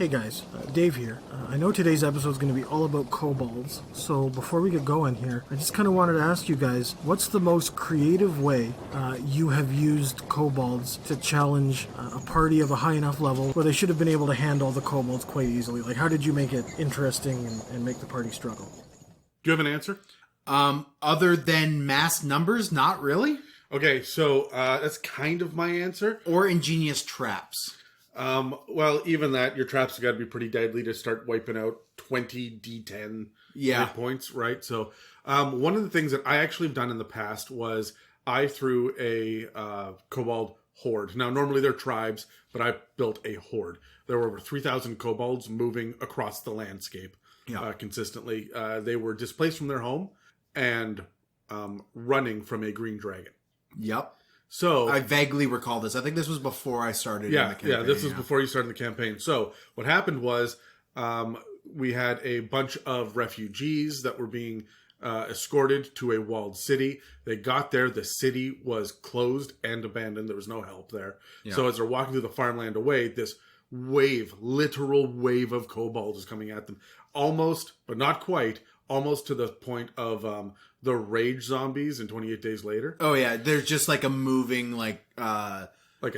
Hey guys, Dave here. I know today's episode is going to be all about kobolds, so before we get going here, I just kind of wanted to ask you guys, what's the most creative way you have used kobolds to challenge a party of a high enough level where they should have been able to handle the kobolds quite easily? Like, how did you make it interesting and make the party struggle? Do you have an answer? Other than mass numbers, not really. Okay, so that's kind of my answer. Or ingenious traps. Well, even that, your traps have got to be pretty deadly to start wiping out 20 D10 hit points, right? So one of the things that I actually have done in the past was I threw a kobold horde. Now, normally they're tribes, but I built a horde. There were over 3,000 kobolds moving across the landscape consistently. They were displaced from their home and running from a green dragon. Yep. So I vaguely recall this. I think this was before I started in the campaign. Yeah, this was before you started the campaign. So what happened was we had a bunch of refugees that were being escorted to a walled city. They got there. The city was closed and abandoned. There was no help there. Yeah. So as they're walking through the farmland away, this literal wave of kobolds is coming at them. Almost, but not quite, almost to the point of the rage zombies in 28 Days Later. Oh yeah, there's just like a moving like a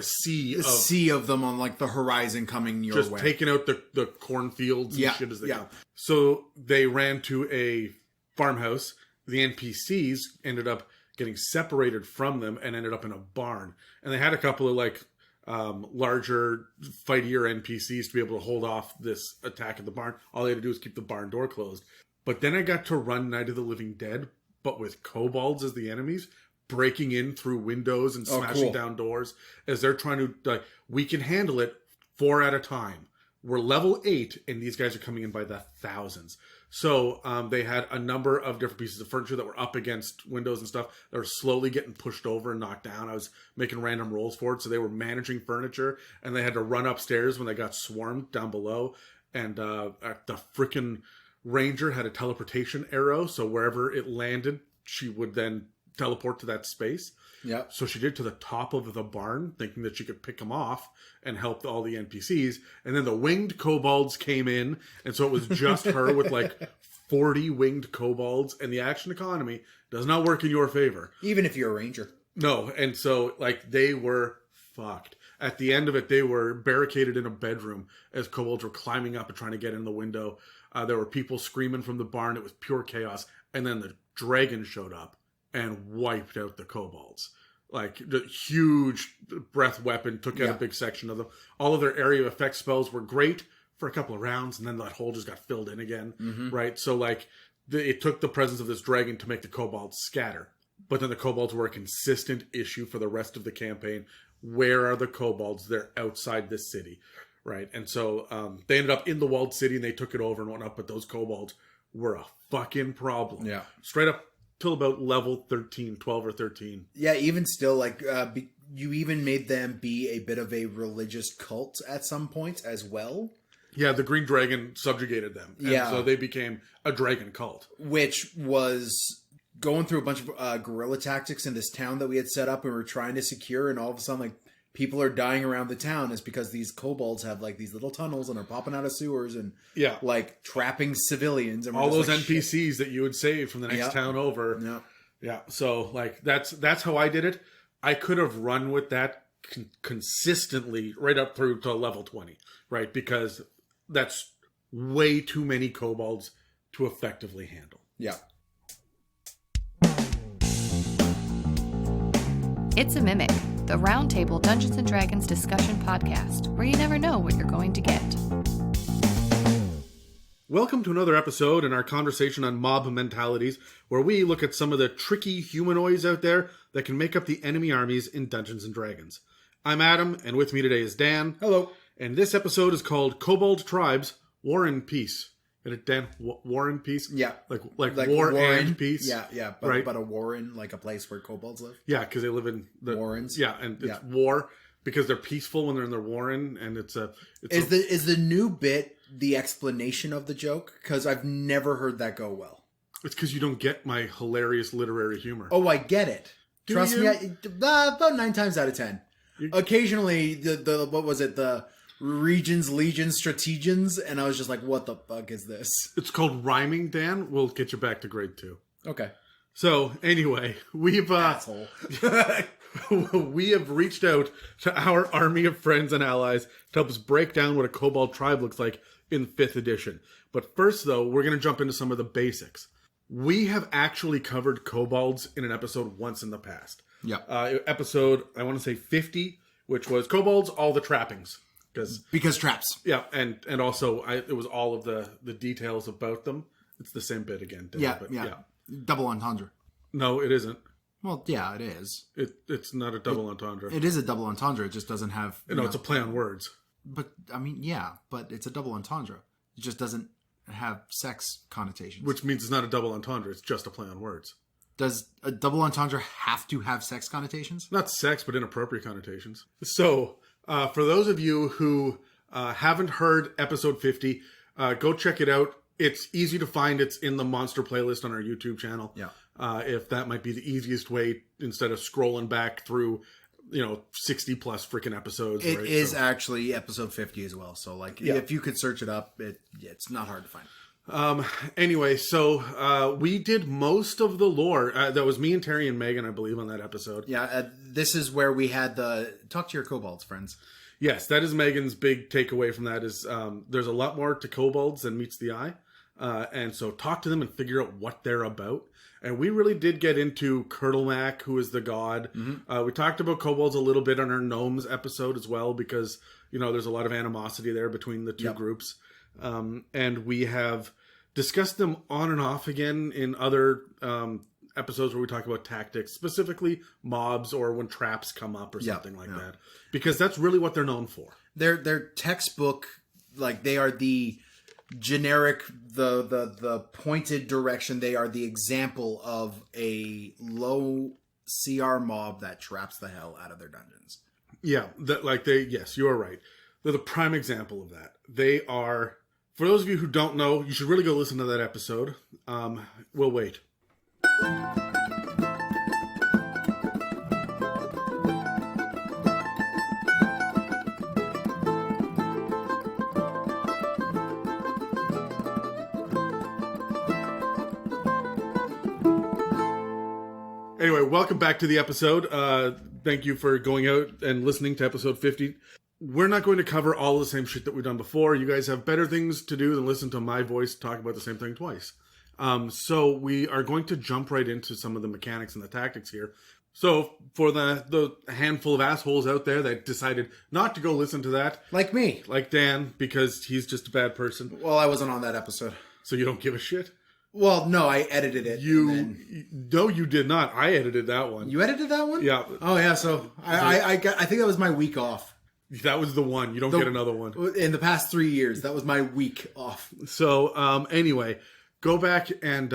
sea of them on like the horizon coming your way. Just taking out the cornfields and shit as they go. So they ran to a farmhouse. The NPCs ended up getting separated from them and ended up in a barn. And they had a couple of larger, fightier NPCs to be able to hold off this attack at the barn. All they had to do was keep the barn door closed. But then I got to run Night of the Living Dead, but with kobolds as the enemies, breaking in through windows and smashing down doors as they're trying to, we can handle it 4 at a time. We're level 8, and these guys are coming in by the thousands. So they had a number of different pieces of furniture that were up against windows and stuff that were slowly getting pushed over and knocked down. I was making random rolls for it, so they were managing furniture, and they had to run upstairs when they got swarmed down below. And the frickin' Ranger had a teleportation arrow, so wherever it landed, she would then teleport to that space. Yeah. So she did to the top of the barn, thinking that she could pick them off and help all the NPCs. And then the winged kobolds came in, and so it was just her with 40 winged kobolds, and the action economy does not work in your favor. Even if you're a ranger. No, and so they were fucked. At the end of it, they were barricaded in a bedroom as kobolds were climbing up and trying to get in the window. There were people screaming from the barn. It was pure chaos. And then the dragon showed up and wiped out the kobolds. The huge breath weapon took out a big section of them. All of their area effect spells were great for a couple of rounds, and then that hole just got filled in again, right? So, it took the presence of this dragon to make the kobolds scatter. But then the kobolds were a consistent issue for the rest of the campaign. Where are the kobolds? They're outside this city. Right, and so they ended up in the walled city and they took it over and whatnot, but those kobolds were a fucking problem. Yeah. Straight up till about level 13, 12 or 13. Yeah, even still, you even made them be a bit of a religious cult at some point as well. Yeah, the Green Dragon subjugated them. And so they became a dragon cult. Which was going through a bunch of guerrilla tactics in this town that we had set up and we were trying to secure, and all of a sudden, people are dying around the town is because these kobolds have these little tunnels and are popping out of sewers and trapping civilians and all those NPCs that you would save from the next town over. Yeah. So that's how I did it. I could have run with that consistently right up through to level 20, right? Because that's way too many kobolds to effectively handle. Yeah. It's a Mimic, the Roundtable Dungeons & Dragons discussion podcast, where you never know what you're going to get. Welcome to another episode in our conversation on mob mentalities, where we look at some of the tricky humanoids out there that can make up the enemy armies in Dungeons & Dragons. I'm Adam, and with me today is Dan. Hello. And this episode is called Kobold Tribes, War and Peace. Get it, Dan? War and Peace? Yeah. Like war and peace? Yeah. But a warren, like a place where kobolds live? Yeah, because they live in the... Warrens? Yeah, and it's war, because they're peaceful when they're in their warren, and it's a... Is the new bit the explanation of the joke? Because I've never heard that go well. It's because you don't get my hilarious literary humor. Oh, I get it. Trust me, about 9 times out of 10. Occasionally, the what was it, the regions, legions, strategians, and I was just like, what the fuck is this? It's called rhyming, Dan. We'll get you back to grade 2. Okay. So, anyway, we've... Asshole. we have reached out to our army of friends and allies to help us break down what a Kobold tribe looks like in 5th edition. But first, though, we're going to jump into some of the basics. We have actually covered kobolds in an episode once in the past. Yeah. Episode, I want to say 50, which was Kobolds, all the trappings. Because traps. Yeah, and also it was all of the details about them. It's the same bit again. Yeah. Double entendre. No, it isn't. Well, yeah, it is. It's not a double entendre. It is a double entendre. It just doesn't have... No, it's a play on words. But, I mean, yeah, but it's a double entendre. It just doesn't have sex connotations. Which means it's not a double entendre. It's just a play on words. Does a double entendre have to have sex connotations? Not sex, but inappropriate connotations. So, for those of you who haven't heard episode 50, go check it out. It's easy to find. It's in the monster playlist on our YouTube channel. Yeah. If that might be the easiest way, instead of scrolling back through, 60 plus freaking episodes. It is actually episode 50 as well. So, if you could search it up, it's not hard to find. Anyway, so we did most of the lore. That was me and Terry and Megan, I believe, on that episode. Yeah, this is where we had the talk to your kobolds, friends. Yes, that is Megan's big takeaway from that is there's a lot more to kobolds than meets the eye. And so talk to them and figure out what they're about. And we really did get into Kurtlemak, who is the god. Mm-hmm. We talked about kobolds a little bit on our Gnomes episode as well, because, there's a lot of animosity there between the two groups. And we have discussed them on and off again in other episodes where we talk about tactics, specifically mobs or when traps come up or something like that. Because that's really what they're known for. They're textbook, they are the generic, the pointed direction. They are the example of a low CR mob that traps the hell out of their dungeons. Yeah, yes, you are right. They're the prime example of that. They are, for those of you who don't know, you should really go listen to that episode. We'll wait. Anyway, welcome back to the episode. Thank you for going out and listening to episode 50. We're not going to cover all the same shit that we've done before. You guys have better things to do than listen to my voice talk about the same thing twice. So we are going to jump right into some of the mechanics and the tactics here. So for the handful of assholes out there that decided not to go listen to that. Like me. Like Dan, because he's just a bad person. Well, I wasn't on that episode. So you don't give a shit? Well, no, I edited it. No, you did not. I edited that one. You edited that one? Yeah. Oh, yeah, so I think that was my week off. That was the one. You don't get another one. In the past 3 years, that was my week off. So, anyway, go back and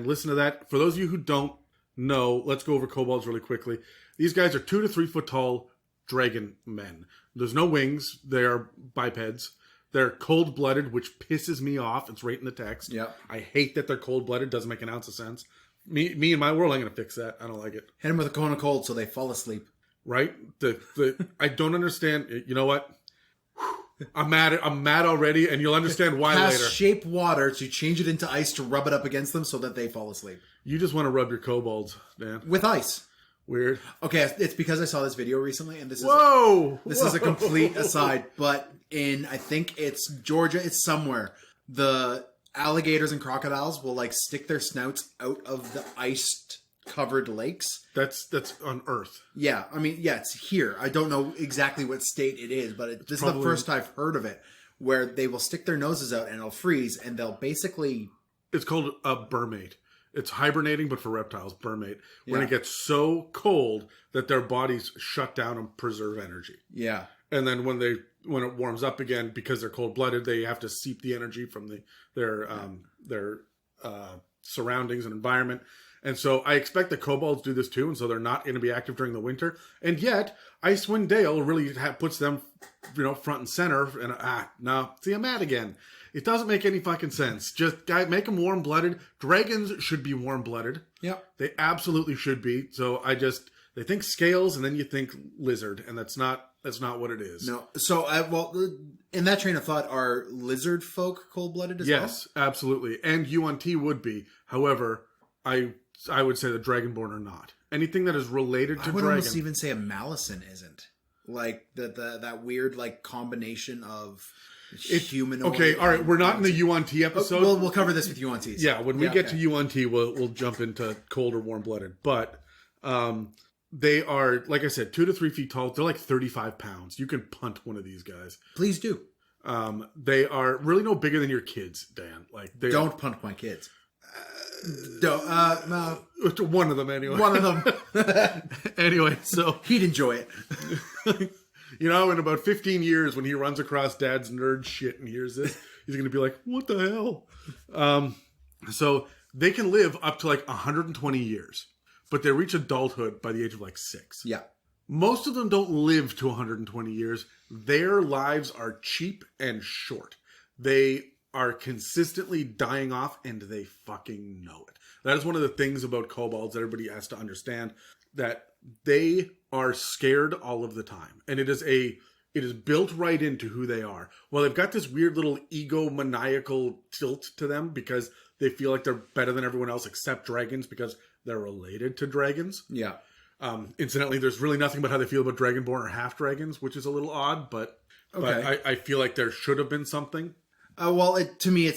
listen to that. For those of you who don't know, let's go over kobolds really quickly. These guys are 2 to 3 foot tall dragon men. There's no wings. They are bipeds. They're cold-blooded, which pisses me off. It's right in the text. Yeah. I hate that they're cold-blooded. Doesn't make an ounce of sense. Me in my world, I'm going to fix that. I don't like it. Hit them with a cone of cold so they fall asleep. Right? I don't understand. You know what? I'm mad already, and you'll understand why later. Shape water to change it into ice to rub it up against them so that they fall asleep. You just want to rub your kobolds, Dan. With ice. Weird. Okay, it's because I saw this video recently, and this is Whoa! is a complete aside, but in, I think it's Georgia, it's somewhere, the alligators and crocodiles will stick their snouts out of the iced covered lakes. That's on Earth. Yeah, I mean, yeah, it's here. I don't know exactly what state it is, but this is the first I've heard of it, where they will stick their noses out and it'll freeze, and they'll basically... It's called a burmate. It's hibernating, but for reptiles, burmate. When it gets so cold that their bodies shut down and preserve energy. Yeah. And then when it warms up again, because they're cold-blooded, they have to seep the energy from their surroundings and environment. And so I expect the kobolds do this too, and so they're not going to be active during the winter. And yet, Icewind Dale really puts them, front and center. And no, see, I'm mad again. It doesn't make any fucking sense. Just make them warm-blooded. Dragons should be warm-blooded. Yep. They absolutely should be. So they think scales, and then you think lizard, and that's not That's not what it is. No. So, well, in that train of thought, are lizard folk cold-blooded as well? Yes, absolutely. And UNT would be. However, I would say the Dragonborn are not. Anything that is related to I would dragon. almost even say a Malison isn't. Like that weird like combination of humanoid. Okay, all right. We're not in the UNT episode. We'll cover this with UNTs. Yeah, when we get to UNT, we'll jump into cold or warm-blooded. But they are, like I said, 2 to 3 feet tall. They're like 35 pounds. You can punt one of these guys. Please do. They are really no bigger than your kids, Dan. Like don't punt my kids. Don't. No. One of them, anyway. One of them. Anyway, so he'd enjoy it. You know, in about 15 years, when he runs across Dad's nerd shit and hears this, he's going to be like, "What the hell?" So they can live up to like 120 years, but they reach adulthood by the age of like 6. Yeah. Most of them don't live to 120 years. Their lives are cheap and short. They are consistently dying off, and they fucking know it. That is one of the things about kobolds that everybody has to understand, that they are scared all of the time. And it is built right into who they are. Well, they've got this weird little egomaniacal tilt to them because they feel like they're better than everyone else except dragons because they're related to dragons. Yeah. Incidentally, there's really nothing about how they feel about Dragonborn or half dragons, which is a little odd, but I feel like there should have been something. Well, to me,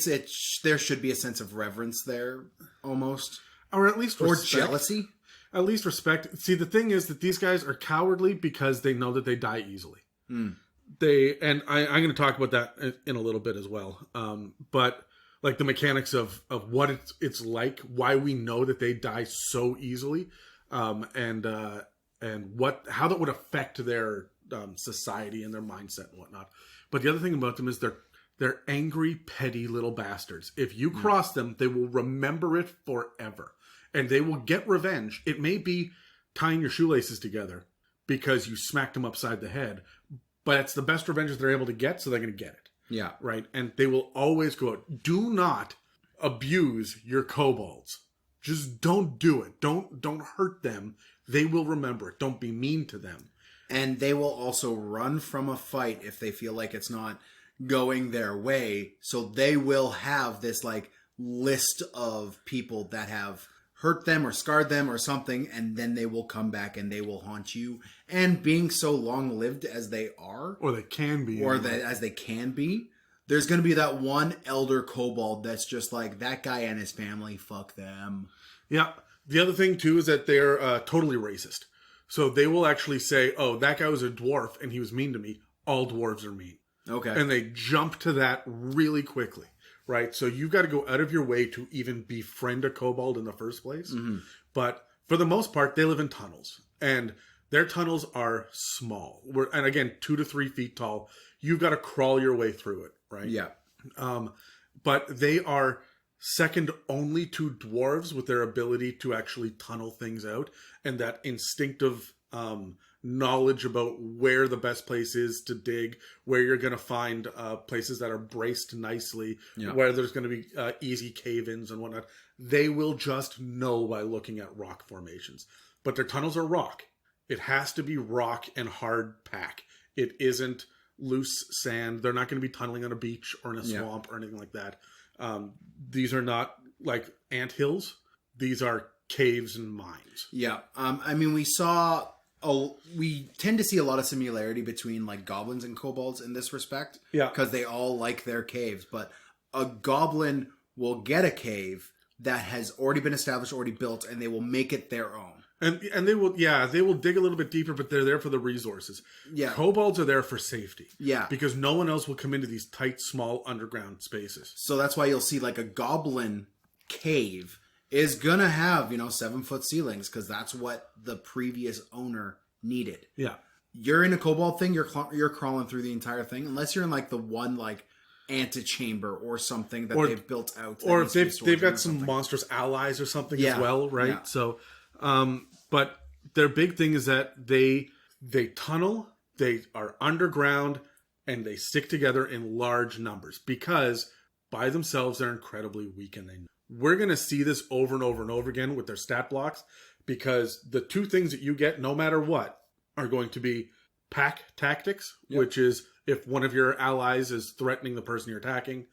there should be a sense of reverence there, almost, or at least respect. Or jealousy. At least respect. See, the thing is that these guys are cowardly because they know that they die easily. I'm going to talk about that in a little bit as well. But like the mechanics of what it's like, why we know that they die so easily, and how that would affect their society and their mindset and whatnot. But the other thing about them is they're angry, petty little bastards. If you cross them, they will remember it forever. And they will get revenge. It may be tying your shoelaces together because you smacked them upside the head, but it's the best revenge that they're able to get, so they're going to get it. Yeah. Right? And they will always go out. Do not abuse your kobolds. Just don't do it. Don't hurt them. They will remember it. Don't be mean to them. And they will also run from a fight if they feel like it's not going their way. So they will have this like list of people that have hurt them or scarred them or something, and then they will come back and they will haunt you. And being so long-lived as they are, or they can be, as they can be, there's going to be that one elder kobold that's just like, that guy and his family, fuck them. Yeah. The other thing too is that they're totally racist. So they will actually say, "Oh, that guy was a dwarf and he was mean to me. All dwarves are mean." Okay. And they jump to that really quickly. Right, so you've got to go out of your way to even befriend a kobold in the first place. Mm-hmm. But for the most part, they live in tunnels. And their tunnels are small. And again, 2 to 3 feet tall. You've got to crawl your way through it, right? Yeah. But they are second only to dwarves with their ability to actually tunnel things out. And that instinctive knowledge about where the best place is to dig, where you're going to find places that are braced nicely, where there's going to be easy cave-ins and whatnot. They will just know by looking at rock formations. But their tunnels are rock. It has to be rock and hard pack. It isn't loose sand. They're not going to be tunneling on a beach or in a swamp or anything like that. These are not like anthills. These are caves and mines. Yeah. I mean, we tend to see a lot of similarity between like goblins and kobolds in this respect. Yeah. Because they all like their caves. But a goblin will get a cave that has already been established, already built, and they will make it their own. And they will dig a little bit deeper, but they're there for the resources. Yeah. Kobolds are there for safety. Yeah. Because no one else will come into these tight, small underground spaces. So that's why you'll see like a goblin cave is gonna have, 7-foot ceilings, because that's what the previous owner needed. Yeah. You're in a kobold thing, you're crawling through the entire thing, unless you're in like the one like antechamber or something that they've built out. Or if they've got some monstrous allies or something as well, right? Yeah. So, but their big thing is that they tunnel, they are underground, and they stick together in large numbers because by themselves they're incredibly weak, and we're going to see this over and over and over again with their stat blocks, because the two things that you get no matter what are going to be pack tactics, which is if one of your allies is threatening the person you're attacking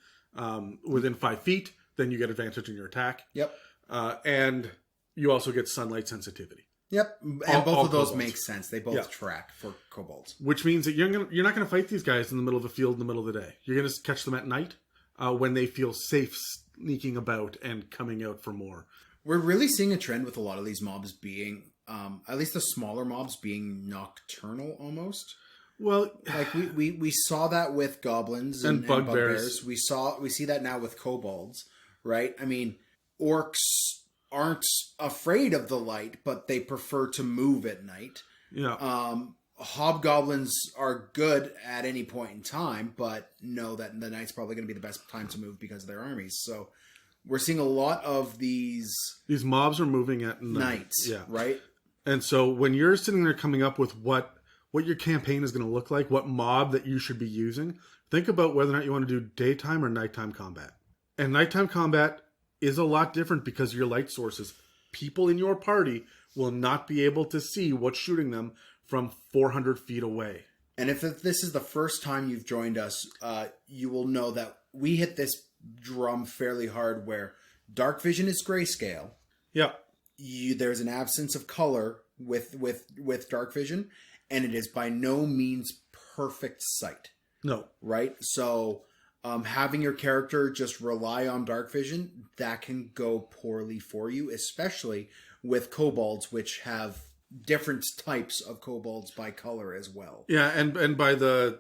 within 5 feet, then you get advantage in your attack. Yep. And you also get sunlight sensitivity. Yep. And both of those make sense. They both track for kobolds. Which means that you're not going to fight these guys in the middle of the field in the middle of the day. You're going to catch them at night when they feel safe sneaking about and coming out for more. We're really seeing a trend with a lot of these mobs being, at least the smaller mobs, being nocturnal almost. Well, like we saw that with goblins and bugbears. We see that now with kobolds, right? I mean, orcs aren't afraid of the light, but they prefer to move at night. Yeah. Hobgoblins are good at any point in time, but know that the night's probably going to be the best time to move because of their armies. So we're seeing a lot of these mobs are moving at nights, right? And so when you're sitting there coming up with what your campaign is going to look like, what mob that you should be using, think about whether or not you want to do daytime or nighttime combat. And nighttime combat is a lot different because of your light sources. People in your party will not be able to see what's shooting them from 400 feet away. And if this is the first time you've joined us, you will know that we hit this drum fairly hard where dark vision is grayscale. Yeah. There's an absence of color with dark vision, and it is by no means perfect sight. No. Right? So having your character just rely on dark vision, that can go poorly for you, especially with kobolds, which have different types of kobolds by color as well. Yeah, and by the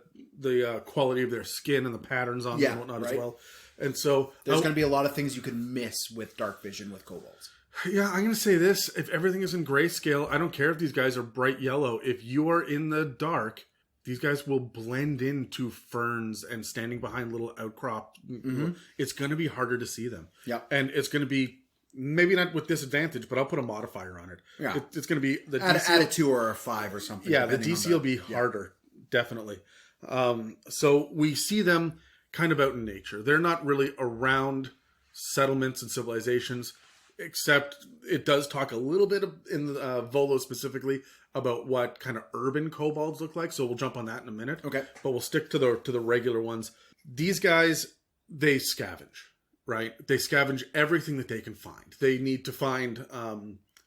quality of their skin and the patterns on them and whatnot as well. And so there's going to be a lot of things you can miss with dark vision with kobolds. Yeah, I'm going to say this. If everything is in grayscale, I don't care if these guys are bright yellow. If you are in the dark, these guys will blend into ferns and standing behind little outcrop. Mm-hmm. It's going to be harder to see them. Yeah. And it's going to be, maybe not with disadvantage, but I'll put a modifier on it. Yeah. It's going to be... Add a 2 or a 5 or something. Yeah, the DC will be harder, definitely. So we see them kind of out in nature. They're not really around settlements and civilizations, except it does talk a little bit in Volo specifically about what kind of urban kobolds look like. So we'll jump on that in a minute. Okay. But we'll stick to the regular ones. These guys, they scavenge, right? They scavenge everything that they can find. They need to find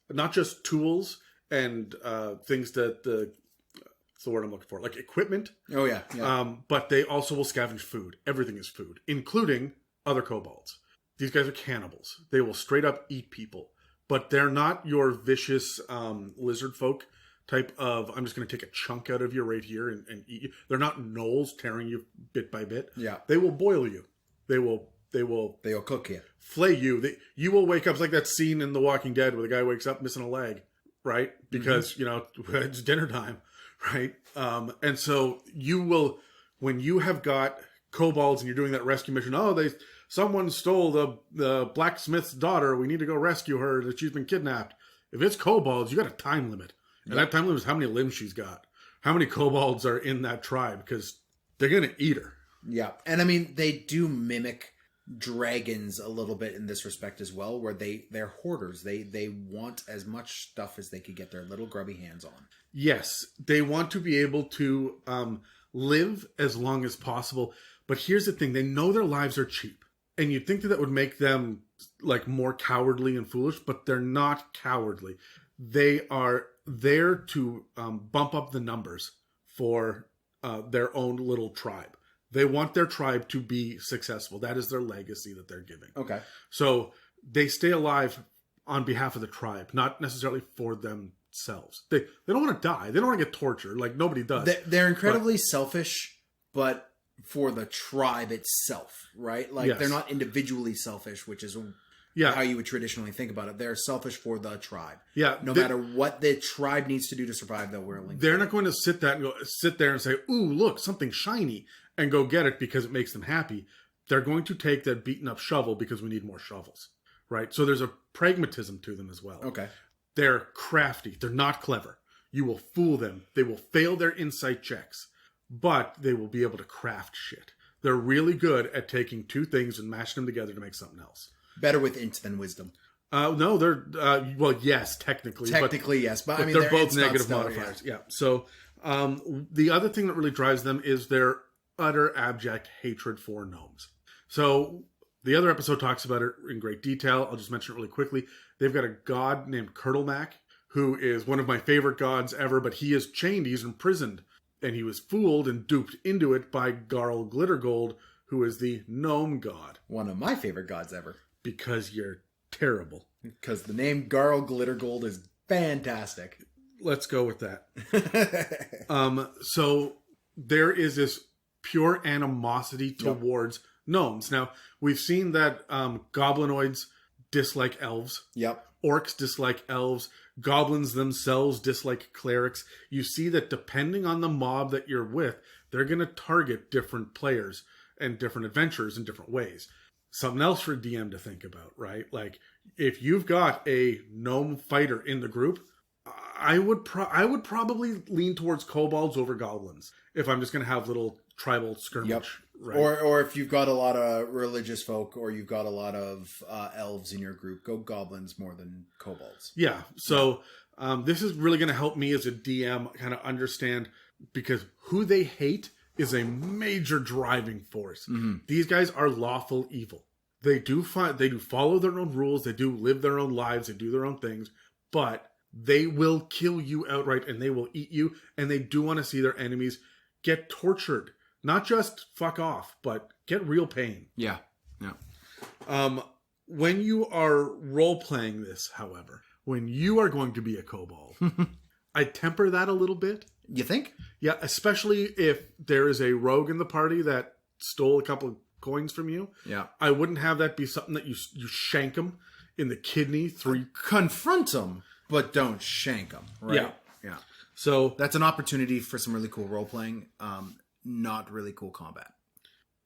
not just tools and things that that's the word I'm looking for, like equipment. Oh, yeah. But they also will scavenge food. Everything is food, including other kobolds. These guys are cannibals. They will straight up eat people. But they're not your vicious lizard folk type of, I'm just going to take a chunk out of you right here and eat you. They're not gnolls tearing you bit by bit. Yeah. They will boil you. They'll cook you. Flay you. You will wake up. It's like that scene in The Walking Dead where the guy wakes up missing a leg, right? Because, it's dinner time, right? And so you will, when you have got kobolds and you're doing that rescue mission, someone stole the blacksmith's daughter. We need to go rescue her. That she's been kidnapped. If it's kobolds, you got a time limit. And that time limit is how many limbs she's got. How many kobolds are in that tribe? Because they're going to eat her. Yeah. And I mean, they do mimic dragons a little bit in this respect as well, where they're hoarders. They want as much stuff as they could get their little grubby hands on. Yes. They want to be able to live as long as possible. But here's the thing. They know their lives are cheap. And you'd think that would make them like more cowardly and foolish, but they're not cowardly. They are there to bump up the numbers for their own little tribe. They want their tribe to be successful. That is their legacy that they're giving. Okay. So they stay alive on behalf of the tribe, not necessarily for themselves. They don't want to die. They don't want to get tortured like nobody does. They're incredibly selfish, but for the tribe itself, right? Like they're not individually selfish, which is how you would traditionally think about it. They're selfish for the tribe. Yeah. No matter what the tribe needs to do to survive, they're willing. They're not going to sit there and say, "Ooh, look, something shiny," and go get it because it makes them happy. They're going to take that beaten up shovel because we need more shovels, right? So there's a pragmatism to them as well. Okay. They're crafty. They're not clever. You will fool them. They will fail their insight checks, but they will be able to craft shit. They're really good at taking two things and mashing them together to make something else. Better with int than wisdom. No, they're, well, yes, technically. Technically, yes. But I mean, they're both negative modifiers. Yeah. So The other thing that really drives them is their utter abject hatred for gnomes. So the other episode talks about it in great detail. I'll just mention it really quickly. They've got a god named Kurtlemak, who is one of my favorite gods ever, but he is chained, he's imprisoned, and he was fooled and duped into it by Garl Glittergold, who is the gnome god. One of my favorite gods ever. Because you're terrible. Because the name Garl Glittergold is fantastic. Let's go with that. So there is this pure animosity towards gnomes. Now, we've seen that goblinoids dislike elves. Yep. Orcs dislike elves. Goblins themselves dislike clerics. You see that depending on the mob that you're with, they're going to target different players and different adventurers in different ways. Something else for DM to think about, right? Like, if you've got a gnome fighter in the group, I would probably lean towards kobolds over goblins if I'm just going to have little tribal skirmish. Yep. Right? Or if you've got a lot of religious folk or you've got a lot of elves in your group, go goblins more than kobolds. Yeah. So this is really going to help me as a DM kind of understand, because who they hate is a major driving force. Mm-hmm. These guys are lawful evil. They do follow their own rules. They do live their own lives. They do their own things, but they will kill you outright and they will eat you. And they do want to see their enemies get tortured. Not just fuck off, but get real pain. Yeah. When you are role-playing this, however, when you are going to be a kobold, I temper that a little bit. You think? Yeah, especially if there is a rogue in the party that stole a couple of coins from you. Yeah. I wouldn't have that be something that you shank them in the kidney Confront them, but don't shank them, right? Yeah. So that's an opportunity for some really cool role-playing. Not really cool combat.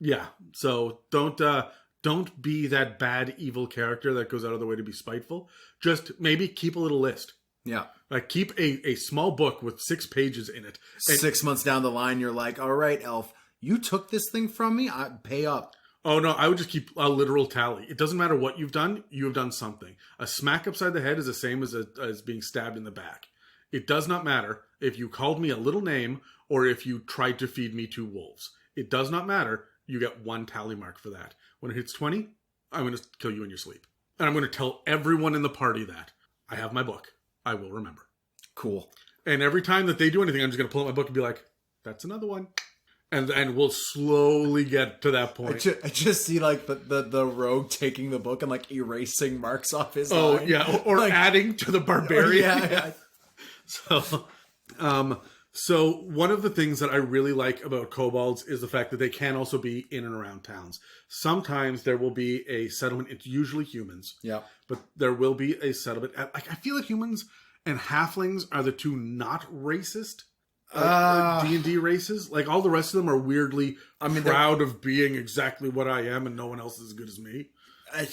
Yeah. So don't be that bad evil character that goes out of the way to be spiteful. Just maybe keep a little list. Yeah. Like keep a small book with 6 pages in it. And 6 months down the line, you're like, all right, elf, you took this thing from me. I pay up. Oh no, I would just keep a literal tally. It doesn't matter what you've done. You have done something. A smack upside the head is the same as being stabbed in the back. It does not matter if you called me a little name or if you tried to feed me 2 wolves. It does not matter. You get 1 tally mark for that. When it hits 20, I'm going to kill you in your sleep. And I'm going to tell everyone in the party that. I have my book. I will remember. Cool. And every time that they do anything, I'm just going to pull out my book and be like, that's another one. And we'll slowly get to that point. I just see like the rogue taking the book and like erasing marks off his line. Oh, yeah. Or like, adding to the barbarian. Yeah. So one of the things that I really like about kobolds is the fact that they can also be in and around towns. Sometimes there will be a settlement. It's usually humans. Yeah. But there will be a settlement. I feel like humans and halflings are the 2 not racist D&D races. Like all the rest of them are weirdly proud of being exactly what I am and no one else is as good as me.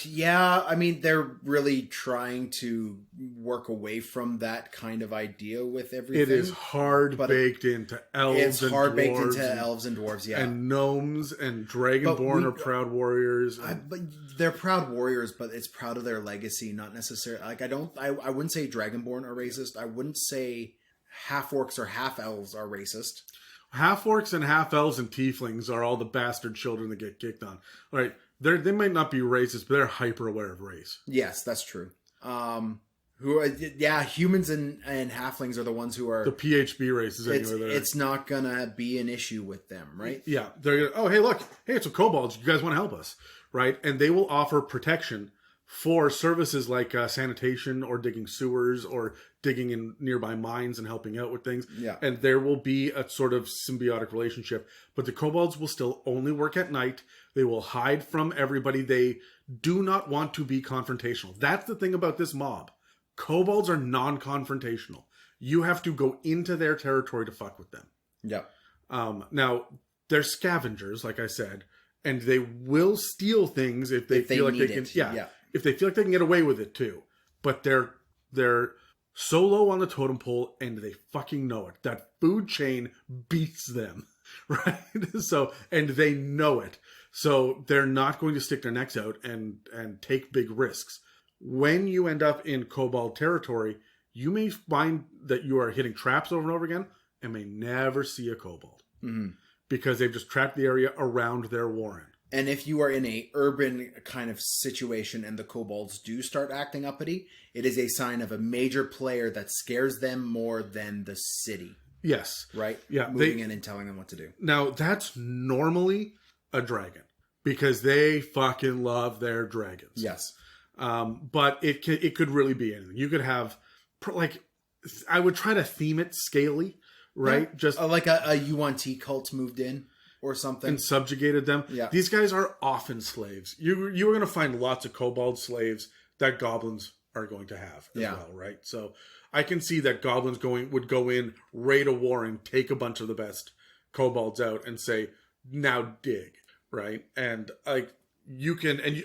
Yeah, I mean, they're really trying to work away from that kind of idea with everything. It is hard-baked into elves and dwarves. It's hard-baked into elves and dwarves, yeah. And gnomes and dragonborn are proud warriors. But they're proud warriors, but it's proud of their legacy, not necessarily... Like, I wouldn't say dragonborn are racist. I wouldn't say half-orcs or half-elves are racist. Half-orcs and half-elves and tieflings are all the bastard children that get kicked on. All right. They might not be racist, but they're hyper aware of race. Yes, that's true. Humans and halflings are the ones who are the PHB races. It's not gonna be an issue with them, right? Yeah, they're gonna. Oh, hey, look, it's a kobolds. You guys want to help us, right? And they will offer protection for services like sanitation or digging sewers or digging in nearby mines and helping out with things. Yeah, and there will be a sort of symbiotic relationship. But the kobolds will still only work at night. They will hide from everybody. They do not want to be confrontational. That's the thing about this mob. Kobolds are non-confrontational. You have to go into their territory to fuck with them. Yeah. Now, they're scavengers, like I said, and they will steal things if they feel like they can. Yeah. If they feel like they can get away with it too. But they're so low on the totem pole, and they fucking know it. That food chain beats them, right? And they know it. So they're not going to stick their necks out and take big risks. When you end up in kobold territory, you may find that you are hitting traps over and over again. and may never see a kobold. Mm-hmm. Because they've just trapped the area around their warren. And if you are in a urban kind of situation and the kobolds do start acting uppity, it is a sign of a major player that scares them more than the city. Yes. Right? Yeah. Moving in and telling them what to do. Now, that's normally a dragon. Because they fucking love their dragons. Yes. But it could really be anything. You could have, like, I would try to theme it scaly, right? Yeah. Just like a UNT cult moved in or something. And subjugated them. Yeah. These guys are often slaves. You are going to find lots of kobold slaves that goblins are going to have as well, right? So I can see that goblins would go in, raid a warren, take a bunch of the best kobolds out and say, now dig, right? And like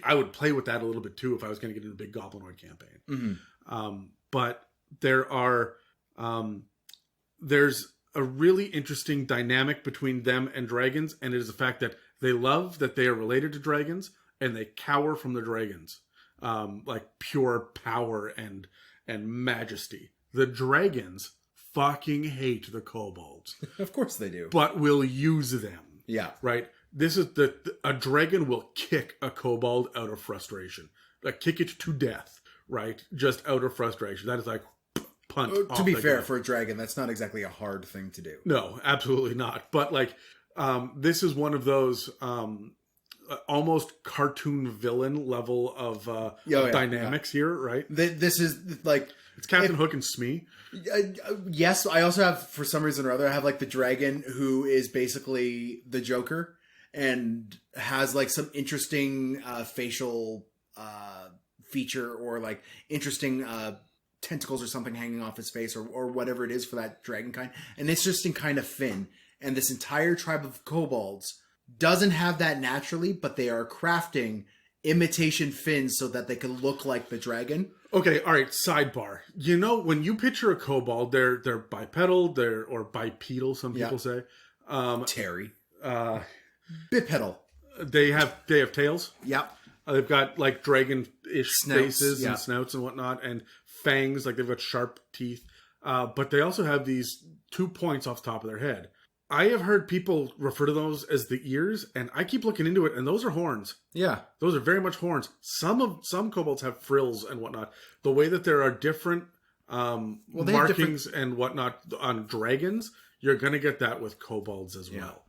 I would play with that a little bit too if I was going to get into a big goblinoid campaign. Mm-hmm. But there's a really interesting dynamic between them and dragons, and it is the fact that they love that they are related to dragons, and they cower from the dragons, like pure power and majesty. The dragons fucking hate the kobolds. Of course they do. But will use them. Yeah. Right? This is a dragon will kick a kobold out of frustration. Like, kick it to death, right? Just out of frustration. That is like punt. To be fair, for a dragon, that's not exactly a hard thing to do. No, absolutely not. But like, this is one of those almost cartoon villain level of dynamics here, right? This is like it's Captain Hook and Smee. Yes, I also have, for some reason or other, I have like the dragon who is basically the Joker and has like some interesting facial feature or like interesting tentacles or something hanging off his face or whatever it is for that dragon kind. And it's just in kind of fin. And this entire tribe of kobolds doesn't have that naturally, but they are crafting imitation fins so that they can look like the dragon. Okay, all right, sidebar. You know, when you picture a kobold, they're bipedal, or bipedal, some people say. Terry. Bipedal. They have tails. Yep. They've got like dragon-ish faces yeah. and snouts and whatnot, and fangs, like they've got sharp teeth. But they also have these 2 points off the top of their head. I have heard people refer to those as the ears, and I keep looking into it, and those are horns. Yeah. Those are very much horns. Some kobolds have frills and whatnot. The way that there are different markings and whatnot on dragons, you're going to get that with kobolds as well.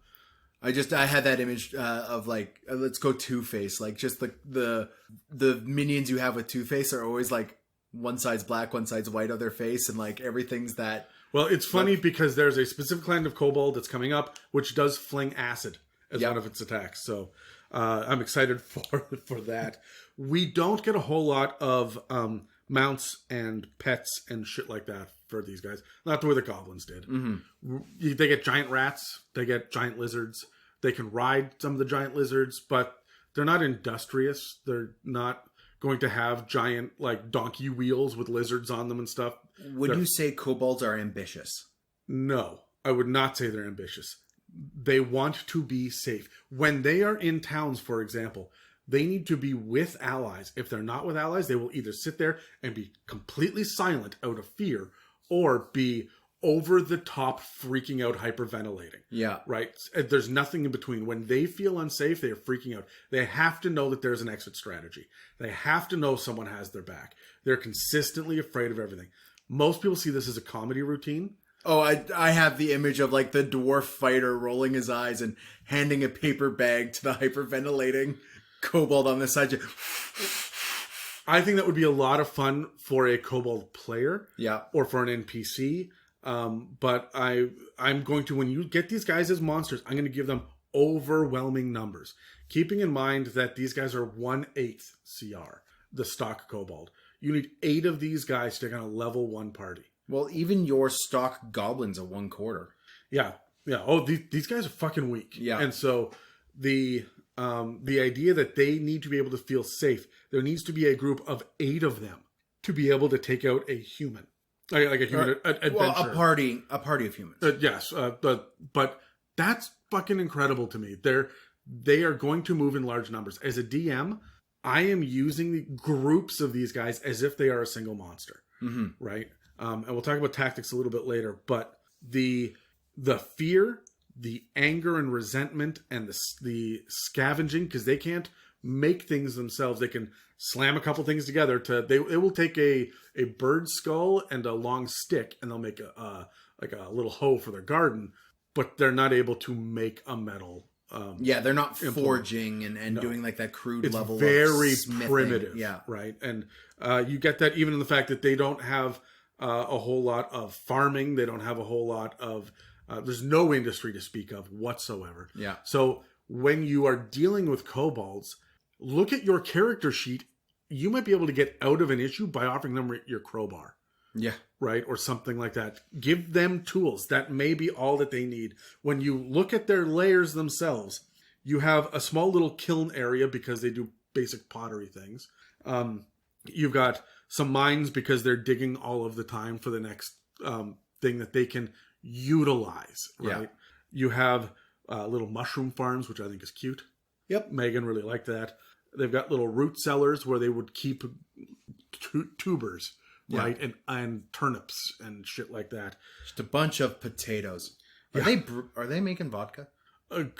I had that image of like, let's go Two-Face. Like just the minions you have with Two-Face are always like one side's black, one side's white on their face, and like everyth's that. Well, it's funny because there's a specific kind of kobold that's coming up, which does fling acid as one of its attacks. So I'm excited for that. We don't get a whole lot of mounts and pets and shit like that for these guys. Not the way the goblins did. Mm-hmm. They get giant rats. They get giant lizards. They can ride some of the giant lizards, but they're not industrious. They're not going to have giant like donkey wheels with lizards on them and stuff. Would you say kobolds are ambitious? No, I would not say they're ambitious. They want to be safe. When they are in towns, for example, they need to be with allies. If they're not with allies, they will either sit there and be completely silent out of fear or be over the top freaking out, hyperventilating. Yeah. Right? There's nothing in between. When they feel unsafe, they are freaking out. They have to know that there's an exit strategy. They have to know someone has their back. They're consistently afraid of everything. Most people see this as a comedy routine. Oh, I have the image of like the dwarf fighter rolling his eyes and handing a paper bag to the hyperventilating kobold on the side. I think that would be a lot of fun for a kobold player. Yeah. Or for an NPC. But I'm going to, when you get these guys as monsters, I'm going to give them overwhelming numbers. Keeping in mind that these guys are 1/8 CR, the stock kobold. You need 8 of these guys to take on a level 1 party. Well, even your stock goblins are 1/4. Yeah. Yeah. Oh, these guys are fucking weak. Yeah. And so the idea that they need to be able to feel safe, there needs to be a group of 8 of them to be able to take out a human. Like a human adventure. Well, a party of humans. Yes. But that's fucking incredible to me. They are going to move in large numbers. As a DM, I am using the groups of these guys as if they are a single monster. Mm-hmm. Right? And we'll talk about tactics a little bit later. But the fear, the anger and resentment, and the scavenging, because they can't make things themselves. They can slam a couple things together. It will take a bird skull and a long stick, and they'll make a little hoe for their garden, but they're not able to make a metal. They're not forging and doing like that crude level. Very of smithing. primitive, Yeah, right. And you get that even in the fact that they don't have a whole lot of farming. They don't have a whole lot of. There's no industry to speak of whatsoever. Yeah. So when you are dealing with kobolds, look at your character sheet. You might be able to get out of an issue by offering them your crowbar. Yeah. Right? Or something like that. Give them tools. That may be all that they need. When you look at their layers themselves, you have a small little kiln area because they do basic pottery things. You've got some mines because they're digging all of the time for the next thing that they can utilize. Right? Yeah. You have little mushroom farms, which I think is cute. Yep. Megan really liked that. They've got little root cellars where they would keep tubers. Yeah. Right, and turnips and shit like that. Just a bunch of potatoes. Are they making vodka?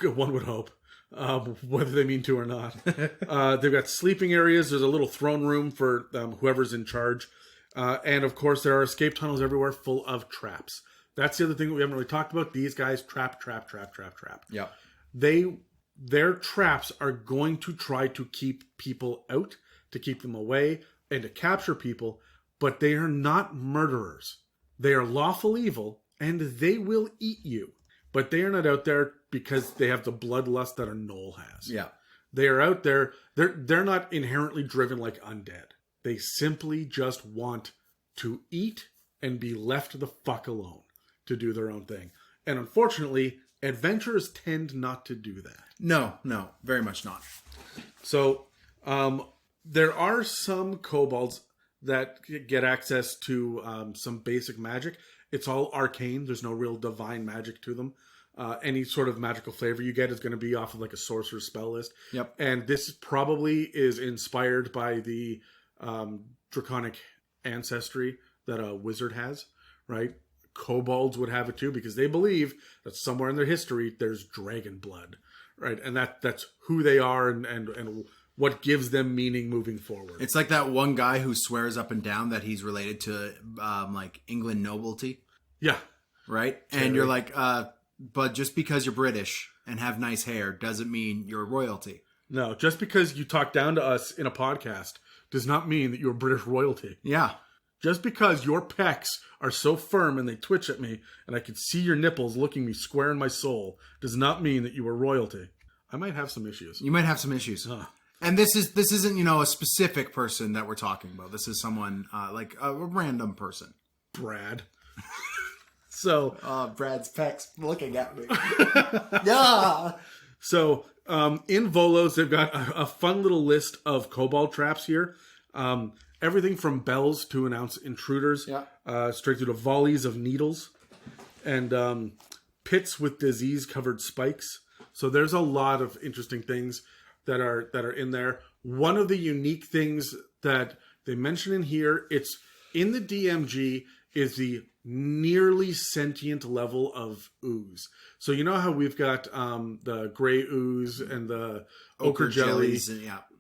One would hope, whether they mean to or not. They've got sleeping areas. There's a little throne room for whoever's in charge, and of course there are escape tunnels everywhere, full of traps. That's the other thing that we haven't really talked about. These guys trap. Yeah, their traps are going to try to keep people out, to keep them away, and to capture people. But they are not murderers. They are lawful evil, and they will eat you. But they are not out there because they have the bloodlust that a gnoll has. Yeah. They are out there. They're not inherently driven like undead. They simply just want to eat and be left the fuck alone to do their own thing. And unfortunately, adventurers tend not to do that. No, very much not. So, there are some kobolds that get access to some basic magic. It's all arcane. There's no real divine magic to them. Any sort of magical flavor you get is going to be off of like a sorcerer's spell list. Yep. And this probably is inspired by the draconic ancestry that a wizard has, right? Kobolds would have it too because they believe that somewhere in their history there's dragon blood, right? And that's who they are and what gives them meaning moving forward. It's like that one guy who swears up and down that he's related to like England nobility. Yeah. Right? And you're like, but just because you're British and have nice hair doesn't mean you're royalty. No, just because you talk down to us in a podcast does not mean that you're British royalty. Yeah. Just because your pecs are so firm and they twitch at me and I can see your nipples looking me square in my soul does not mean that you are royalty. I might have some issues. You might have some issues. And this isn't, a specific person that we're talking about. This is someone like a random person. Brad. So Brad's pecs looking at me. Yeah. So in Volos, they've got a fun little list of kobold traps here. Everything from bells to announce intruders, straight through to volleys of needles, and pits with disease-covered spikes. So there's a lot of interesting things that are in there. One of the unique things that they mention in here, it's in the DMG, is the nearly sentient level of ooze. So you know how we've got the gray ooze and the ochre jelly,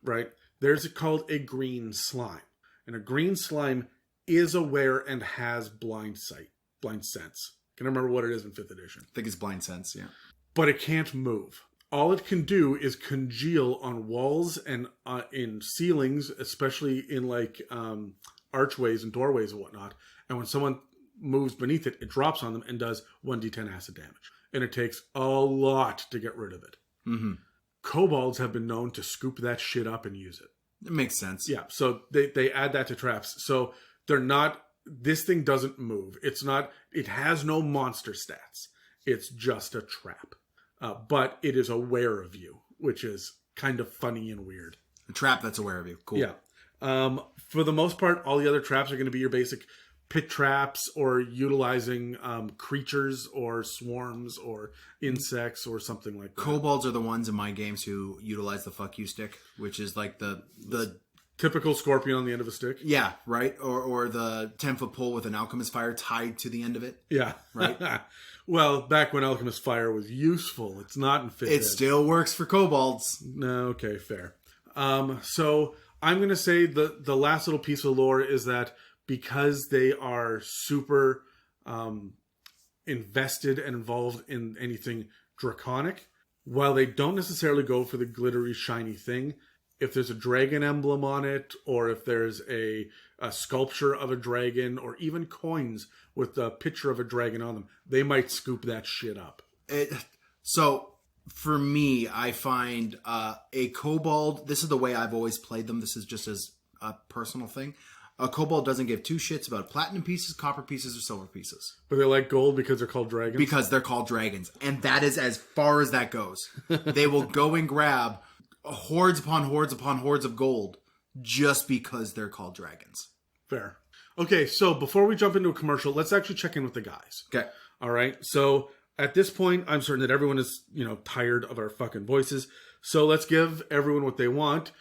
right? There's called a green slime. And a green slime is aware and has blind sense. Can I remember what it is in 5th edition? I think it's blind sense, yeah. But it can't move. All it can do is congeal on walls and in ceilings, especially in like archways and doorways and whatnot. And when someone moves beneath it, it drops on them and does 1d10 acid damage. And it takes a lot to get rid of it. Mm-hmm. Kobolds have been known to scoop that shit up and use it. It makes sense. Yeah, so they add that to traps. So they're not... This thing doesn't move. It has no monster stats. It's just a trap. But it is aware of you, which is kind of funny and weird. A trap that's aware of you. Cool. Yeah. For the most part, all the other traps are going to be your basic pit traps or utilizing creatures or swarms or insects or something like that. Kobolds are the ones in my games who utilize the fuck you stick, which is like the typical scorpion on the end of a stick. Yeah, right? Or the 10-foot pole with an alchemist fire tied to the end of it. Yeah. Right? Well, back when Alchemist Fire was useful, it's not in 5th It still works for kobolds. No, okay, fair. So I'm going to say the last little piece of lore is that because they are super invested and involved in anything draconic, while they don't necessarily go for the glittery, shiny thing, if there's a dragon emblem on it, or if there's a sculpture of a dragon, or even coins with a picture of a dragon on them, they might scoop that shit up. So, for me, I find a kobold, this is the way I've always played them, this is just as a personal thing. A kobold doesn't give two shits about platinum pieces, copper pieces, or silver pieces. But they like gold because they're called dragons? Because they're called dragons. And that is as far as that goes. They will go and grab hordes upon hordes upon hordes of gold just because they're called dragons. Fair. Okay, so before we jump into a commercial, let's actually check in with the guys. Okay. All right. So at this point, I'm certain that everyone is, tired of our fucking voices. So let's give everyone what they want.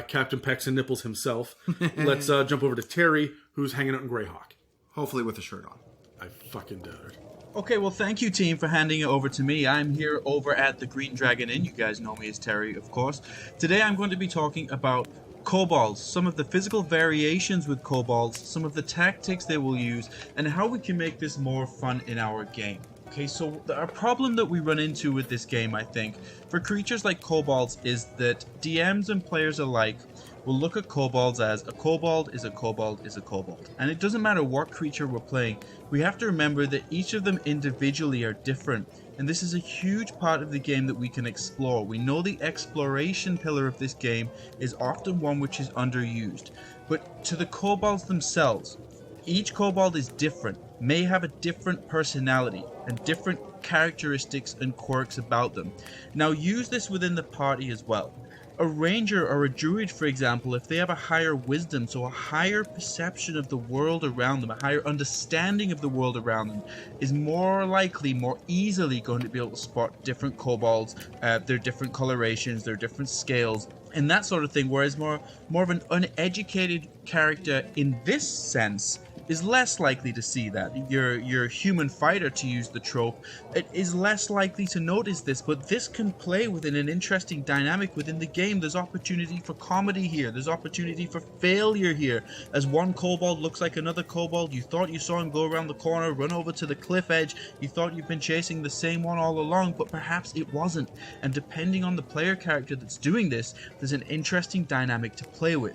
Captain Pecs and Nipples himself. Let's jump over to Terry, who's hanging out in Greyhawk. Hopefully with a shirt on. I fucking doubt it. Okay, well, thank you, team, for handing it over to me. I'm here over at the Green Dragon Inn. You guys know me as Terry, of course. Today, I'm going to be talking about kobolds, some of the physical variations with kobolds, some of the tactics they will use, and how we can make this more fun in our game. Okay, so a problem that we run into with this game, I think, for creatures like kobolds is that DMs and players alike will look at kobolds as a kobold is a kobold is a kobold. And it doesn't matter what creature we're playing, we have to remember that each of them individually are different. And this is a huge part of the game that we can explore. We know the exploration pillar of this game is often one which is underused. But to the kobolds themselves, each kobold is different, may have a different personality and different characteristics and quirks about them. Now use this within the party as well. A ranger or a druid, for example, if they have a higher wisdom, so a higher perception of the world around them, a higher understanding of the world around them, is more likely, more easily going to be able to spot different kobolds, their different colorations, their different scales, and that sort of thing, whereas more of an uneducated character in this sense is less likely to see that. Your human fighter, to use the trope, it is less likely to notice this, but this can play within an interesting dynamic within the game. There's opportunity for comedy here, there's opportunity for failure here, as one kobold looks like another kobold. You thought you saw him go around the corner, run over to the cliff edge, you thought you've been chasing the same one all along, but perhaps it wasn't, and depending on the player character that's doing this, there's an interesting dynamic to play with.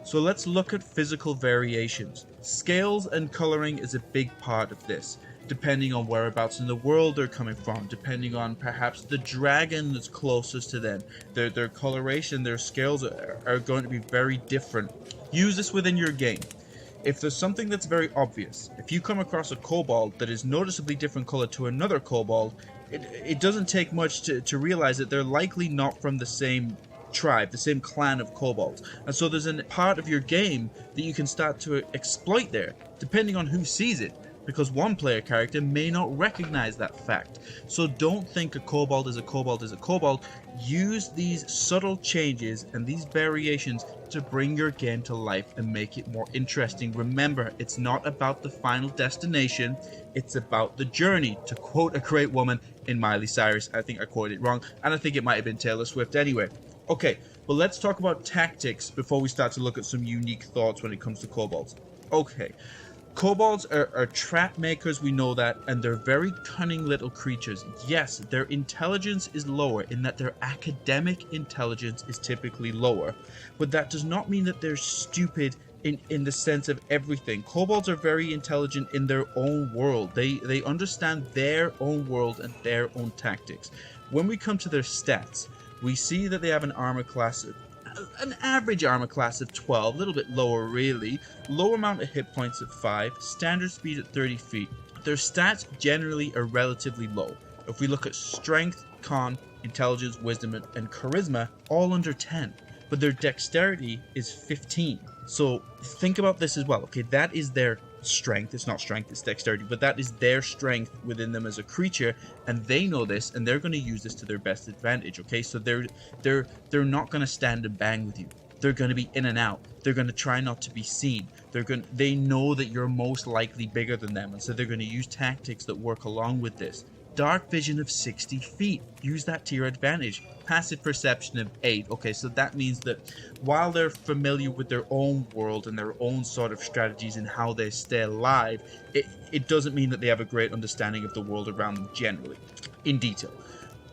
So let's look at physical variations. Scales and coloring is a big part of this, depending on whereabouts in the world they're coming from, depending on perhaps the dragon that's closest to them. Their coloration, their scales are going to be very different. Use this within your game. If there's something that's very obvious, if you come across a kobold that is noticeably different color to another kobold, it doesn't take much to realize that they're likely not from the same tribe, the same clan of kobolds. And so there's a part of your game that you can start to exploit there, depending on who sees it, because one player character may not recognize that fact. So don't think a kobold is a kobold is a kobold. Use these subtle changes and these variations to bring your game to life and make it more interesting. Remember, it's not about the final destination, it's about the journey, to quote a great woman in Miley Cyrus. I think I quoted it wrong, and I think it might have been Taylor Swift anyway. Okay, well, let's talk about tactics before we start to look at some unique thoughts when it comes to kobolds. Okay, kobolds are trap makers, we know that, and they're very cunning little creatures. Yes, their intelligence is lower in that their academic intelligence is typically lower, but that does not mean that they're stupid in the sense of everything. Kobolds are very intelligent in their own world. They understand their own world and their own tactics. When we come to their stats, we see that they have an armor class, an average armor class of 12, a little bit lower really, lower amount of hit points at 5, standard speed at 30 feet. Their stats generally are relatively low. If we look at strength, con, intelligence, wisdom, and charisma, all under 10. But their dexterity is 15. So think about this as well. Okay, that is their strength. It's not strength, it's dexterity, but that is their strength within them as a creature, and they know this, and they're going to use this to their best advantage. Okay, so they're not going to stand and bang with you. They're going to be in and out. They're going to try not to be seen. They know that you're most likely bigger than them, and so they're going to use tactics that work along with this. Dark vision of 60 feet. Use that to your advantage. Passive perception of 8. Okay, so that means that while they're familiar with their own world and their own sort of strategies and how they stay alive, it doesn't mean that they have a great understanding of the world around them generally, in detail.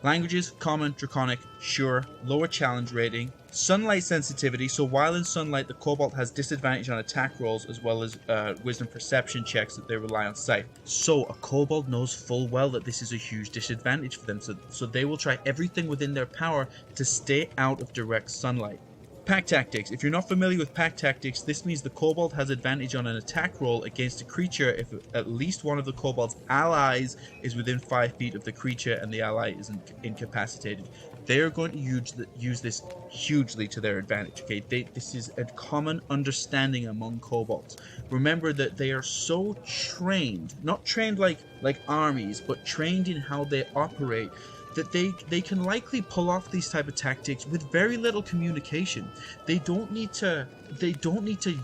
Languages, common, draconic, sure, lower challenge rating. Sunlight sensitivity, so while in sunlight, the Kobold has disadvantage on attack rolls as well as wisdom perception checks that they rely on sight. So a Kobold knows full well that this is a huge disadvantage for them, so they will try everything within their power to stay out of direct sunlight. Pack tactics. If you're not familiar with pack tactics, this means the Kobold has advantage on an attack roll against a creature if at least one of the Kobold's allies is within 5 feet of the creature and the ally is incapacitated. They are going to use this hugely to their advantage. Okay, this is a common understanding among Kobolds. Remember that they are so trained, not trained like armies, but trained in how they operate, that they can likely pull off these type of tactics with very little communication. They don't need to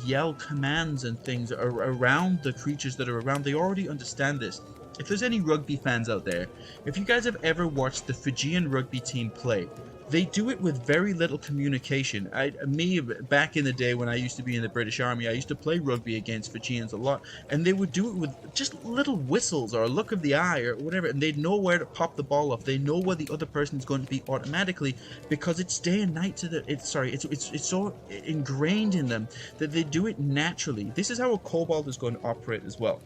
yell commands and things around the creatures that are around. They already understand this. If there's any rugby fans out there, if you guys have ever watched the Fijian rugby team play, they do it with very little communication. Back in the day when I used to be in the British Army, I used to play rugby against Fijians a lot, and they would do it with just little whistles or a look of the eye or whatever, and they'd know where to pop the ball off. They know where the other person's going to be automatically, because it's day and night it's so ingrained in them that they do it naturally. This is how a Kobold is going to operate as well.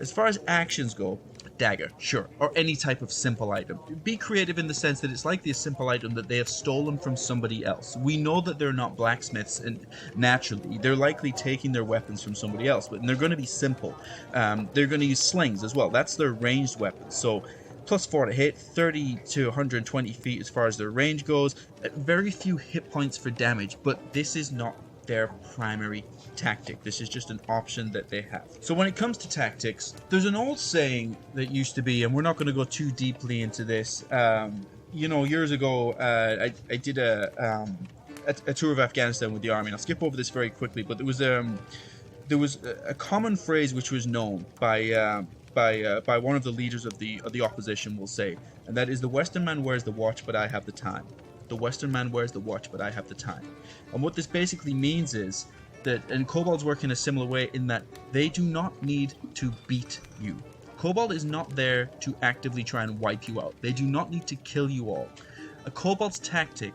As far as actions go, dagger, sure, or any type of simple item. Be creative in the sense that it's likely a simple item that they have stolen from somebody else. We know that they're not blacksmiths, and naturally, they're likely taking their weapons from somebody else, but they're going to be simple. They're going to use slings as well. That's their ranged weapons. So, +4 to hit, 30 to 120 feet as far as their range goes. Very few hit points for damage, but this is not their primary tactic. This is just an option that they have. So when it comes to tactics, there's an old saying that used to be, and we're not going to go too deeply into this. Years ago, I did a tour of Afghanistan with the army, and I'll skip over this very quickly, but there was a common phrase which was known by one of the leaders of the opposition, will say, and that is, the Western man wears the watch, but I have the time. The Western man wears the watch, but I have the time. And what this basically means is that, and Kobolds work in a similar way in that they do not need to beat you. Kobold is not there to actively try and wipe you out. They do not need to kill you all. A Kobold's tactic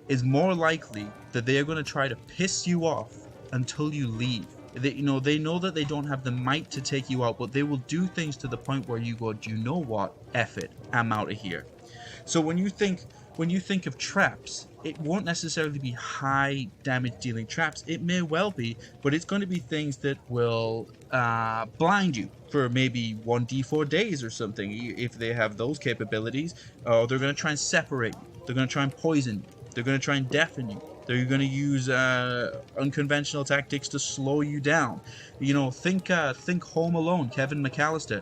is more likely that they are going to try to piss you off until you leave. They know that they don't have the might to take you out, but they will do things to the point where you go, do you know what? F it. I'm out of here. So when you think of traps, it won't necessarily be high damage dealing traps. It may well be, but it's going to be things that will blind you for maybe 1d4 days or something, if they have those capabilities. Or they're going to try and separate you. They're going to try and poison you. They're going to try and deafen you. They're going to use unconventional tactics to slow you down. Think Home Alone, Kevin McAllister.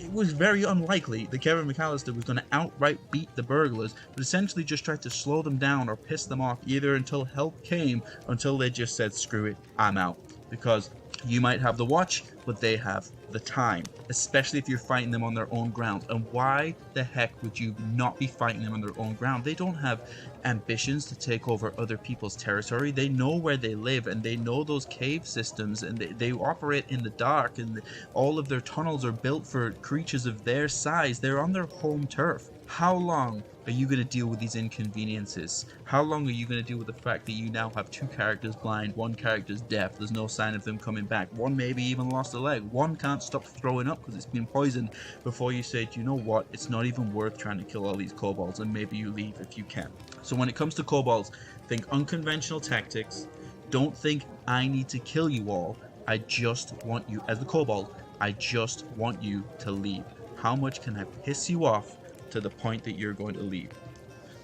It was very unlikely that Kevin McAllister was going to outright beat the burglars, but essentially just tried to slow them down or piss them off, either until help came, until they just said, screw it, I'm out. Because you might have the watch, but they have the time, especially if you're fighting them on their own ground. And why the heck would you not be fighting them on their own ground? They don't have ambitions to take over other people's territory. They know where they live, and they know those cave systems, and they operate in the dark, and all of their tunnels are built for creatures of their size. They're on their home turf. How long are you going to deal with these inconveniences? How long are you going to deal with the fact that you now have 2 characters blind, 1 character's deaf, there's no sign of them coming back, 1 maybe even lost a leg, 1 can't stop throwing up because it's been poisoned, before you say, do you know what, it's not even worth trying to kill all these kobolds, and maybe you leave if you can. So when it comes to kobolds, think unconventional tactics. Don't think I need to kill you all. I just want you, as the kobold, I just want you to leave. How much can I piss you off to the point that you're going to leave?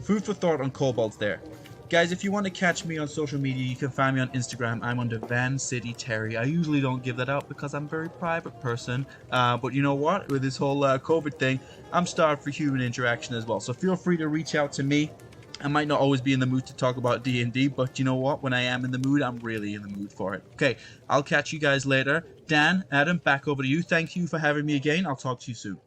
Food for thought on kobolds there. Guys, if you want to catch me on social media, you can find me on Instagram. I'm under Van City Terry. I usually don't give that out because I'm a very private person. But you know what? With this whole COVID thing, I'm starved for human interaction as well. So feel free to reach out to me. I might not always be in the mood to talk about D&D, but you know what? When I am in the mood, I'm really in the mood for it. Okay, I'll catch you guys later. Dan, Adam, back over to you. Thank you for having me again. I'll talk to you soon.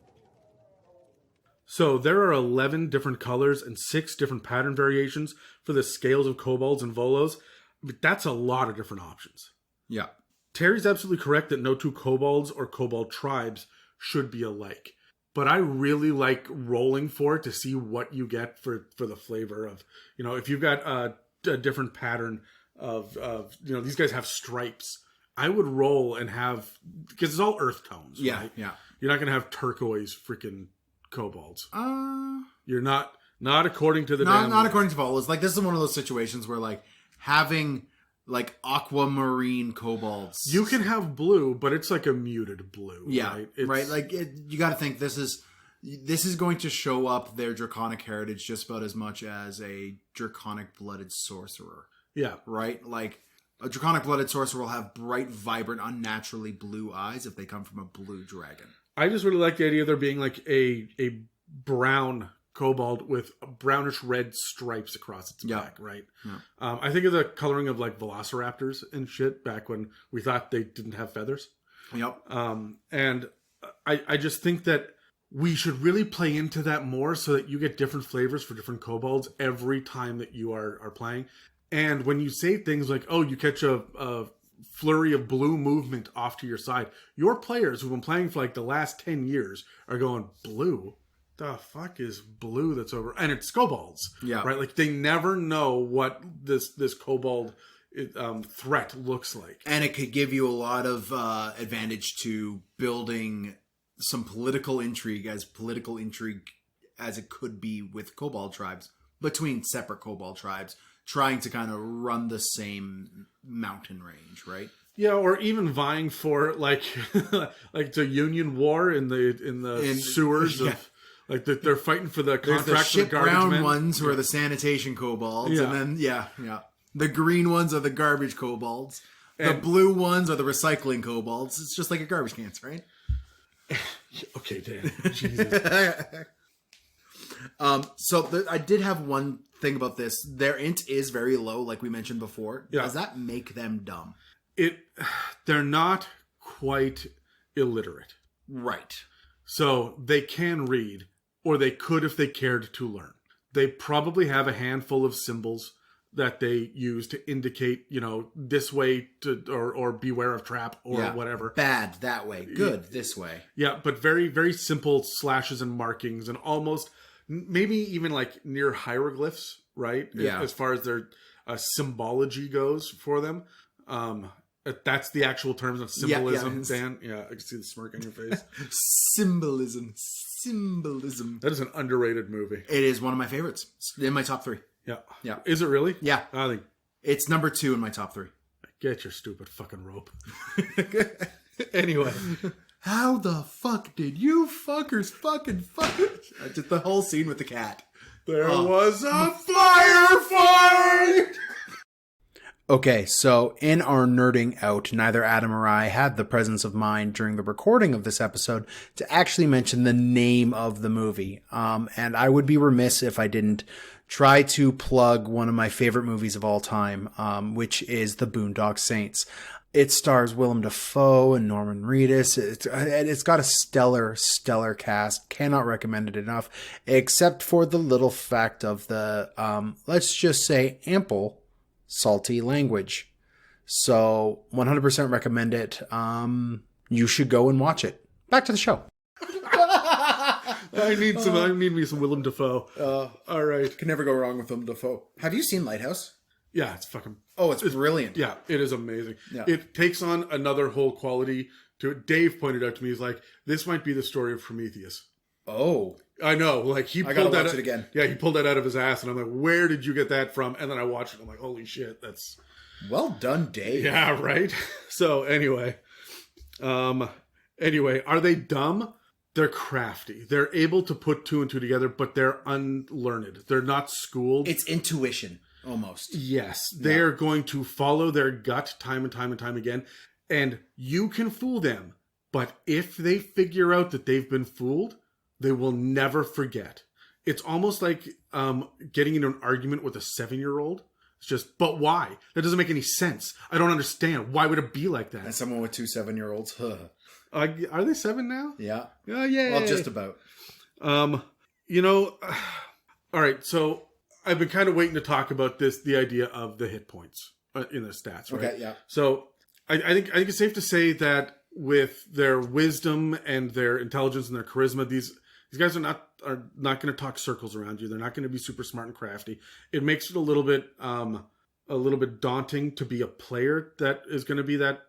So there are 11 different colors and 6 different pattern variations for the scales of kobolds and volos. But that's a lot of different options. Yeah. Terry's absolutely correct that no two kobolds or kobold tribes should be alike. But I really like rolling for it to see what you get for the flavor of, if you've got a different pattern of these guys have stripes. I would roll and have, because it's all earth tones, right? Yeah. You're not going to have turquoise freaking kobolds. You're not according to the not according to Volos. Like, this is one of those situations where, like, having like aquamarine kobolds, you can have blue, but it's like a muted blue. Yeah, right. Like, you got to think this is going to show up their draconic heritage just about as much as a draconic blooded sorcerer. Yeah, right. Like, a draconic blooded sorcerer will have bright, vibrant, unnaturally blue eyes if they come from a blue dragon. I just really like the idea of there being like a brown kobold with brownish red stripes across its back, right? Yeah. I think of the coloring of like velociraptors and shit back when we thought they didn't have feathers. Yep. And I just think that we should really play into that more so that you get different flavors for different kobolds every time that you are playing. And when you say things like, oh, you catch a flurry of blue movement off to your side, your players who've been playing for like the last 10 years are going, blue? The fuck is blue that's over? And it's kobolds. Yeah. Right? Like, they never know what this kobold threat looks like. And it could give you a lot of advantage to building some political intrigue as it could be with kobold tribes, between separate kobold tribes, trying to kind of run the same mountain range, right? Yeah, or even vying for like the Union War in the sewers of, like, they're fighting for the contract. There's the shit brown men. ones who are the sanitation kobolds, and then the green ones are the garbage kobolds. The blue ones are the recycling kobolds. It's just like a garbage cans, right? Okay, Dan. Jesus. I did have one thing about this. Their int is very low, like we mentioned before. Yeah. Does that make them dumb? They're not quite illiterate. Right. So they can read, or they could if they cared to learn. They probably have a handful of symbols that they use to indicate, this way to or beware of trap or whatever. Bad that way. Good this way. Yeah, but very, very simple slashes and markings, and almost maybe even like near hieroglyphs, right? Yeah. As far as their symbology goes for them. That's the actual terms of symbolism, Dan. Yeah, I can see the smirk on your face. Symbolism. That is an underrated movie. It is one of my favorites. It's in my top 3. Yeah. Is it really? Yeah. I think it's number 2 in my top 3. Get your stupid fucking rope. Anyway. How the fuck did you fuckers fucking fuck? Just the whole scene with the cat. There was a firefight! Okay, so in our nerding out, neither Adam or I had the presence of mind during the recording of this episode to actually mention the name of the movie. And I would be remiss if I didn't try to plug one of my favorite movies of all time, which is The Boondog Saints. It stars Willem Dafoe and Norman Reedus. It's got a stellar cast. Cannot recommend it enough, except for the little fact of the, let's just say, ample salty language. So 100% recommend it. You should go and watch it. Back to the show. I need me some Willem Dafoe. All right. Can never go wrong with Willem Dafoe. Have you seen Lighthouse? Yeah, it's fucking... Oh, it's brilliant. Yeah, it is amazing. Yeah. It takes on another whole quality to it. Dave pointed out to me, he's like, this might be the story of Prometheus. Oh. I know. Like, I gotta watch it again. Yeah, he pulled that out of his ass, and I'm like, where did you get that from? And then I watched it, and I'm like, holy shit, that's... Well done, Dave. Yeah, right? So, anyway. Are they dumb? They're crafty. They're able to put 2 and 2 together, but they're unlearned. They're not schooled. It's intuition, almost. Yes. They are going to follow their gut time and time and time again. And you can fool them. But if they figure out that they've been fooled, they will never forget. It's almost like getting into an argument with a 7-year-old. It's just, but why? That doesn't make any sense. I don't understand. Why would it be like that? And someone with 2 7-year-olds. Are they 7 now? Yeah. Oh, yeah. Well, just about. You know, all right. So I've been kind of waiting to talk about the idea of the hit points in the stats, right? Okay, yeah. So I think it's safe to say that with their wisdom and their intelligence and their charisma, these guys are not going to talk circles around you. They're not going to be super smart and crafty. It makes it a little bit daunting to be a player that is going to be that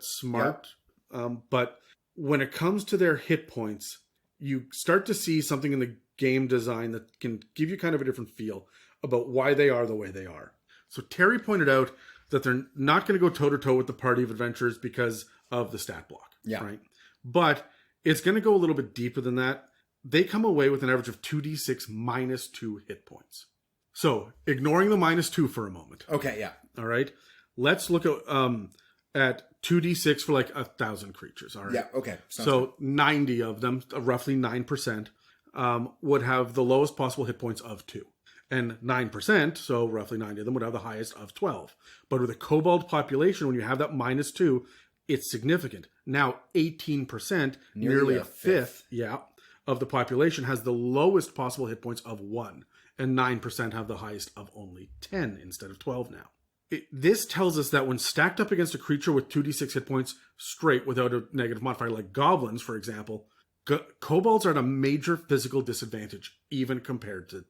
smart. Yeah. But when it comes to their hit points, you start to see something in the game design that can give you kind of a different feel about why they are the way they are. So Terry pointed out that they're not going to go toe-to-toe with the party of adventurers because of the stat block. Yeah. Right? But it's going to go a little bit deeper than that. They come away with an average of 2d6 minus 2 hit points. So, ignoring the minus 2 for a moment. Okay, yeah. All right? Let's look at 2d6 for like 1,000 creatures. All right? Yeah, okay. So, good. 90 of them, roughly 9%, would have the lowest possible hit points of 2. And 9%, so roughly 90 of them, would have the highest of 12. But with a kobold population, when you have that minus 2, it's significant. Now, 18%, nearly a fifth, of the population has the lowest possible hit points of 1. And 9% have the highest of only 10 instead of 12 now. This tells us that when stacked up against a creature with 2d6 hit points straight without a negative modifier, like goblins, for example, kobolds are at a major physical disadvantage, even compared to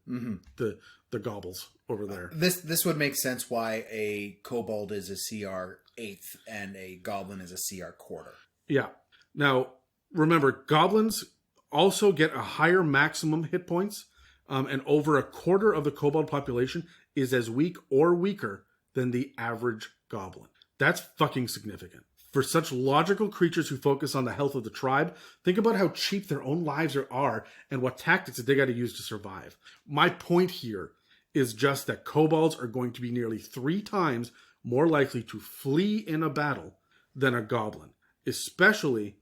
the gobbles over there. This would make sense why a kobold is a CR 8th and a goblin is a CR quarter. Yeah. Now, remember, goblins also get a higher maximum hit points, and over a quarter of the kobold population is as weak or weaker than the average goblin. That's fucking significant. For such logical creatures who focus on the health of the tribe, think about how cheap their own lives are and what tactics that they got to use to survive. My point here is just that kobolds are going to be nearly 3 times more likely to flee in a battle than a goblin, especially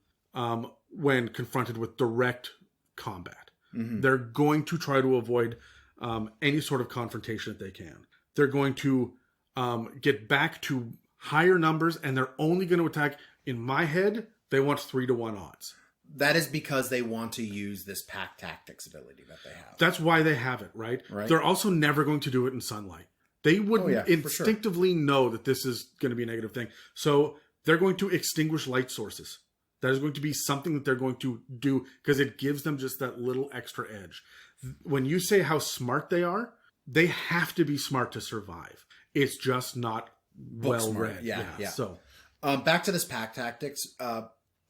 when confronted with direct combat. They're going to try to avoid any sort of confrontation that they can. They're going to get back to higher numbers, and they're only going to attack. In my head, they want 3-to-1 odds. That is because they want to use this pack tactics ability that they have. That's why they have it, right? They're also never going to do it in sunlight. They wouldn't instinctively know that this is going to be a negative thing. So they're going to extinguish light sources. That is going to be something that they're going to do because it gives them just that little extra edge. When you say how smart they have to be smart to survive. It's just not well read. Yeah. So back to this pack tactics.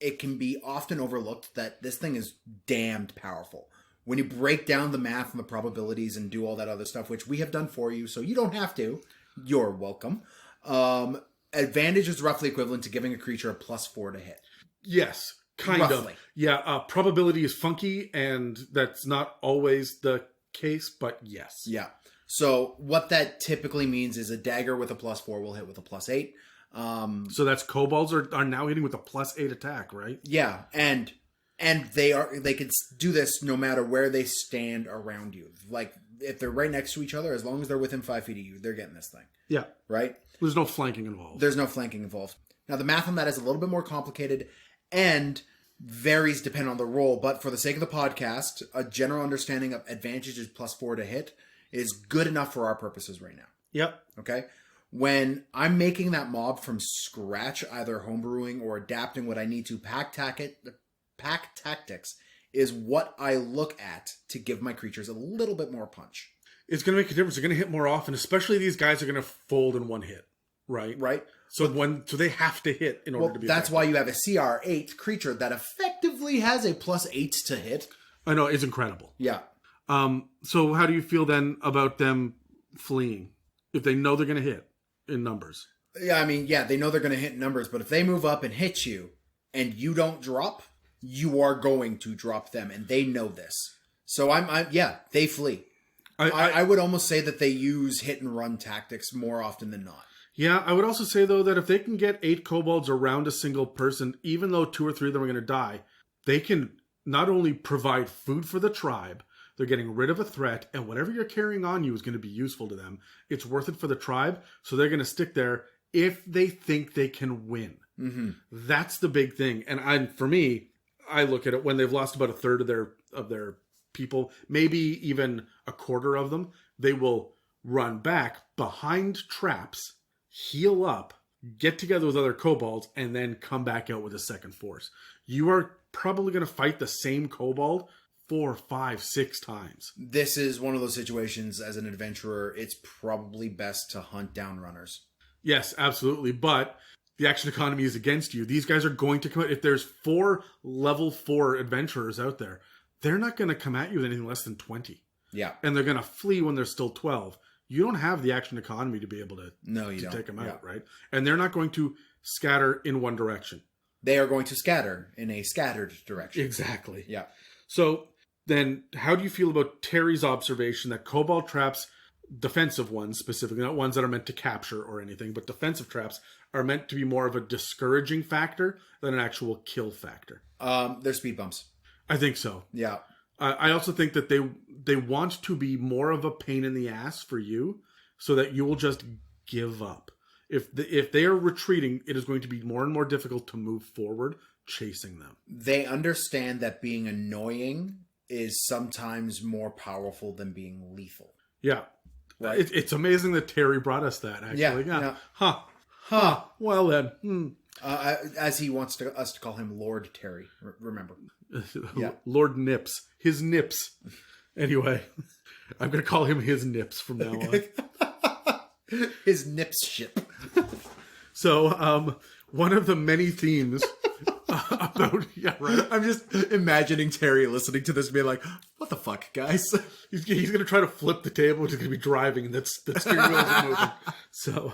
It can be often overlooked that this thing is damned powerful. When you break down the math and the probabilities and do all that other stuff, which we have done for you, so you don't have to. You're welcome. Advantage is roughly equivalent to giving a creature a +4 to hit. Yes, kind roughly. of. Yeah, probability is funky, and that's not always the case, but yes. Yeah. So what that typically means is a dagger with a +4 will hit with a +8. So that's kobolds are now hitting with a +8 attack, right? Yeah, and they can do this no matter where they stand around you. Like if they're right next to each other, as long as they're within 5 feet of you, they're getting this thing. Yeah. Right? There's no flanking involved. There's no flanking involved. Now the math on that is a little bit more complicated and varies depending on the role, but for the sake of the podcast, a general understanding of advantage is +4 to hit is good enough for our purposes right now. Yep. Okay? When I'm making that mob from scratch, either homebrewing or adapting what I need to, pack tactics is what I look at to give my creatures a little bit more punch. It's going to make a difference. They're going to hit more often, especially these guys are going to fold in one hit, right? Right. So they have to hit in order to be that's effective. why you have a CR8 creature that effectively has a +8 to hit. I know, it's incredible. Yeah. So how do you feel then about them fleeing if they know they're going to hit in numbers? Yeah, I mean, yeah, they know they're going to hit numbers, but if they move up and hit you and you don't drop, you are going to drop them, and they know this. So they flee. I would almost say that they use hit and run tactics more often than not. Yeah, I would also say, though, that if they can get 8 kobolds around a single person, even though 2 or 3 of them are going to die, they can not only provide food for the tribe, They're getting rid of a threat, and whatever you're carrying on you is going to be useful to them. It's worth it for the tribe, so they're going to stick there if they think they can win. Mm-hmm. That's the big thing. And for me, I look at it when they've lost about a third of their people, maybe even a quarter of them, they will run back behind traps, heal up, get together with other kobolds, and then come back out with a second force. You are probably going to fight the same kobold 4, 5, 6 times. This is one of those situations as an adventurer, it's probably best to hunt down runners. Yes, absolutely. But the action economy is against you. These guys are going to come out. If there's 4 level 4 adventurers out there, they're not going to come at you with anything less than 20. Yeah. And they're going to flee when there's still 12. You don't have the action economy to be able to, take them out, right? And they're not going to scatter in one direction. They are going to scatter in a scattered direction. Exactly. Yeah. So then how do you feel about Terry's observation that kobold traps, defensive ones specifically, not ones that are meant to capture or anything, but defensive traps are meant to be more of a discouraging factor than an actual kill factor? They're speed bumps. I think so. Yeah. I also think that they want to be more of a pain in the ass for you so that you will just give up. If they are retreating, it is going to be more and more difficult to move forward chasing them. They understand that being annoying is sometimes more powerful than being lethal. Yeah. Right. It's amazing that Terry brought us that, actually. Yeah. Huh. Well then. As he wants us to call him Lord Terry, remember. Yeah. Lord Nips. His Nips. Anyway, I'm going to call him his Nips from now on. His Nips ship. So, one of the many themes about... Yeah, right. I'm just imagining Terry listening to this and being like, what the fuck, guys? He's going to try to flip the table, which is going to be driving, and the steering wheel isn't moving. So,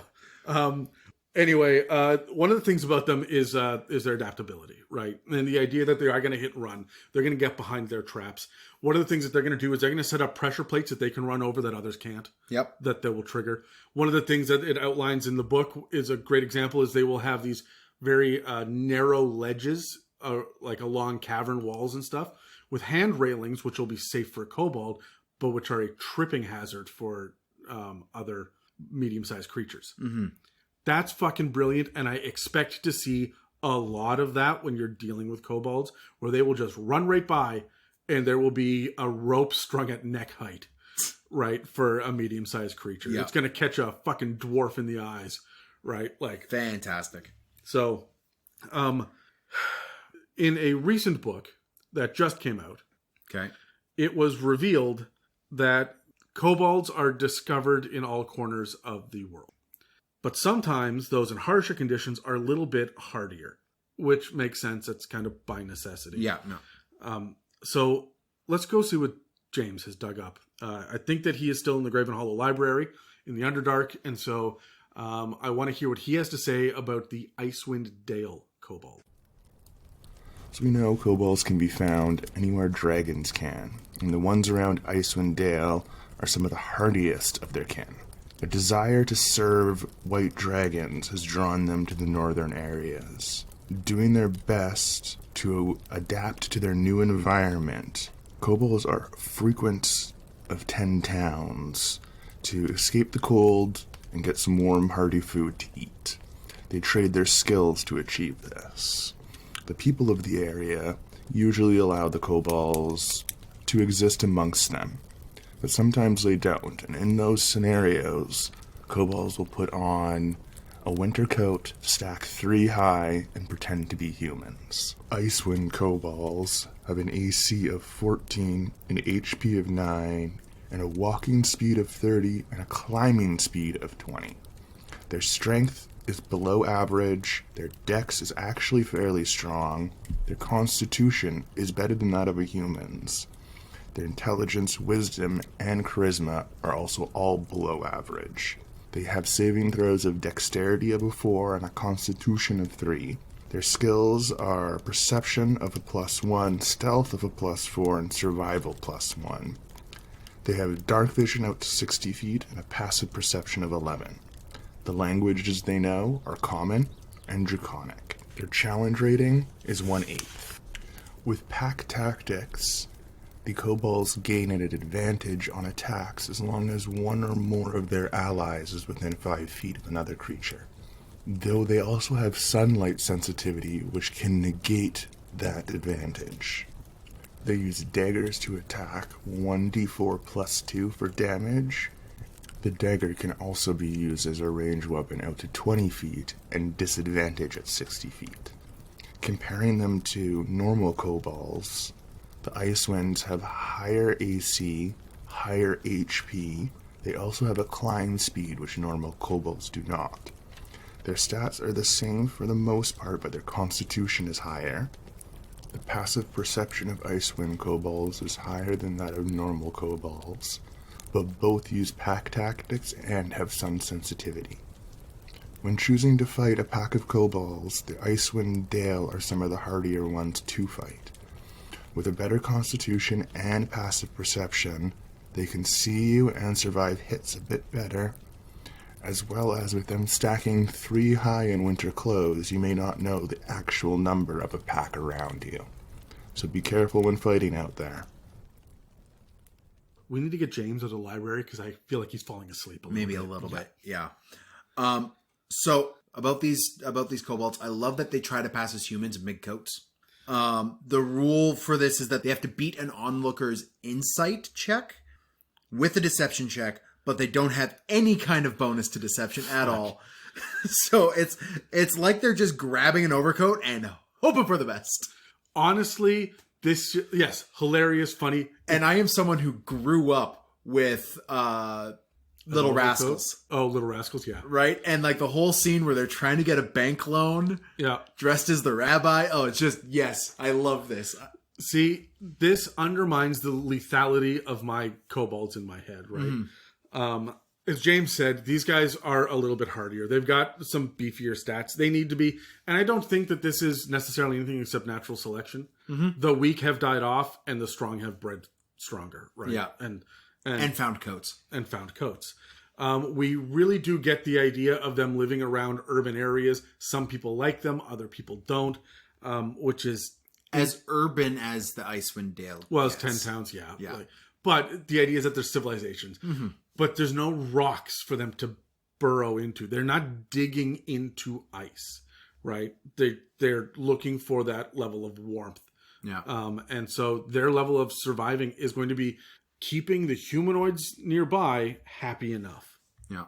anyway, one of the things about them is their adaptability, right? And the idea that they are going to hit and run. They're going to get behind their traps. One of the things that they're going to do is they're going to set up pressure plates that they can run over that others can't. Yep. That they will trigger. One of the things that it outlines in the book is a great example is they will have these very narrow ledges, like along cavern walls and stuff, with hand railings, which will be safe for a kobold, but which are a tripping hazard for other medium-sized creatures. Mm-hmm. That's fucking brilliant, and I expect to see a lot of that when you're dealing with kobolds, where they will just run right by, and there will be a rope strung at neck height, right, for a medium-sized creature. Yeah. It's going to catch a fucking dwarf in the eyes, right? Like fantastic. So, in a recent book that just came out, okay, it was revealed that kobolds are discovered in all corners of the world. But sometimes those in harsher conditions are a little bit hardier, which makes sense. It's kind of by necessity. Yeah, no. So let's go see what James has dug up. I think that he is still in the Graven Hollow Library in the Underdark, and so I want to hear what he has to say about the Icewind Dale kobold. So we know kobolds can be found anywhere dragons can, and the ones around Icewind Dale are some of the hardiest of their kin. A desire to serve white dragons has drawn them to the northern areas. Doing their best to adapt to their new environment, kobolds are frequent of 10 towns to escape the cold and get some warm, hearty food to eat. They trade their skills to achieve this. The people of the area usually allow the kobolds to exist amongst them, but sometimes they don't, and in those scenarios, kobolds will put on a winter coat, stack 3 high, and pretend to be humans. Icewind kobolds have an AC of 14, an HP of 9, and a walking speed of 30, and a climbing speed of 20. Their strength is below average, their dex is actually fairly strong, their constitution is better than that of a human's. Their intelligence, wisdom, and charisma are also all below average. They have saving throws of dexterity of a 4 and a constitution of 3. Their skills are perception of a +1, stealth of a +4, and survival +1. They have dark vision out to 60 feet and a passive perception of 11. The languages they know are Common and Draconic. Their challenge rating is 1/8. With pack tactics, The kobolds gain an advantage on attacks as long as one or more of their allies is within 5 feet of another creature. Though they also have sunlight sensitivity, which can negate that advantage. They use daggers to attack, 1d4 plus 2 for damage. The dagger can also be used as a ranged weapon out to 20 feet and disadvantage at 60 feet. Comparing them to normal kobolds, the Icewinds have higher AC, higher HP. They also have a climb speed, which normal kobolds do not. Their stats are the same for the most part, but their constitution is higher. The passive perception of Icewind kobolds is higher than that of normal kobolds, but both use pack tactics and have sun sensitivity. When choosing to fight a pack of kobolds, the Icewind Dale are some of the hardier ones to fight. With a better constitution and passive perception, they can see you and survive hits a bit better, as well as with them stacking 3 high in winter clothes, you may not know the actual number of a pack around you. So be careful when fighting out there. We need to get James at the library because I feel like he's falling asleep a little bit. Yeah. So about these kobolds, I love that they try to pass as humans in big coats. The rule for this is that they have to beat an onlooker's insight check with a deception check, but they don't have any kind of bonus to deception at all. So it's like they're just grabbing an overcoat and hoping for the best. Honestly, yes, hilarious, funny. And I am someone who grew up with Little Rascals. Oh, Little Rascals, yeah. Right? And like the whole scene where they're trying to get a bank loan, dressed as the rabbi. Oh, it's just, yes, I love this. See, this undermines the lethality of my kobolds in my head, right? Mm-hmm. As James said, these guys are a little bit hardier. They've got some beefier stats. They need to be, and I don't think that this is necessarily anything except natural selection. Mm-hmm. The weak have died off, and the strong have bred stronger, right? Yeah, and found coats. We really do get the idea of them living around urban areas. Some people like them, other people don't, which is as urban as the Icewind Dale. Well, it's 10 towns, yeah. Like, but the idea is that there's civilizations. Mm-hmm. But there's no rocks for them to burrow into. They're not digging into ice, right? They're looking for that level of warmth. Yeah. And so their level of surviving is going to be keeping the humanoids nearby happy enough. Yeah.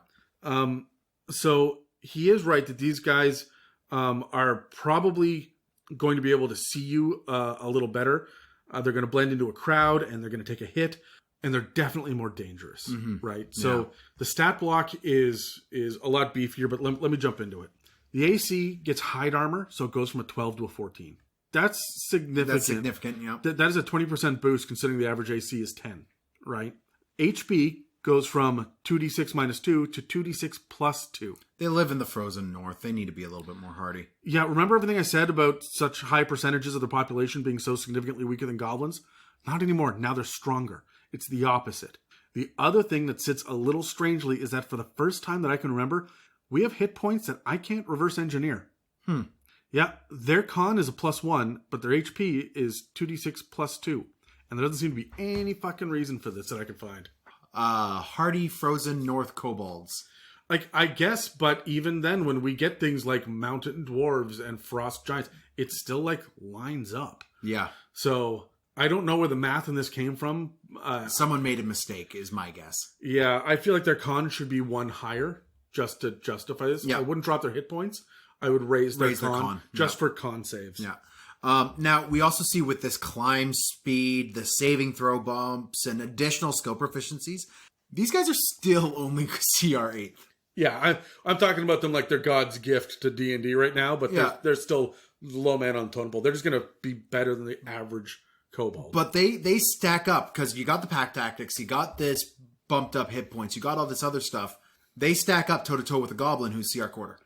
So he is right that these guys are probably going to be able to see you a little better. They're going to blend into a crowd and they're going to take a hit. And they're definitely more dangerous, right? So the stat block is a lot beefier, but let me jump into it. The AC gets hide armor, so it goes from a 12 to a 14. That's significant. Yeah. That is a 20% boost considering the average AC is 10, right? HP goes from 2d6 minus 2 to 2d6 plus 2. They live in the frozen north. They need to be a little bit more hardy. Yeah, remember everything I said about such high percentages of the population being so significantly weaker than goblins? Not anymore. Now they're stronger. It's the opposite. The other thing that sits a little strangely is that for the first time that I can remember, we have hit points that I can't reverse engineer. Yeah, their con is a +1, but their HP is 2d6 plus 2. And there doesn't seem to be any fucking reason for this that I can find. Hardy frozen north kobolds. Like, I guess, but even then, when we get things like mountain dwarves and frost giants, it still, like, lines up. Yeah. So I don't know where the math in this came from. Someone made a mistake, is my guess. Yeah, I feel like their con should be 1 higher just to justify this. Yeah. I wouldn't drop their hit points. I would raise their con just for con saves. Yeah. Now, we also see with this climb speed, the saving throw bumps, and additional skill proficiencies, these guys are still only CR8. Yeah, I'm talking about them like they're God's gift to D&D right now, but they're still low man on totem pole. They're just going to be better than the average kobold. But they stack up because you got the pack tactics, you got this bumped up hit points, you got all this other stuff. They stack up toe to toe with a goblin who's CR quarter.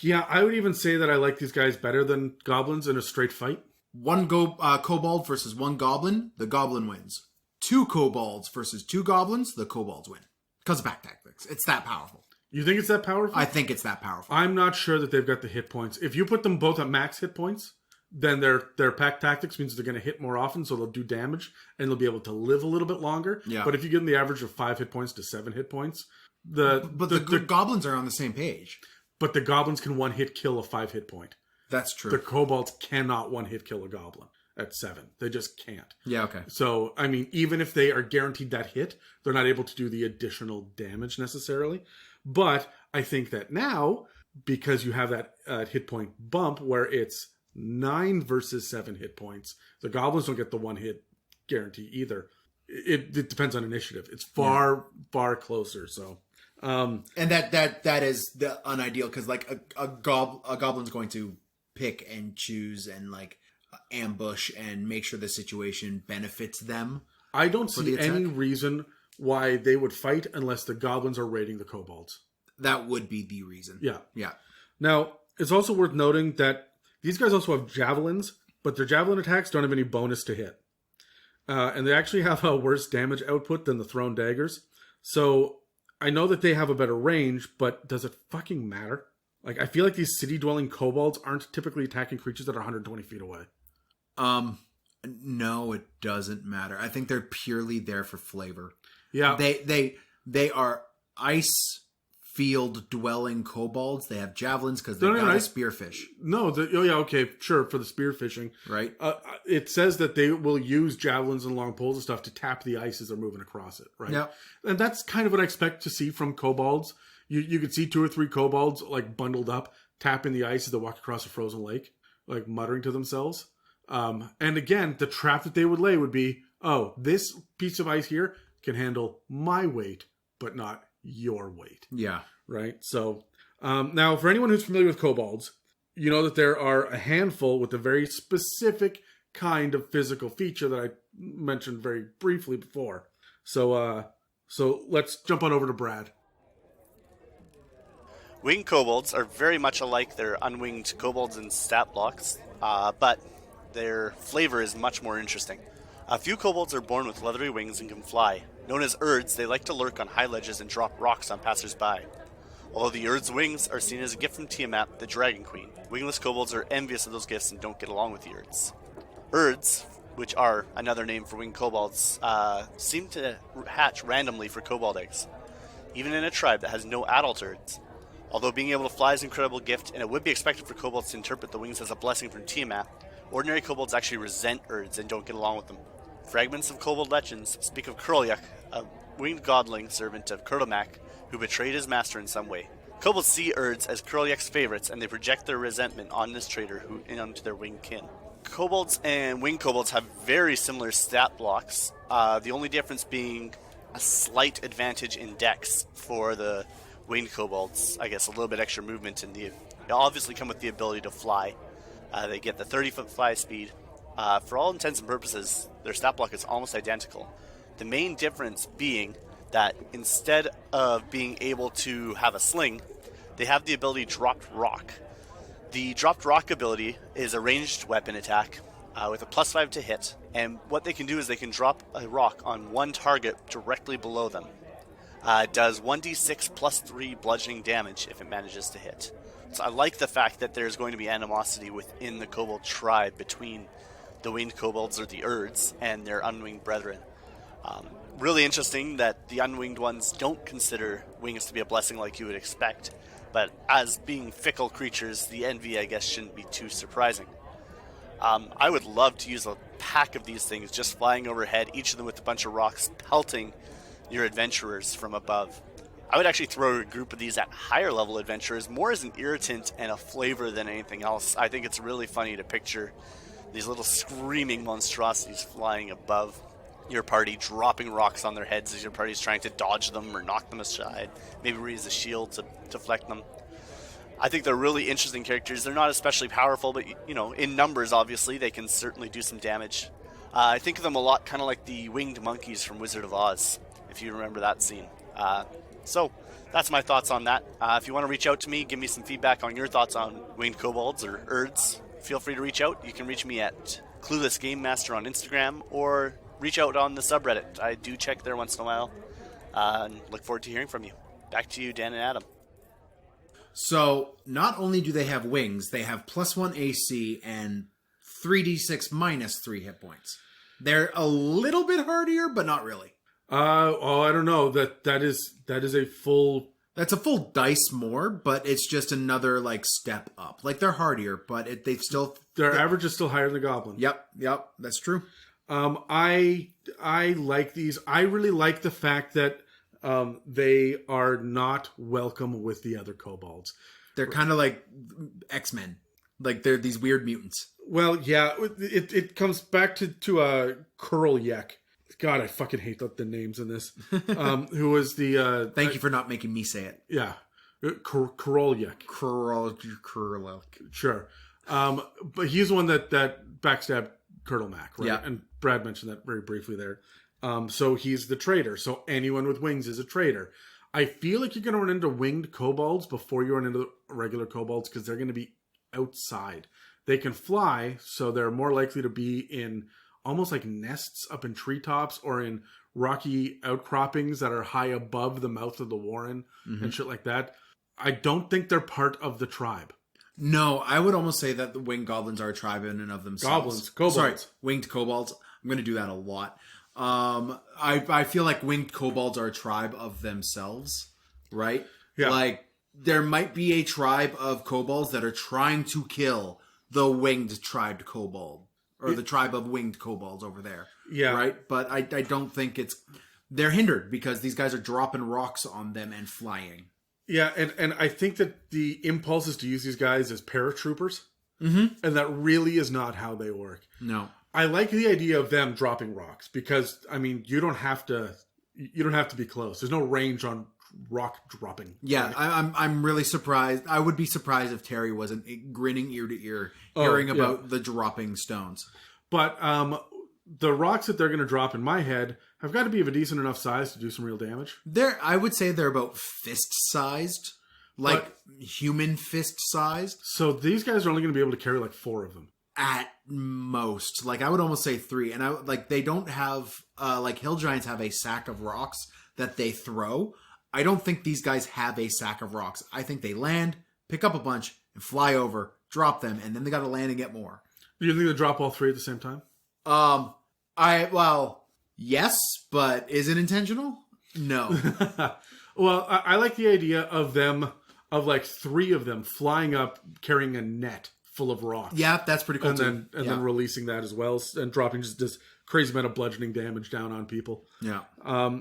Yeah, I would even say that I like these guys better than goblins in a straight fight. 1 kobold versus 1 goblin, the goblin wins. 2 kobolds versus 2 goblins, the kobolds win. Because of pack tactics. It's that powerful. You think it's that powerful? I think it's that powerful. I'm not sure that they've got the hit points. If you put them both at max hit points, then their pack tactics means they're going to hit more often, so they'll do damage, and they'll be able to live a little bit longer. Yeah. But if you give them the average of 5 hit points to 7 hit points, the goblins are on the same page. But the goblins can one-hit kill a 5 hit point. That's true. The kobolds cannot one-hit kill a goblin at 7. They just can't. Yeah, okay. So, I mean, even if they are guaranteed that hit, they're not able to do the additional damage necessarily. But I think that now, because you have that hit point bump where it's 9 versus 7 hit points, the goblins don't get the one-hit guarantee either. It depends on initiative. It's far closer, so... and that is the unideal, because like a goblin's going to pick and choose and like ambush and make sure the situation benefits them. I don't see any reason why they would fight unless the goblins are raiding the kobolds. That would be the reason. Yeah. Now, it's also worth noting that these guys also have javelins, but their javelin attacks don't have any bonus to hit. And they actually have a worse damage output than the thrown daggers. So I know that they have a better range, but does it fucking matter? Like, I feel like these city-dwelling kobolds aren't typically attacking creatures that are 120 feet away. No, it doesn't matter. I think they're purely there for flavor. Yeah. They are ice field dwelling kobolds. They have javelins because they're not a spearfish. No, okay, sure, for the spearfishing. Right. It says that they will use javelins and long poles and stuff to tap the ice as they're moving across it, right? Yeah. And that's kind of what I expect to see from kobolds. You could see 2 or 3 kobolds like bundled up, tapping the ice as they walk across a frozen lake, like muttering to themselves. And again, the trap that they would lay would be, oh, this piece of ice here can handle my weight, but not your weight. Yeah. Right? So, now for anyone who's familiar with kobolds, you know that there are a handful with a very specific kind of physical feature that I mentioned very briefly before. So let's jump on over to Brad. Winged kobolds are very much alike their unwinged kobolds in stat blocks, but their flavor is much more interesting. A few kobolds are born with leathery wings and can fly. Known as urds, they like to lurk on high ledges and drop rocks on passersby. Although the urd's wings are seen as a gift from Tiamat, the Dragon Queen, wingless kobolds are envious of those gifts and don't get along with the urds. Urds, which are another name for winged kobolds, seem to hatch randomly for kobold eggs, even in a tribe that has no adult urds. Although being able to fly is an incredible gift, and it would be expected for kobolds to interpret the wings as a blessing from Tiamat, ordinary kobolds actually resent urds and don't get along with them. Fragments of kobold legends speak of Kurlyuk, a winged godling servant of Kurlamak, who betrayed his master in some way. Kobolds see urds as Kurlyuk's favorites, and they project their resentment on this traitor onto their winged kin. Kobolds and winged kobolds have very similar stat blocks, the only difference being a slight advantage in dex for the winged kobolds. I guess a little bit extra movement, and they obviously come with the ability to fly. They get the 30-foot fly speed. For all intents and purposes, their stat block is almost identical. The main difference being that instead of being able to have a sling, they have the ability Dropped Rock. The Dropped Rock ability is a ranged weapon attack with a +5 to hit, and what they can do is they can drop a rock on one target directly below them. It does 1d6 +3 bludgeoning damage if it manages to hit. So I like the fact that there's going to be animosity within the Kobold tribe between the winged kobolds, or the urds, and their unwinged brethren. Really interesting that the unwinged ones don't consider wings to be a blessing like you would expect, but as being fickle creatures, the envy, I guess, shouldn't be too surprising. I would love to use a pack of these things just flying overhead, each of them with a bunch of rocks pelting your adventurers from above. I would actually throw a group of these at higher level adventurers more as an irritant and a flavor than anything else. I think it's really funny to picture these little screaming monstrosities flying above your party, dropping rocks on their heads as your party's trying to dodge them or knock them aside, maybe raise a shield to deflect them. I think they're really interesting characters. They're not especially powerful, but in numbers, obviously, they can certainly do some damage. I think of them a lot kind of like the winged monkeys from Wizard of Oz, if you remember that scene. So that's my thoughts on that. If you want to reach out to me, give me some feedback on your thoughts on winged kobolds or urds, feel free to reach out. You can reach me at Clueless Game Master on Instagram, or reach out on the subreddit. I do check there once in a while, and look forward to hearing from you. Back to you, Dan and Adam. So, not only do they have wings, they have +1 AC and 3d6 minus 3 hit points. They're a little bit hardier, but not really. I don't know. That is a full... That's a full dice more, but it's just another like step up. Like they're hardier, but their average is still higher than the goblin. Yep, that's true. I like these. I really like the fact that they are not welcome with the other kobolds. They're kind of like X-Men. Like they're these weird mutants. Well, yeah, it comes back to Kurlyek. God, I fucking hate the names in this. Who was the... Thank you for not making me say it. Yeah. Kurlyek. Kurlyek. Sure. But he's the one that backstabbed Colonel Mac, right? Yeah. And Brad mentioned that very briefly there. So he's the traitor. So anyone with wings is a traitor. I feel like you're going to run into winged kobolds before you run into regular kobolds because they're going to be outside. They can fly, so they're more likely to be in... almost like nests up in treetops or in rocky outcroppings that are high above the mouth of the warren and shit like that. I don't think they're part of the tribe. No, I would almost say that the winged goblins are a tribe in and of themselves. Kobolds. Sorry, winged kobolds. I'm going to do that a lot. I feel like winged kobolds are a tribe of themselves, right? Yeah. Like, there might be a tribe of kobolds that are trying to kill the winged tribed kobold. Or the tribe of winged kobolds over there. Yeah. Right? But I don't think it's... They're hindered because these guys are dropping rocks on them and flying. Yeah, and I think that the impulse is to use these guys as paratroopers. Mm-hmm. And that really is not how they work. No. I like the idea of them dropping rocks because, I mean, you don't have to be close. There's no range on rock dropping. Yeah, I'm really surprised. I would be surprised if Terry wasn't grinning ear to ear hearing about the dropping stones. But the rocks that they're going to drop in my head have got to be of a decent enough size to do some real damage. I would say they're about fist sized, human fist sized. So these guys are only going to be able to carry like 4 of them at most. Like I would almost say 3. And they don't have like hill giants have a sack of rocks that they throw. I don't think these guys have a sack of rocks. I think they land, pick up a bunch, and fly over, drop them, and then they got to land and get more. Do you think they drop all 3 at the same time? Yes, but is it intentional? No. Well, I like the idea of them, of like 3 of them flying up, carrying a net full of rocks. Yeah, that's pretty cool. And then releasing that as well, and dropping just this crazy amount of bludgeoning damage down on people. Yeah.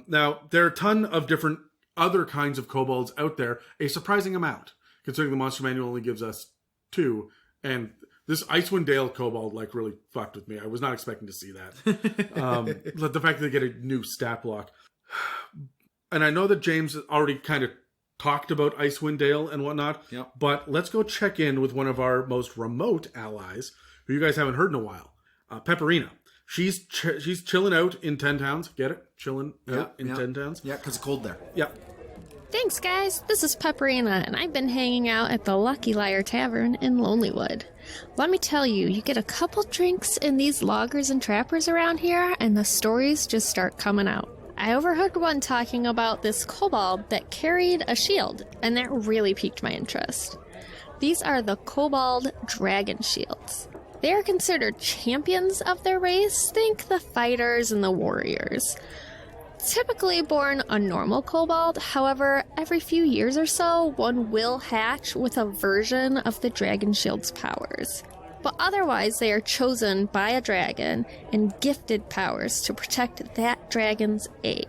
Now, there are a ton of different other kinds of kobolds out there, a surprising amount, considering the monster manual only gives us 2, and this Icewind Dale kobold really fucked with me. I was not expecting to see that. The fact that they get a new stat block. And I know that James already kind of talked about Icewind Dale and whatnot, but let's go check in with one of our most remote allies, who you guys haven't heard in a while, Pepperina. She's chilling out in 10 Towns. Get it? Chilling out in 10 Towns. Yeah, because it's cold there. Yeah. Thanks, guys. This is Pepperina, and I've been hanging out at the Lucky Liar Tavern in Lonelywood. Let me tell you, you get a couple drinks in these loggers and trappers around here, and the stories just start coming out. I overheard one talking about this kobold that carried a shield, and that really piqued my interest. These are the Kobold Dragonshields. They are considered champions of their race. Think the fighters and the warriors. Typically born a normal kobold, however, every few years or so, one will hatch with a version of the Dragonshield's powers. But otherwise, they are chosen by a dragon and gifted powers to protect that dragon's egg.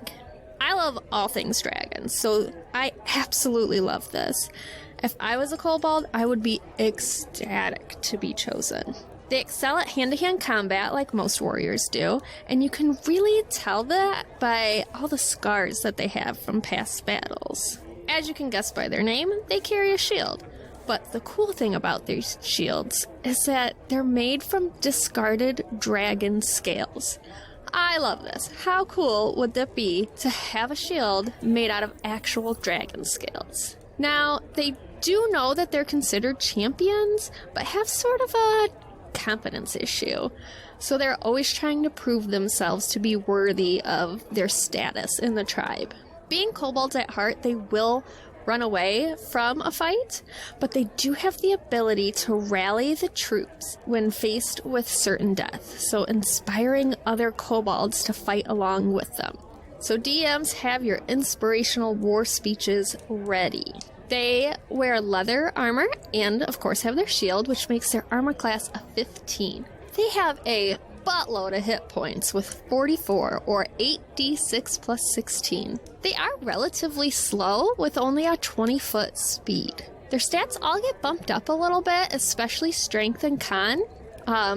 I love all things dragons, so I absolutely love this. If I was a kobold, I would be ecstatic to be chosen. They excel at hand-to-hand combat like most warriors do, and you can really tell that by all the scars that they have from past battles. As you can guess by their name, they carry a shield. But the cool thing about these shields is that they're made from discarded dragon scales. I love this. How cool would it be to have a shield made out of actual dragon scales? Now, they do know that they're considered champions, but have sort of a confidence issue. So they're always trying to prove themselves to be worthy of their status in the tribe. Being kobolds at heart, they will run away from a fight, but they do have the ability to rally the troops when faced with certain death, so inspiring other kobolds to fight along with them. So DMs have your inspirational war speeches ready. They wear leather armor and, of course, have their shield, which makes their armor class a 15. They have a buttload of hit points with 44 or 8d6 plus 16. They are relatively slow with only a 20-foot speed. Their stats all get bumped up a little bit, especially strength and con.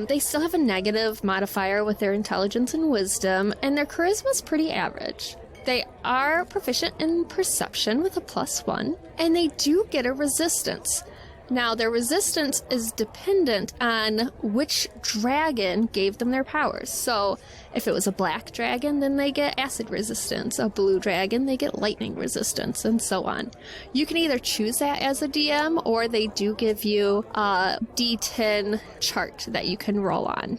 They still have a negative modifier with their intelligence and wisdom, and their charisma is pretty average. They are proficient in perception with a +1, and they do get a resistance. Now, their resistance is dependent on which dragon gave them their powers. So, if it was a black dragon, then they get acid resistance. A blue dragon, they get lightning resistance, and so on. You can either choose that as a DM, or they do give you a D10 chart that you can roll on.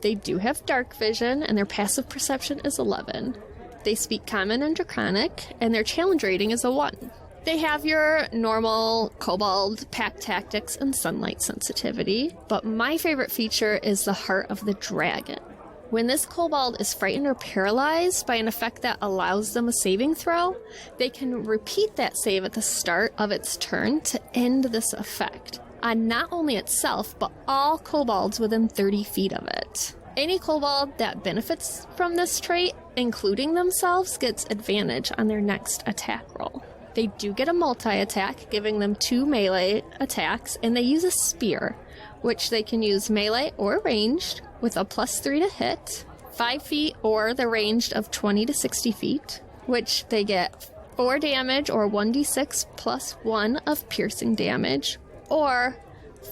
They do have dark vision, and their passive perception is 11. They speak Common and Draconic, and their challenge rating is a 1. They have your normal kobold pack tactics and sunlight sensitivity, but my favorite feature is the Heart of the Dragon. When this kobold is frightened or paralyzed by an effect that allows them a saving throw, they can repeat that save at the start of its turn to end this effect on not only itself, but all kobolds within 30 feet of it. Any kobold that benefits from this trait, including themselves, gets advantage on their next attack roll. They do get a multi-attack, giving them 2 melee attacks, and they use a spear, which they can use melee or ranged with a +3 to hit, 5 feet or the ranged of 20 to 60 feet, which they get 4 damage or 1d6 plus 1 of piercing damage, or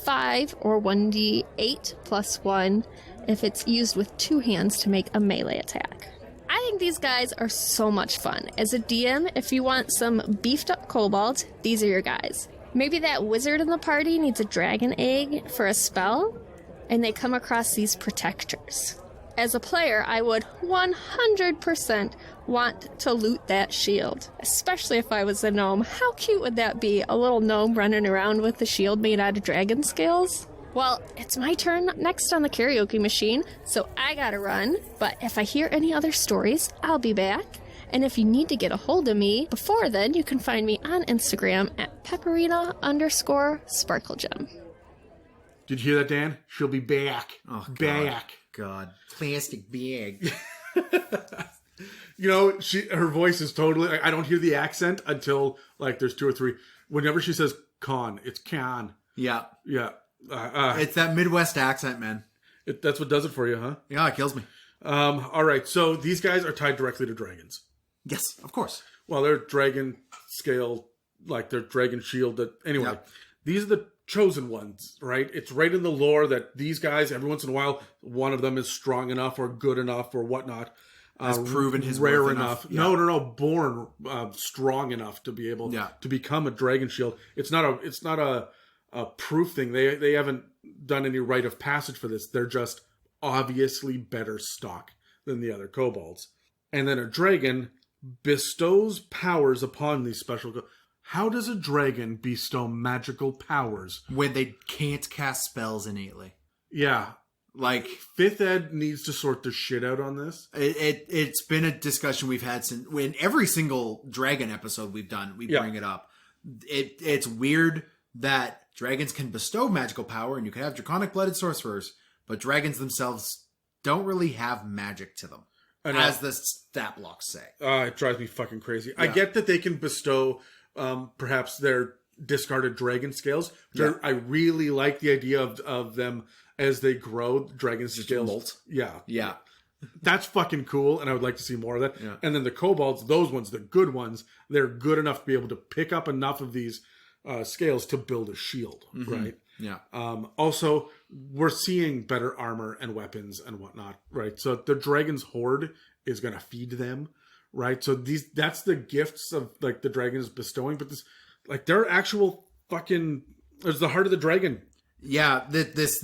5 or 1d8 plus 1 if it's used with 2 hands to make a melee attack. I think these guys are so much fun. As a DM, if you want some beefed up kobolds, these are your guys. Maybe that wizard in the party needs a dragon egg for a spell, and they come across these protectors. As a player, I would 100% want to loot that shield, especially if I was a gnome. How cute would that be? A little gnome running around with the shield made out of dragon scales? Well, it's my turn next on the karaoke machine, so I gotta run. But if I hear any other stories, I'll be back. And if you need to get a hold of me before then, you can find me on Instagram at Pepperina_SparkleGem. Did you hear that, Dan? She'll be back. Oh, back. God. Plastic bag. You know, her voice is totally... I don't hear the accent until, like, there's 2 or 3. Whenever she says con, it's can. Yeah. Yeah. It's that Midwest accent, man. That's what does it for you, huh? Yeah, it kills me. All right, so these guys are tied directly to dragons. Yes, of course. Well, they're dragon scale, like their dragon shield. Anyway, These are the chosen ones, right? It's right in the lore that these guys, every once in a while, one of them is strong enough or good enough or whatnot. Has proven his rare worth enough. Yeah. No, born strong enough to be able to become a dragon shield. It's not a proof thing. They haven't done any rite of passage for this. They're just obviously better stock than the other kobolds. And then a dragon bestows powers upon these special... How does a dragon bestow magical powers? When they can't cast spells innately. Yeah. Like... 5th Ed needs to sort the shit out on this. It's been a discussion we've had since... In every single dragon episode we've done, we bring it up. It's weird that dragons can bestow magical power, and you can have draconic-blooded sorcerers, but dragons themselves don't really have magic to them, as the stat blocks say. It drives me fucking crazy. Yeah. I get that they can bestow perhaps their discarded dragon scales. I really like the idea of them as they grow, dragon scales. Molt. Yeah. That's fucking cool, and I would like to see more of that. Yeah. And then the kobolds, those ones, the good ones, they're good enough to be able to pick up enough of these scales to build a shield, right? Yeah. Also, we're seeing better armor and weapons and whatnot, right? So the dragon's horde is going to feed them, right? So that's the gifts of like the dragon is bestowing, but this, like, they're actual fucking... There's the heart of the dragon. Yeah, this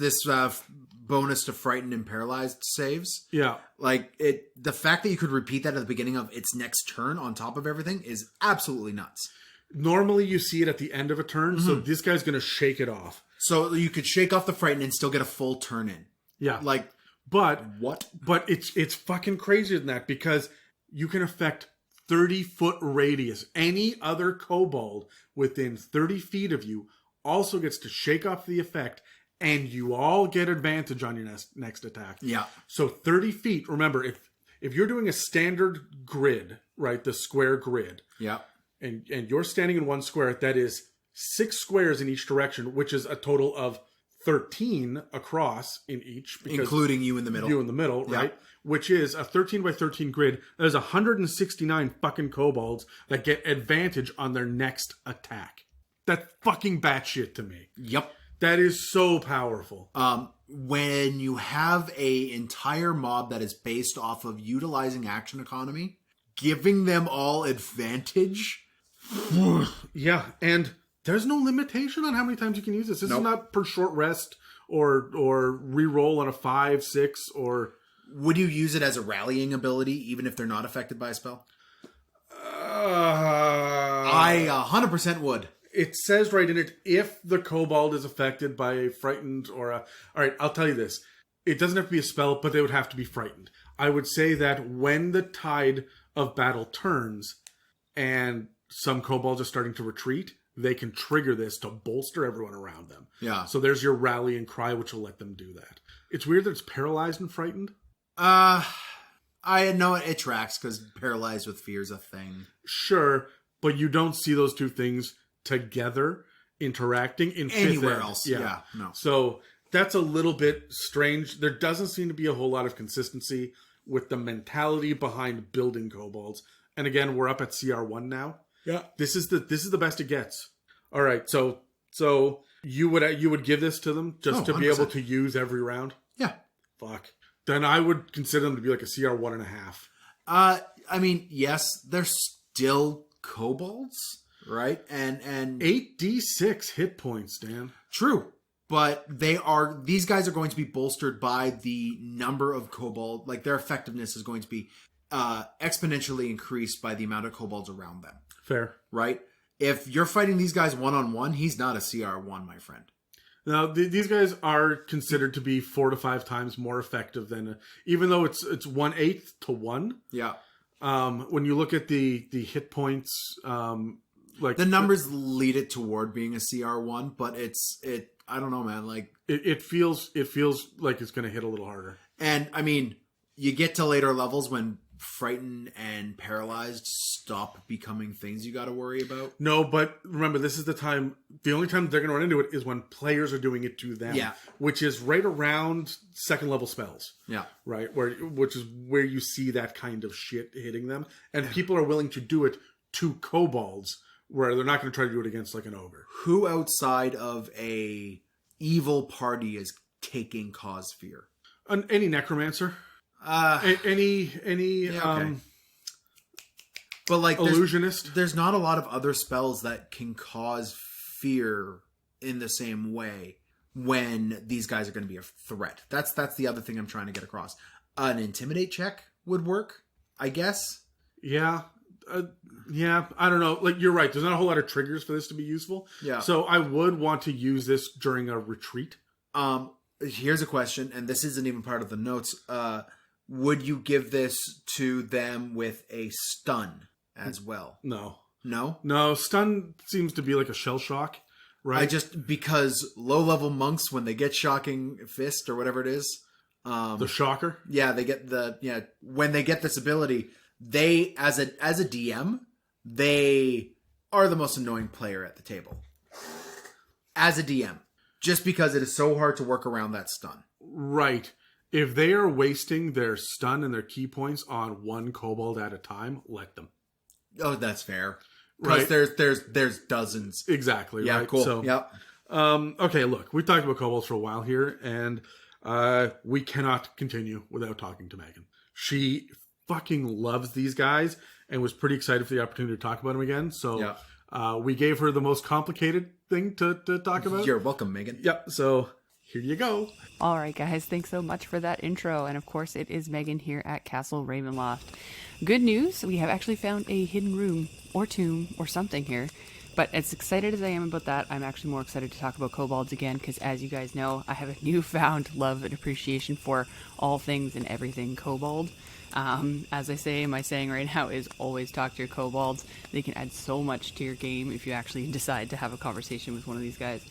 bonus to frightened and paralyzed saves. Yeah. Like, the fact that you could repeat that at the beginning of its next turn on top of everything is absolutely nuts. Normally you see it at the end of a turn, so this guy's going to shake it off. So you could shake off the Frighten and still get a full turn in. Yeah. Like, but what? But it's fucking crazier than that, because you can affect 30-foot radius. Any other kobold within 30 feet of you also gets to shake off the effect, and you all get advantage on your next attack. Yeah. So 30 feet, remember, if you're doing a standard grid, right, the square grid, Yeah. and you're standing in one square, that is 6 squares in each direction, which is a total of 13 across in each. Including you in the middle. You in the middle, Yeah. right? Which is a 13 by 13 grid. There's 169 fucking kobolds that get advantage on their next attack. That's fucking batshit to me. Yep. That is so powerful. When you have a entire mob that is based off of utilizing action economy, giving them all advantage. Yeah, and there's no limitation on how many times you can use this. This is not per short rest or re-roll on a 5, 6, or... Would you use it as a rallying ability, even if they're not affected by a spell? I 100% would. It says right in it, if the kobold is affected by a frightened or a... Alright, I'll tell you this. It doesn't have to be a spell, but they would have to be frightened. I would say that when the tide of battle turns and some kobolds are starting to retreat, they can trigger this to bolster everyone around them. Yeah. So there's your rally and cry, which will let them do that. It's weird that it's paralyzed and frightened. I know it tracks, because paralyzed with fear is a thing. Sure, but you don't see those two things together interacting in anywhere fifth ed. else. Yeah, no. So that's a little bit strange. There doesn't seem to be a whole lot of consistency with the mentality behind building kobolds. And again, we're up at CR1 now. Yeah. This is the best it gets. All right, so you would give this to them just to be 100%. able to use every round? Yeah. Fuck. Then I would consider them to be like a CR 1.5. I mean, yes, they're still kobolds, right? And 8d6 hit points, Dan. True. But these guys are going to be bolstered by the number of kobold, like their effectiveness is going to be exponentially increased by the amount of kobolds around them. Fair. Right? If you're fighting these guys one-on-one, he's not a CR1, my friend. Now, these guys are considered to be 4 to 5 times more effective than, even though it's 1/8 to 1. Yeah. When you look at the hit points, like the numbers lead it toward being a CR1, but I don't know, man. Like it feels like it's going to hit a little harder. And I mean, you get to later levels when frightened and paralyzed stop becoming things you got to worry about. No, but remember, this is the only time they're going to run into it is when players are doing it to them. Yeah. Which is right around second level spells. Yeah. Right? Which is where you see that kind of shit hitting them. And people are willing to do it to kobolds, where they're not going to try to do it against like an ogre. Who outside of a evil party is taking cause fear? Any necromancer. Any okay. But like illusionist. There's not a lot of other spells that can cause fear in the same way when these guys are going to be a threat. That's the other thing I'm trying to get across. An intimidate check would work, I guess. Yeah. Yeah, I don't know. Like, you're right. There's not a whole lot of triggers for this to be useful. Yeah. So I would want to use this during a retreat. Here's a question, and this isn't even part of the notes. Would you give this to them with a stun as well? No. No? No, stun seems to be like a shell shock, right? Because low-level monks, when they get Shocking Fist or whatever it is... the shocker? Yeah, when they get this ability, they, as a DM, they are the most annoying player at the table. As a DM. Just because it is so hard to work around that stun. Right. If they are wasting their stun and their key points on one kobold at a time, let them. Oh, that's fair. Because there's dozens. Exactly. Yeah, right? cool. So, yep. Okay, look, we've talked about kobolds for a while here, and we cannot continue without talking to Megan. She fucking loves these guys and was pretty excited for the opportunity to talk about them again. So we gave her the most complicated thing to talk about. You're welcome, Megan. Yep. So here you go. All right, guys. Thanks so much for that intro. And of course, it is Megan here at Castle Ravenloft. Good news. We have actually found a hidden room or tomb or something here. But as excited as I am about that, I'm actually more excited to talk about kobolds again, because as you guys know, I have a newfound love and appreciation for all things and everything kobold. As I say, my saying right now is always talk to your kobolds. They can add so much to your game if you actually decide to have a conversation with one of these guys.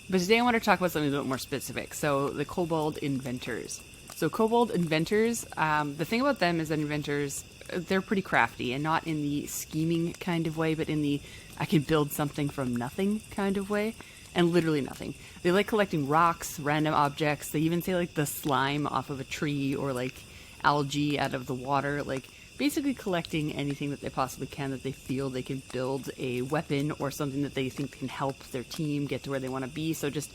But today I want to talk about something a bit more specific. So the Kobold Inventors. So Kobold Inventors, the thing about them is that Inventors, they're pretty crafty, and not in the scheming kind of way, but in the I can build something from nothing kind of way, and literally nothing. They like collecting rocks, random objects. They even say like the slime off of a tree, or like algae out of the water, like basically collecting anything that they possibly can that they feel they can build a weapon or something that they think can help their team get to where they want to be. So just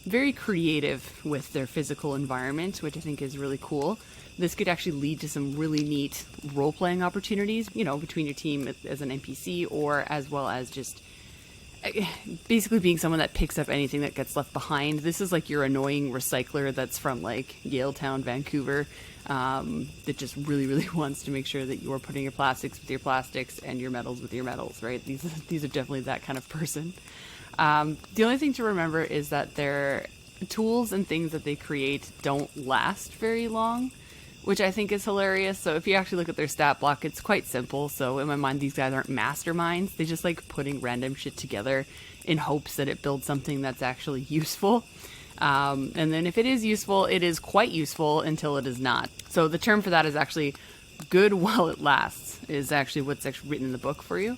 very creative with their physical environment, which I think is really cool. This could actually lead to some really neat role-playing opportunities, you know, between your team as an NPC, or as well as just basically being someone that picks up anything that gets left behind. This is like your annoying recycler that's from like Yaletown, Vancouver, that just really, really wants to make sure that you're putting your plastics with your plastics and your metals with your metals, right? These are definitely that kind of person. The only thing to remember is that their tools and things that they create don't last very long, which I think is hilarious. So if you actually look at their stat block, it's quite simple. So in my mind, these guys aren't masterminds. They just like putting random shit together in hopes that it builds something that's actually useful. And then if it is useful, it is quite useful until it is not. So the term for that is actually good while it lasts, is actually what's actually written in the book for you.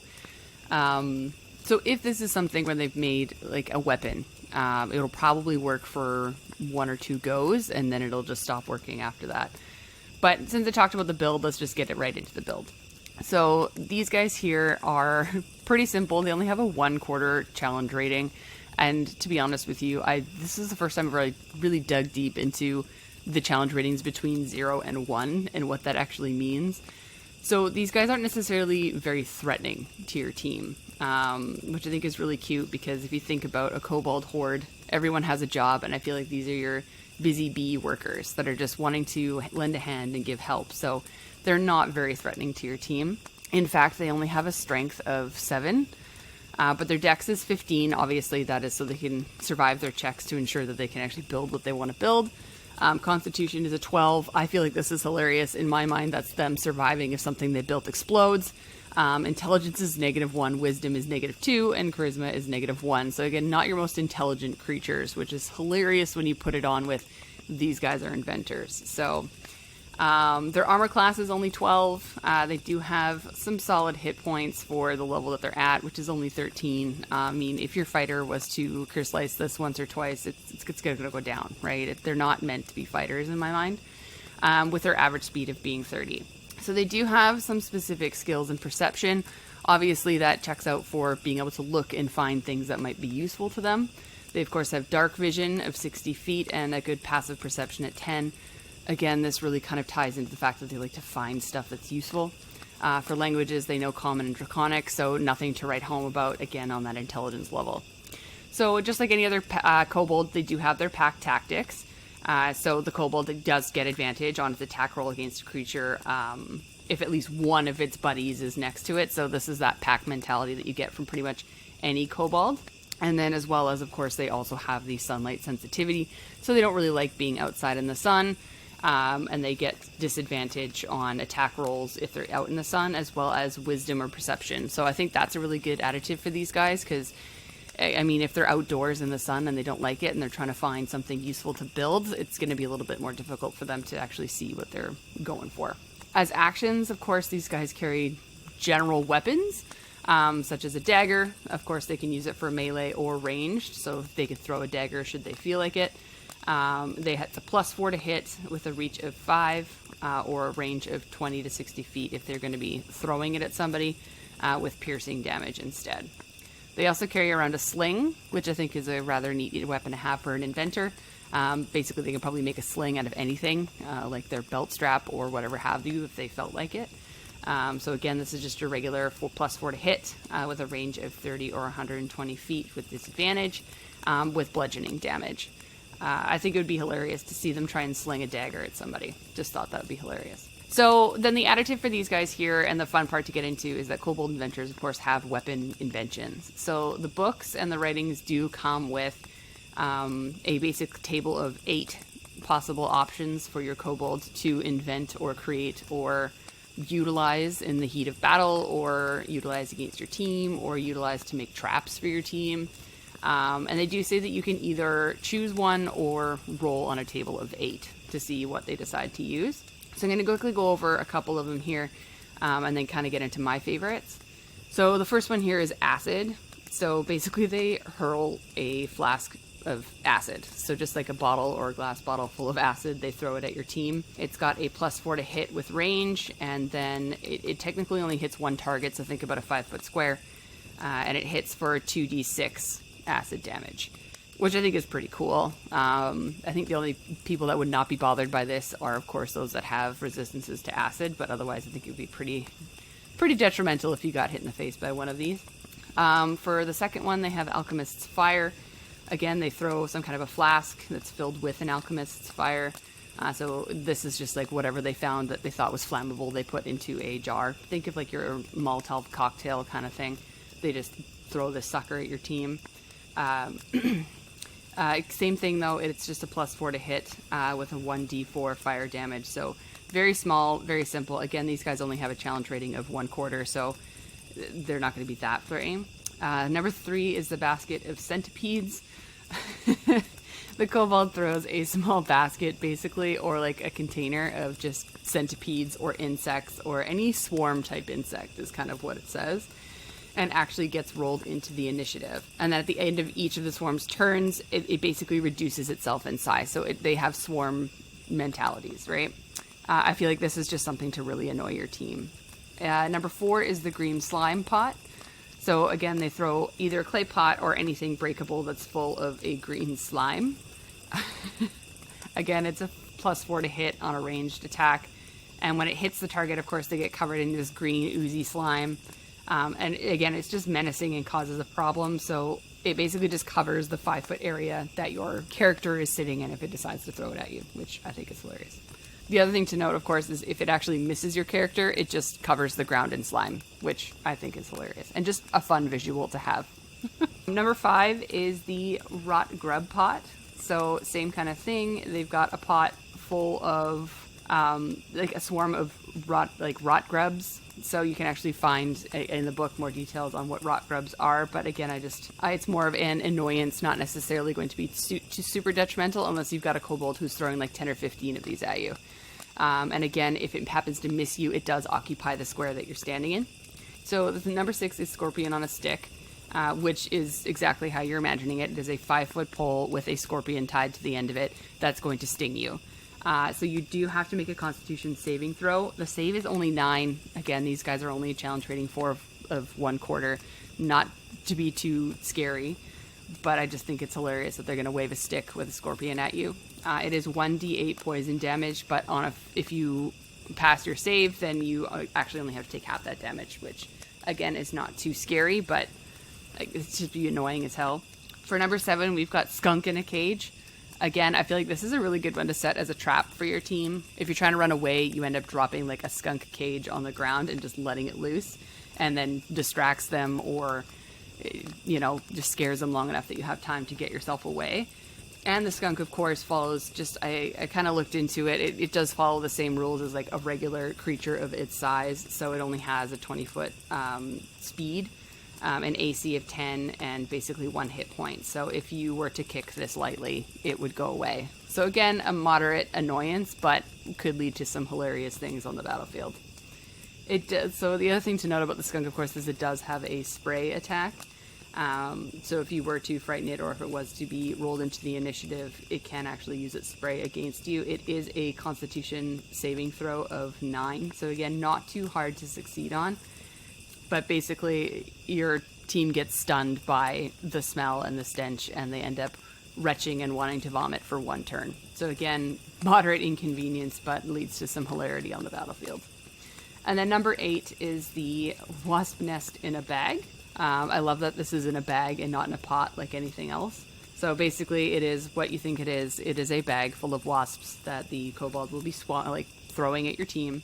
So if this is something where they've made like a weapon, it'll probably work for 1 or 2 goes, and then it'll just stop working after that. But since I talked about the build, let's just get it right into the build. So these guys here are pretty simple. They only have a 1/4 challenge rating. And to be honest with you, this is the first time I've really dug deep into the challenge ratings between 0 and 1 and what that actually means. So these guys aren't necessarily very threatening to your team, which I think is really cute, because if you think about a kobold horde, everyone has a job, and I feel like these are your busy bee workers that are just wanting to lend a hand and give help. So they're not very threatening to your team. In fact, they only have a strength of 7, but their dex is 15. Obviously, that is so they can survive their checks to ensure that they can actually build what they want to build. Constitution is a 12. I feel like this is hilarious. In my mind, that's them surviving if something they built explodes. Intelligence is -1, wisdom is -2, and charisma is -1. So again, not your most intelligent creatures, which is hilarious when you put it on with these guys are inventors. So their armor class is only 12. They do have some solid hit points for the level that they're at, which is only 13. I mean, if your fighter was to curse slice this once or twice, it's going to go down, right? They're not meant to be fighters in my mind, with their average speed of being 30. So they do have some specific skills in perception. Obviously, that checks out for being able to look and find things that might be useful to them. They, of course, have dark vision of 60 feet and a good passive perception at 10. Again, this really kind of ties into the fact that they like to find stuff that's useful. For languages, they know Common and Draconic, so nothing to write home about, again, on that intelligence level. So just like any other kobold, they do have their pack tactics. So the kobold does get advantage on its attack roll against a creature if at least one of its buddies is next to it. So this is that pack mentality that you get from pretty much any kobold. And then as well as, of course, they also have the sunlight sensitivity. So they don't really like being outside in the sun. And they get disadvantage on attack rolls if they're out in the sun, as well as wisdom or perception. So I think that's a really good additive for these guys, because I mean, if they're outdoors in the sun and they don't like it and they're trying to find something useful to build, it's going to be a little bit more difficult for them to actually see what they're going for. As actions, of course, these guys carry general weapons, such as a dagger. Of course, they can use it for melee or ranged, so they can throw a dagger should they feel like it. They have the +4 to hit with a reach of 5 or a range of 20 to 60 feet if they're going to be throwing it at somebody with piercing damage instead. They also carry around a sling, which I think is a rather neat weapon to have for an inventor. Basically, they can probably make a sling out of anything, like their belt strap or whatever have you, if they felt like it. So again, this is just a regular +4 to hit with a range of 30 or 120 feet with disadvantage with bludgeoning damage. I think it would be hilarious to see them try and sling a dagger at somebody. Just thought that would be hilarious. So then the additive for these guys here, and the fun part to get into, is that Kobold Inventors, of course, have weapon inventions. So the books and the writings do come with a basic table of 8 possible options for your kobolds to invent or create or utilize in the heat of battle, or utilize against your team, or utilize to make traps for your team. And they do say that you can either choose one or roll on a table of 8 to see what they decide to use. So I'm going to quickly go over a couple of them here, and then kind of get into my favorites. So the first one here is acid. So basically they hurl a flask of acid. So just like a bottle or a glass bottle full of acid, they throw it at your team. It's got a +4 to hit with range, and then it technically only hits one target, so think about a 5-foot square. And it hits for 2d6 acid damage, which I think is pretty cool. I think the only people that would not be bothered by this are, of course, those that have resistances to acid, but otherwise I think it would be pretty detrimental if you got hit in the face by one of these. For the second one, they have Alchemist's Fire. Again, they throw some kind of a flask that's filled with an Alchemist's Fire. So this is just like whatever they found that they thought was flammable, they put into a jar. Think of like your Molotov cocktail kind of thing. They just throw this sucker at your team. Same thing though, it's just a +4 to hit with a 1d4 fire damage. So very small, very simple. Again, these guys only have a challenge rating of 1/4, so they're not going to be that threatening. Number 3 is the Basket of Centipedes. The kobold throws a small basket, basically, or like a container of just centipedes or insects or any swarm type insect is kind of what it says, and actually gets rolled into the initiative. And then at the end of each of the swarm's turns, it basically reduces itself in size. So they have swarm mentalities, right? I feel like this is just something to really annoy your team. Number 4 is the Green Slime Pot. So again, they throw either a clay pot or anything breakable that's full of a green slime. Again, it's a +4 to hit on a ranged attack. And when it hits the target, of course, they get covered in this green oozy slime. And again, it's just menacing and causes a problem. So it basically just covers the 5-foot area that your character is sitting in if it decides to throw it at you, which I think is hilarious. The other thing to note, of course, is if it actually misses your character, it just covers the ground in slime, which I think is hilarious and just a fun visual to have. Number 5 is the Rot Grub Pot. So same kind of thing. They've got a pot full of like a swarm of rot grubs. So you can actually find in the book more details on what rot grubs are. But again, it's more of an annoyance, not necessarily going to be super detrimental unless you've got a kobold who's throwing like 10 or 15 of these at you. And again, if it happens to miss you, it does occupy the square that you're standing in. So the number 6 is Scorpion on a Stick, which is exactly how you're imagining it. It is a 5-foot pole with a scorpion tied to the end of it that's going to sting you. So you do have to make a Constitution saving throw. The save is only 9. Again, these guys are only challenge rating 4 of 1/4. Not to be too scary, but I just think it's hilarious that they're going to wave a stick with a scorpion at you. It is 1d8 poison damage, but if you pass your save, then you actually only have to take half that damage, which again is not too scary, but it's just be annoying as hell. For number 7, we've got Skunk in a Cage. Again, I feel like this is a really good one to set as a trap for your team. If you're trying to run away, you end up dropping like a skunk cage on the ground and just letting it loose, and then distracts them or, just scares them long enough that you have time to get yourself away. And the skunk, of course, follows I kind of looked into it. It does follow the same rules as like a regular creature of its size. So it only has a 20-foot speed, an AC of 10, and basically 1 hit point. So if you were to kick this lightly, it would go away. So again, a moderate annoyance, but could lead to some hilarious things on the battlefield. It does. So the other thing to note about the skunk, of course, is it does have a spray attack. So if you were to frighten it, or if it was to be rolled into the initiative, it can actually use its spray against you. It is a Constitution saving throw of 9. So again, not too hard to succeed on. But basically, your team gets stunned by the smell and the stench, and they end up retching and wanting to vomit for 1 turn. So again, moderate inconvenience, but leads to some hilarity on the battlefield. And then number 8 is the Wasp Nest in a Bag. I love that this is in a bag and not in a pot like anything else. So basically, it is what you think it is. It is a bag full of wasps that the kobold will be throwing at your team.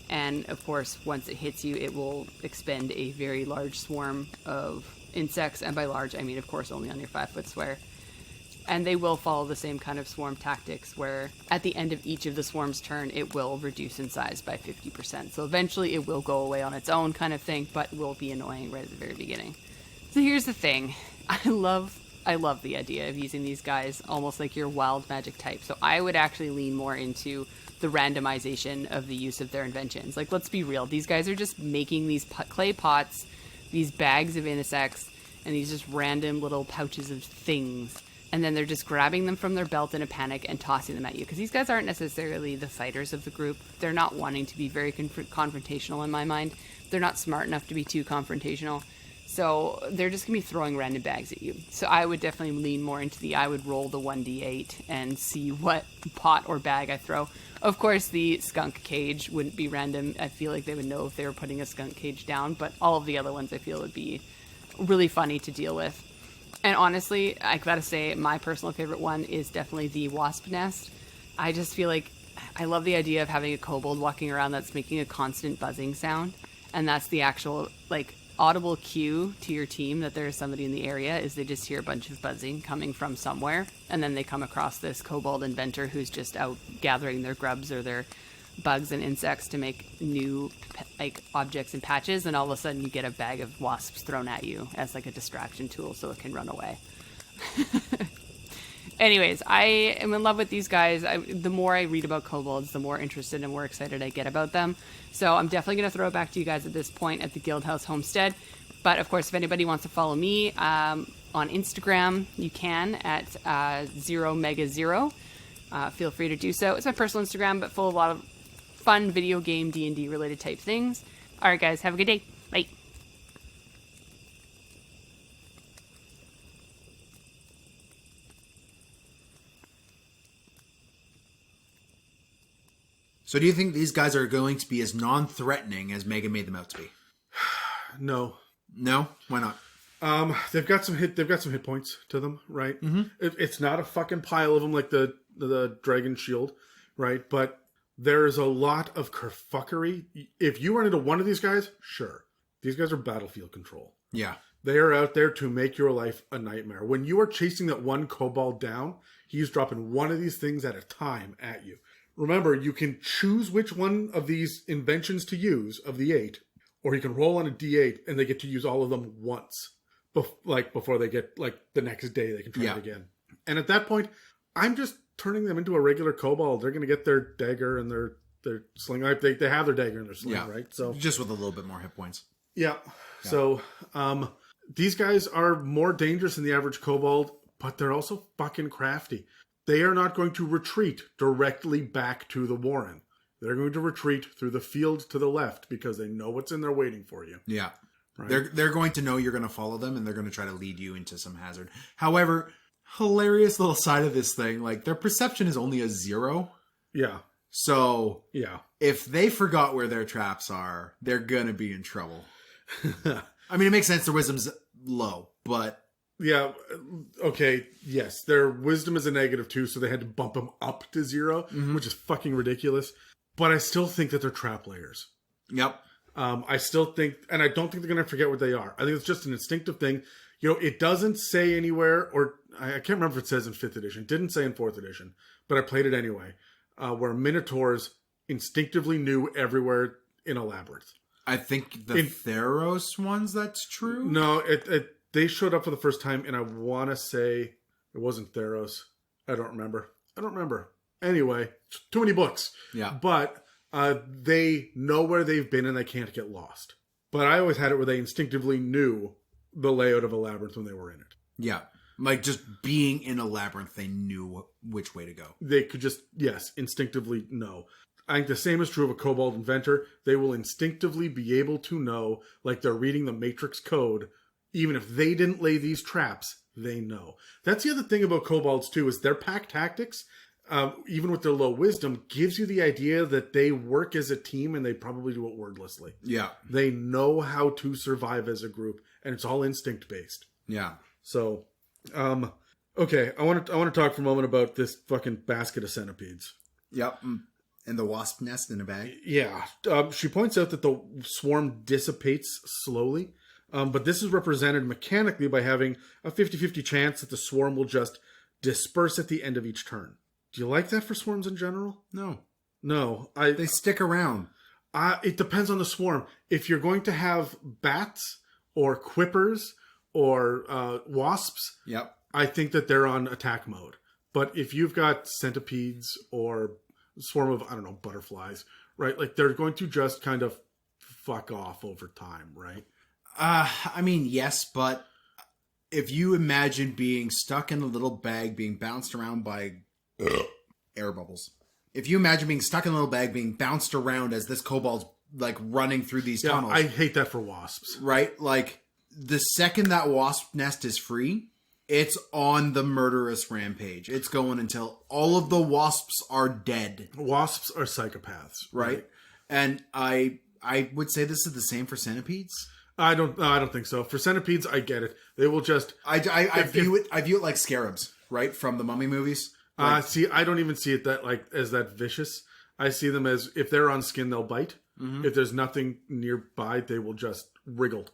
And of course, once it hits you, it will expend a very large swarm of insects. And by large, I mean, of course, only on your 5-foot square. And they will follow the same kind of swarm tactics where at the end of each of the swarm's turn, it will reduce in size by 50%. So eventually it will go away on its own kind of thing, but will be annoying right at the very beginning. So here's the thing. I love the idea of using these guys almost like your wild magic type. So I would actually lean more into the randomization of the use of their inventions. Like, let's be real. These guys are just making these clay pots, these bags of insects, and these just random little pouches of things. And then they're just grabbing them from their belt in a panic and tossing them at you. Because these guys aren't necessarily the fighters of the group. They're not wanting to be very confrontational in my mind. They're not smart enough to be too confrontational. So they're just going to be throwing random bags at you. So I would definitely lean more into I would roll the 1d8 and see what pot or bag I throw. Of course, the skunk cage wouldn't be random. I feel like they would know if they were putting a skunk cage down. But all of the other ones I feel would be really funny to deal with. And honestly, I gotta say, my personal favorite one is definitely the wasp nest. I just feel like I love the idea of having a kobold walking around that's making a constant buzzing sound. And that's the actual, audible cue to your team that there's somebody in the area is they just hear a bunch of buzzing coming from somewhere. And then they come across this kobold inventor who's just out gathering their grubs or their bugs and insects to make new objects and patches, and all of a sudden you get a bag of wasps thrown at you as a distraction tool so it can run away. Anyways, I am in love with these guys. The more I read about kobolds, the more interested and more excited I get about them. So I'm definitely going to throw it back to you guys at this point at the Guildhouse Homestead. But of course, if anybody wants to follow me on Instagram, you can at 0mega0. Feel free to do so. It's my personal Instagram, but full of a lot of fun video game D&D related type things. All right, guys, have a good day. Bye. So do you think these guys are going to be as non-threatening as Megan made them out to be? No. No? Why not? They've got some hit points to them, right? Mm-hmm. It's not a fucking pile of them like the Dragonshield, right? But there's a lot of kerfuckery. If you run into one of these guys, sure. These guys are battlefield control. Yeah. They are out there to make your life a nightmare. When you are chasing that one kobold down, he's dropping one of these things at a time at you. Remember, you can choose which one of these inventions to use of the 8, or you can roll on a d8 and they get to use all of them once. Before they get, the next day they can try it again. And at that point, I'm just turning them into a regular kobold. They're going to get their dagger and their sling. They have their dagger and their sling, right? So just with a little bit more hit points. Yeah. So these guys are more dangerous than the average kobold, but they're also fucking crafty. They are not going to retreat directly back to the warren. They're going to retreat through the field to the left because they know what's in there waiting for you. Yeah. Right? They're going to know you're going to follow them, and they're going to try to lead you into some hazard. However, hilarious little side of this thing, their perception is only a 0. Yeah. So yeah, if they forgot where their traps are, they're going to be in trouble. I mean, it makes sense their wisdom's low, but... Yeah, okay, yes. Their wisdom is a -2, so they had to bump them up to 0, which is fucking ridiculous. But I still think that they're trap layers. Yep. I still think, and I don't think they're going to forget what they are. I think it's just an instinctive thing. It doesn't say anywhere, or I can't remember if it says in 5th edition. It didn't say in 4th edition, but I played it anyway, where Minotaurs instinctively knew everywhere in a labyrinth. I think the Theros ones, that's true? No, they showed up for the first time, and I want to say it wasn't Theros. I don't remember. Anyway, too many books. Yeah. But they know where they've been, and they can't get lost. But I always had it where they instinctively knew the layout of a labyrinth when they were in it. Yeah. Just being in a labyrinth, they knew which way to go. They could just, instinctively know. I think the same is true of a Kobold Inventor. They will instinctively be able to know, like they're reading the Matrix code. Even if they didn't lay these traps, they know. That's the other thing about kobolds, too, is their pack tactics, even with their low wisdom, gives you the idea that they work as a team and they probably do it wordlessly. Yeah. They know how to survive as a group, and it's all instinct-based. Yeah. So, okay, I want to talk for a moment about this fucking basket of centipedes. Yep. And the wasp nest in a bag? Yeah. She points out that the swarm dissipates slowly, but this is represented mechanically by having a 50-50 chance that the swarm will just disperse at the end of each turn. Do you like that for swarms in general? No. They stick around. It depends on the swarm. If you're going to have bats or quippers or wasps, yep, I think that they're on attack mode. But if you've got centipedes or a swarm of, I don't know, butterflies, right? Like, they're going to just kind of fuck off over time, right? I mean, yes, but if you imagine being stuck in a little bag being bounced around by air bubbles. If you imagine being stuck in a little bag being bounced around as this kobold's like running through these tunnels. I hate that for wasps. Right? Like, the second that wasp nest is free, it's on the murderous rampage. It's going until all of the wasps are dead. Wasps are psychopaths. Right? And I would say this is the same for centipedes. I don't think so. For centipedes, I get it. They will just... I view it like scarabs, right? From the Mummy movies. Like, see, I don't even see it as that vicious. I see them as, if they're on skin, they'll bite. Mm-hmm. If there's nothing nearby, they will just wriggle.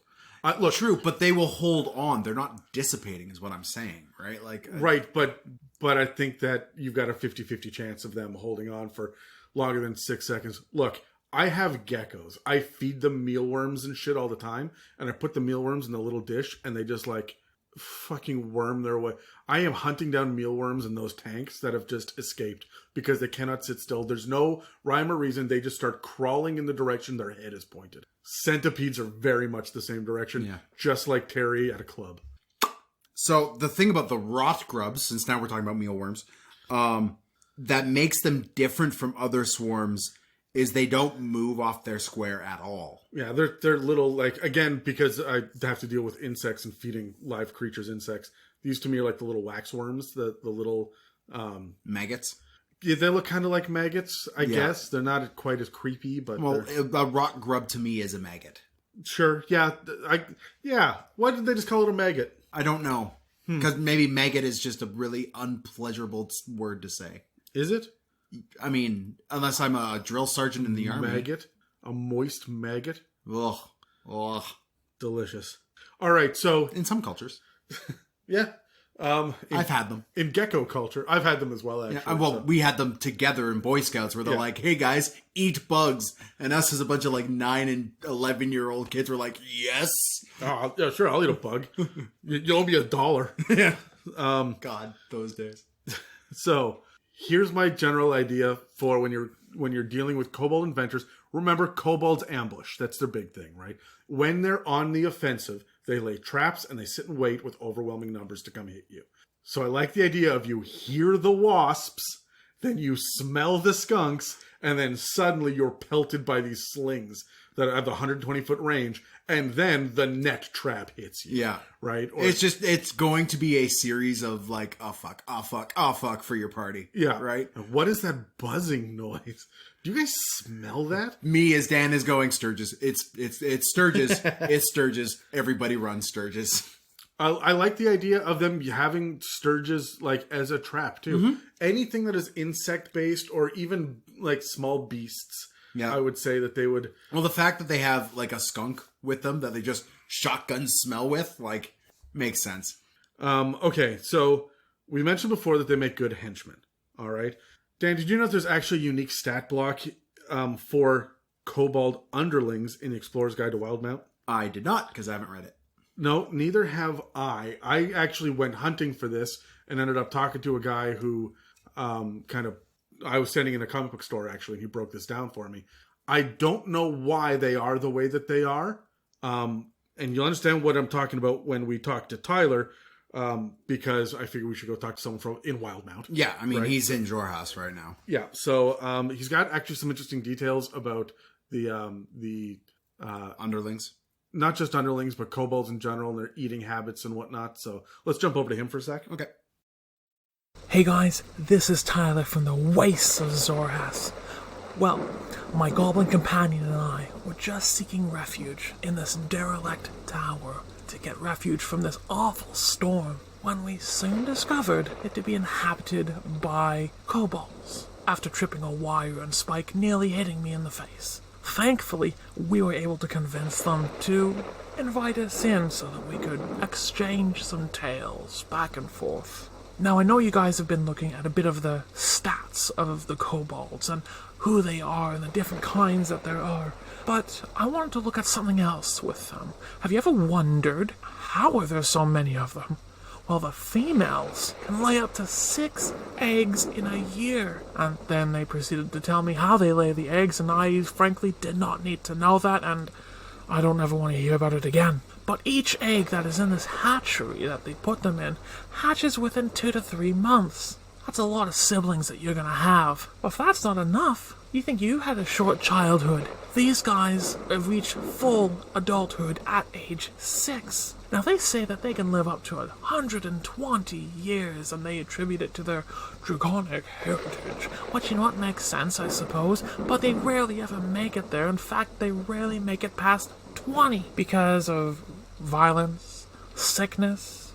Look, true, but they will hold on. They're not dissipating, is what I'm saying, right? Like, right, but I think that you've got a 50-50 chance of them holding on for longer than 6 seconds. Look, I have geckos. I feed them mealworms and shit all the time, and I put the mealworms in the little dish, and they just like fucking worm their way. I am hunting down mealworms in those tanks that have just escaped because they cannot sit still. There's no rhyme or reason. They just start crawling in the direction their head is pointed. Centipedes are very much the same direction, just like Terry at a club. So the thing about the rot grubs, since now we're talking about mealworms, that makes them different from other swarms is they don't move off their square at all. Yeah, they're little, like, again, because I have to deal with insects and feeding live creatures insects. These to me are like the little waxworms, the little... maggots? Yeah, they look kind of like maggots, I guess. They're not quite as creepy, but... Well, a rot grub to me is a maggot. Sure, yeah. Why did they just call it a maggot? I don't know. Because maybe maggot is just a really unpleasurable word to say. Is it? I mean, unless I'm a drill sergeant in the army. Maggot? A moist maggot? Ugh. Delicious. All right, so... In some cultures. Yeah. I've had them. In gecko culture. I've had them as well, actually. Yeah, well, we had them together in Boy Scouts where they're like, hey guys, eat bugs. And us as a bunch of like 9 and 11-year-old kids were like, yes. Oh, yeah, sure, I'll eat a bug. You owe me $1. Yeah. God, those days. So... here's my general idea for when you're dealing with Kobold Inventors. Remember, Kobolds Ambush. That's their big thing, right? When they're on the offensive, they lay traps and they sit and wait with overwhelming numbers to come hit you. So I like the idea of you hear the wasps, then you smell the skunks, and then suddenly you're pelted by these slings that have the 120-foot range, and then the net trap hits you. Yeah. Right? Or, it's going to be a series of like, oh fuck for your party. Yeah. Right? What is that buzzing noise? Do you guys smell that? Me, as Dan is going, Sturgis. It's Sturgis. It's Sturgis. Everybody runs Sturgis. I like the idea of them having Sturgis like as a trap too. Mm-hmm. Anything that is insect based or even like small beasts. Yeah, I would say that they would... Well, the fact that they have, like, a skunk with them that they just shotgun smell with, like, makes sense. Okay, so we mentioned before that they make good henchmen, all right? Dan, did you know there's actually a unique stat block for Kobold Underlings in the Explorer's Guide to Wildmount? I did not, because I haven't read it. No, neither have I. I actually went hunting for this and ended up talking to a guy who I was standing in a comic book store, actually, and he broke this down for me. I don't know why they are the way that they are. And you'll understand what I'm talking about when we talk to Tyler, because I figure we should go talk to someone in Wildmount. Yeah, I mean, right? He's in Jorhaus right now. Yeah, so he's got actually some interesting details about the Underlings. Not just Underlings, but kobolds in general, and their eating habits and whatnot. So let's jump over to him for a sec. Okay. Hey guys, this is Tyler from the Wastes of Zorhas. Well, my goblin companion and I were just seeking refuge in this derelict tower to get refuge from this awful storm when we soon discovered it to be inhabited by kobolds. after tripping a wire and Spike nearly hitting me in the face. Thankfully, we were able to convince them to invite us in so that we could exchange some tales back and forth. Now, I know you guys have been looking at a bit of the stats of the kobolds and who they are and the different kinds that there are, but I wanted to look at something else with them. Have you ever wondered, how are there so many of them? Well, the females can lay up to 6 eggs in a year. And then they proceeded to tell me how they lay the eggs, and I frankly did not need to know that, and I don't ever want to hear about it again. But each egg that is in this hatchery that they put them in hatches within 2 to 3 months. That's a lot of siblings that you're going to have. But if that's not enough, you think you had a short childhood. These guys have reached full adulthood at age 6. Now, they say that they can live up to 120 years, and they attribute it to their draconic heritage, which, you know what, makes sense, I suppose, but they rarely ever make it there. In fact, they rarely make it past 20 because of violence, sickness,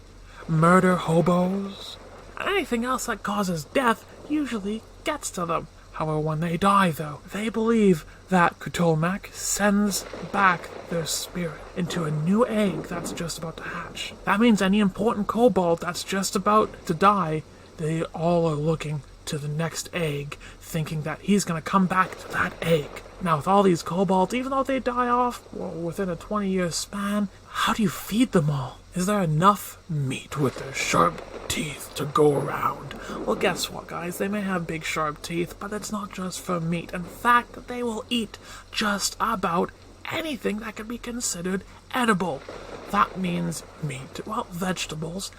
murder hobos, and anything else that causes death usually gets to them. However, when they die, though, they believe that Cthulhu sends back their spirit into a new egg that's just about to hatch. That means any important kobold that's just about to die, they all are looking to the next egg, thinking that he's going to come back to that egg. Now, with all these kobolds, even though they die off within a 20-year span, how do you feed them all? Is there enough meat with their sharp teeth to go around? Well, guess what, guys? They may have big sharp teeth, but it's not just for meat. In fact, they will eat just about anything that can be considered edible. That means meat, well, vegetables,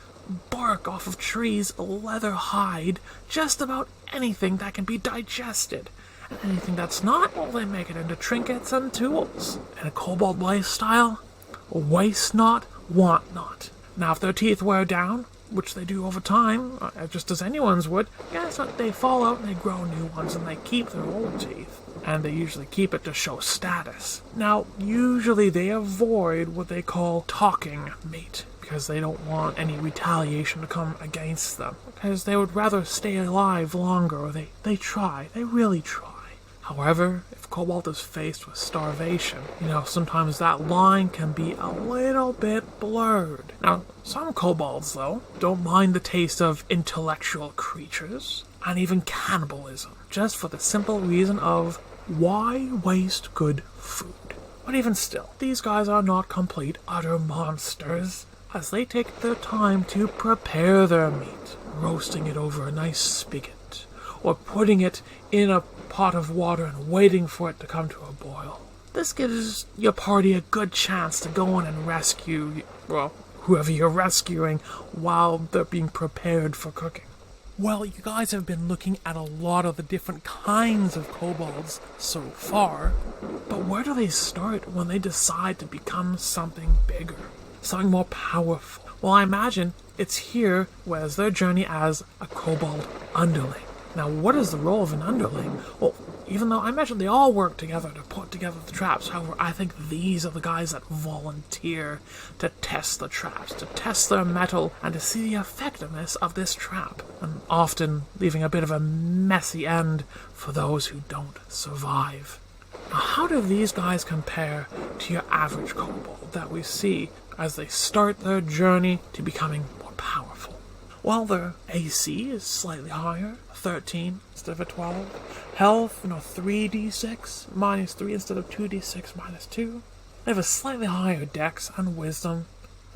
bark off of trees, leather, hide, just about anything that can be digested. And anything that's not, well, they make it into trinkets and tools. In a kobold lifestyle, waste not, want not. Now, if their teeth wear down, which they do over time, just as anyone's would, guess what? They fall out and they grow new ones, and they keep their old teeth. And they usually keep it to show status. Now, usually they avoid what they call talking meat, because they don't want any retaliation to come against them. Because they would rather stay alive longer, or they really try. However, if Cobalt is faced with starvation, sometimes that line can be a little bit blurred. Now, some kobolds, though, don't mind the taste of intellectual creatures, and even cannibalism, just for the simple reason of, why waste good food? But even still, these guys are not complete utter monsters, as they take their time to prepare their meat, roasting it over a nice spigot, or putting it in a pot of water and waiting for it to come to a boil. This gives your party a good chance to go in and rescue, whoever you're rescuing, while they're being prepared for cooking. Well, you guys have been looking at a lot of the different kinds of kobolds so far, but where do they start when they decide to become something bigger, something more powerful? Well, I imagine it's here as their journey as a kobold underling. Now, what is the role of an underling? Well, even though I imagine they all work together to put together the traps, however, I think these are the guys that volunteer to test the traps, to test their metal, and to see the effectiveness of this trap, and often leaving a bit of a messy end for those who don't survive. Now, how do these guys compare to your average kobold that we see as they start their journey to becoming more powerful? Well, their AC is slightly higher, 13 instead of a 12. Health, 3d6 minus 3 instead of 2d6 minus 2. They have a slightly higher dex and wisdom.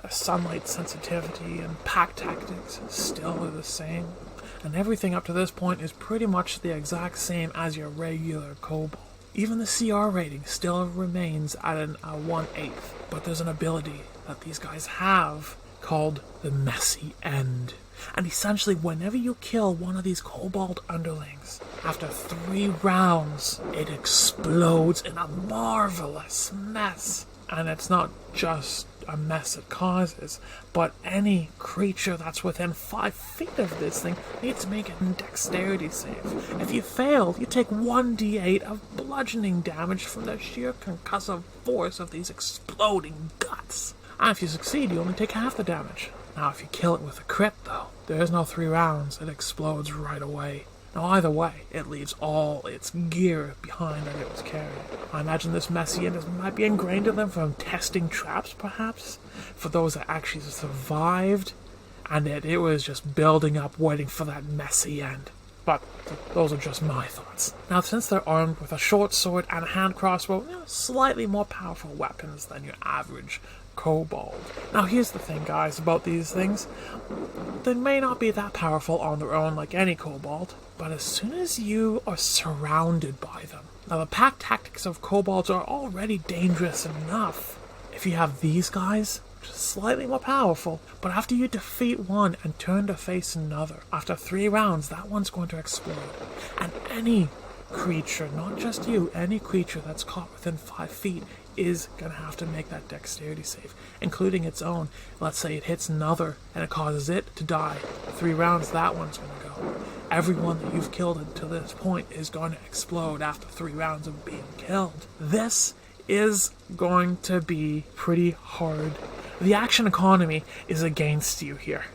Their sunlight sensitivity and pack tactics still are the same. And everything up to this point is pretty much the exact same as your regular kobold. Even the CR rating still remains at a 1/8. But there's an ability that these guys have called the Messy End. And essentially, whenever you kill one of these kobold underlings, after 3 rounds, it explodes in a marvelous mess. And it's not just a mess it causes, but any creature that's within 5 feet of this thing needs to make a dexterity save. If you fail, you take 1d8 of bludgeoning damage from the sheer concussive force of these exploding guts. And if you succeed, you only take half the damage. Now, if you kill it with a crit, though, there's no 3 rounds. It explodes right away. Now either way, it leaves all its gear behind that it was carrying. I imagine this messy end might be ingrained in them from testing traps, perhaps, for those that actually survived, and that it was just building up, waiting for that messy end. But those are just my thoughts. Now, since they're armed with a short sword and a hand crossbow, slightly more powerful weapons than your average kobold. Now, here's the thing, guys, about these things. They may not be that powerful on their own like any kobold, but as soon as you are surrounded by them. Now, the pack tactics of kobolds are already dangerous enough. If you have these guys, just slightly more powerful, but after you defeat one and turn to face another, after 3 rounds, that one's going to explode. And any creature, not just you, any creature that's caught within 5 feet is going to have to make that dexterity save, including its own. Let's say it hits another and it causes it to die. 3 rounds, that one's going to go. Everyone that you've killed until this point is going to explode after 3 rounds of being killed. This is going to be pretty hard. The action economy is against you here.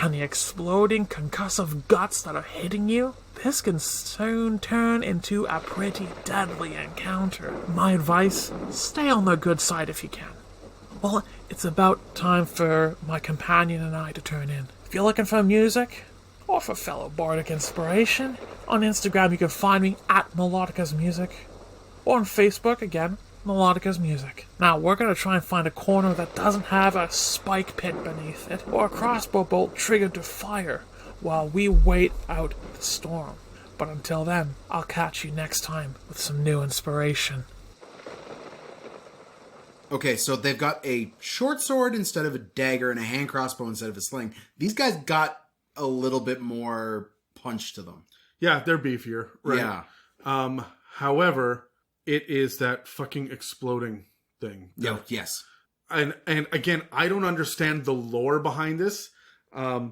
And the exploding concussive guts that are hitting you, this can soon turn into a pretty deadly encounter. My advice, stay on the good side if you can. Well, it's about time for my companion and I to turn in. If you're looking for music, or for fellow bardic inspiration, on Instagram you can find me at Melodica's Music, or on Facebook, again, Melodica's Music. Now, we're going to try and find a corner that doesn't have a spike pit beneath it, or a crossbow bolt triggered to fire, while we wait out the storm. But until then, I'll catch you next time with some new inspiration. Okay, so they've got a short sword instead of a dagger and a hand crossbow instead of a sling. These guys got a little bit more punch to them. Yeah, they're beefier. Right? Yeah. However, it is that fucking exploding thing. Yeah. Yes. And again, I don't understand the lore behind this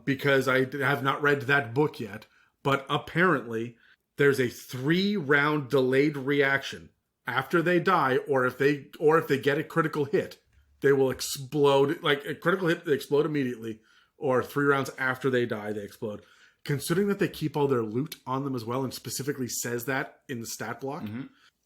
because I have not read that book yet. But apparently, there's a 3-round delayed reaction after they die, or if they get a critical hit, they will explode. Like a critical hit, they explode immediately, or 3 rounds after they die, they explode. Considering that they keep all their loot on them as well, and specifically says that in the stat block. Mm-hmm.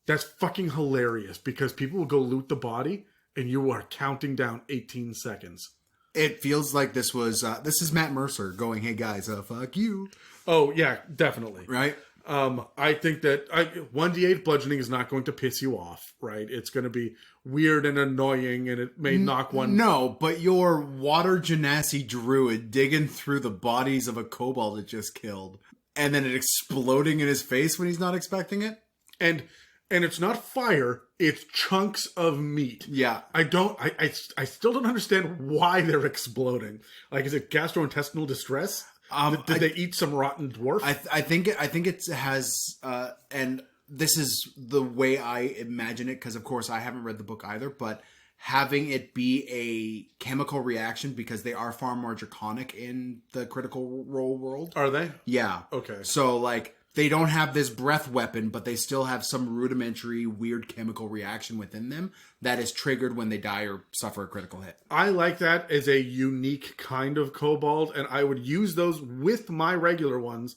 That's fucking hilarious because people will go loot the body and you are counting down 18 seconds. It feels like this is Matt Mercer going, hey guys, fuck you. Oh, yeah, definitely. Right? I think that 1d8 bludgeoning is not going to piss you off, right? It's going to be weird and annoying and it may knock one... No, but your water genasi druid digging through the bodies of a kobold it just killed and then it exploding in his face when he's not expecting it? And it's not fire, it's chunks of meat. Yeah. I still don't understand why they're exploding. Like, is it gastrointestinal distress? Did they eat some rotten dwarf? I think it has, and this is the way I imagine it, because of course I haven't read the book either, but having it be a chemical reaction because they are far more draconic in the Critical Role world. Are they? Yeah. Okay. So, like, they don't have this breath weapon, but they still have some rudimentary weird chemical reaction within them that is triggered when they die or suffer a critical hit. I like that as a unique kind of kobold, and I would use those with my regular ones,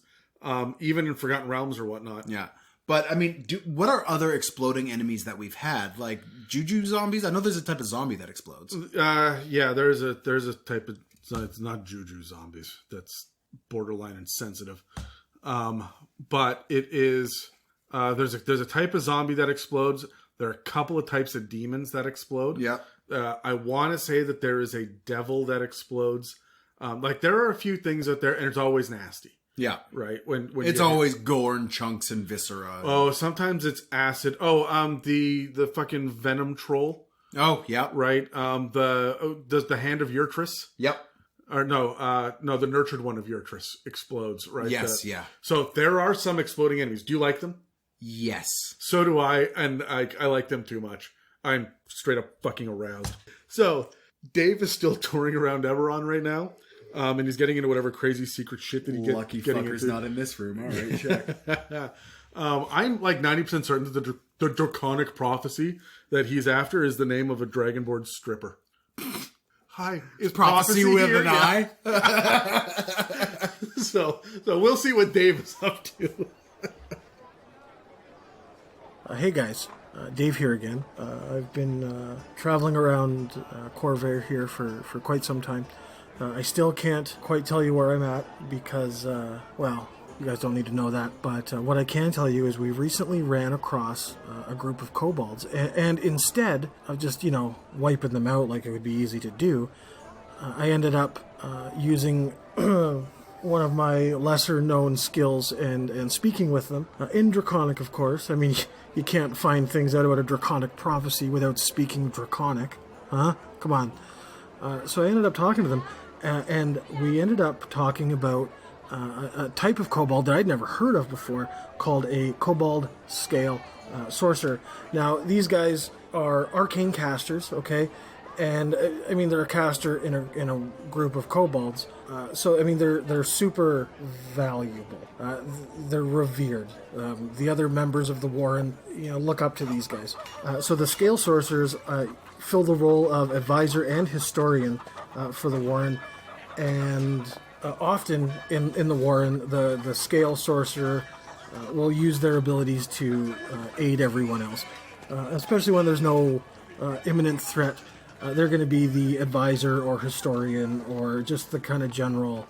even in Forgotten Realms or whatnot. Yeah. But, I mean, what are other exploding enemies that we've had? Like, juju zombies? I know there's a type of zombie that explodes. Yeah, there's a type of... It's not juju zombies. That's borderline insensitive. But it is... There's a type of zombie that explodes. There are a couple of types of demons that explode. Yeah. I want to say that there is a devil that explodes. Like, there are a few things out there, and it's always nasty. Yeah. Right. When it's always gore and chunks and viscera. Oh, sometimes it's acid. Oh, the fucking venom troll. Oh, yeah. Right. Does the hand of Yurtris? Yep. Or no, the nurtured one of Yurtris explodes, right? Yes, yeah. So there are some exploding enemies. Do you like them? Yes. So do I, and I like them too much. I'm straight up fucking aroused. So Dave is still touring around Eberron right now. And he's getting into whatever crazy secret shit that he gets. Lucky fucker's not in this room. All right, check. I'm like 90% certain that the draconic prophecy that he's after is the name of a Dragonborn stripper. Hi, is prophecy with here? an eye? So we'll see what Dave is up to. Hey guys, Dave here again. I've been traveling around Corvair here for quite some time. I still can't quite tell you where I'm at because, well, you guys don't need to know that. But what I can tell you is we recently ran across a group of kobolds. And instead of just, wiping them out like it would be easy to do, I ended up using one of my lesser-known skills and speaking with them. In Draconic, of course. I mean, you can't find things out about a Draconic prophecy without speaking Draconic. Huh? Come on. So I ended up talking to them, and we ended up talking about a type of kobold that I'd never heard of before called a Kobold scale sorcerer. Now, these guys are arcane casters, okay? And, I mean, they're a caster in a group of kobolds. So, I mean, they're super valuable. They're revered. The other members of the Warren, look up to these guys. So the scale sorcerers fill the role of advisor and historian for the Warren. And often in the Warren, the scale sorcerer will use their abilities to aid everyone else. Especially when there's no imminent threat. They're going to be the advisor or historian or just the kind of general,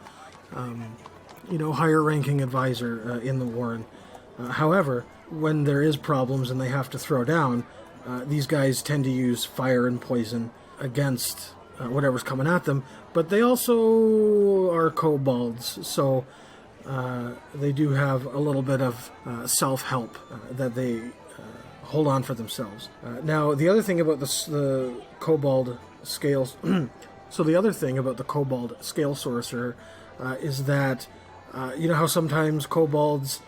higher-ranking advisor in the Warren. However, when there is problems and they have to throw down, these guys tend to use fire and poison against whatever's coming at them. But they also are kobolds, so they do have a little bit of self-help that they hold on for themselves. Now, the other thing about the Kobold scales... so the other thing about the Kobold scale sorcerer is that, how sometimes kobolds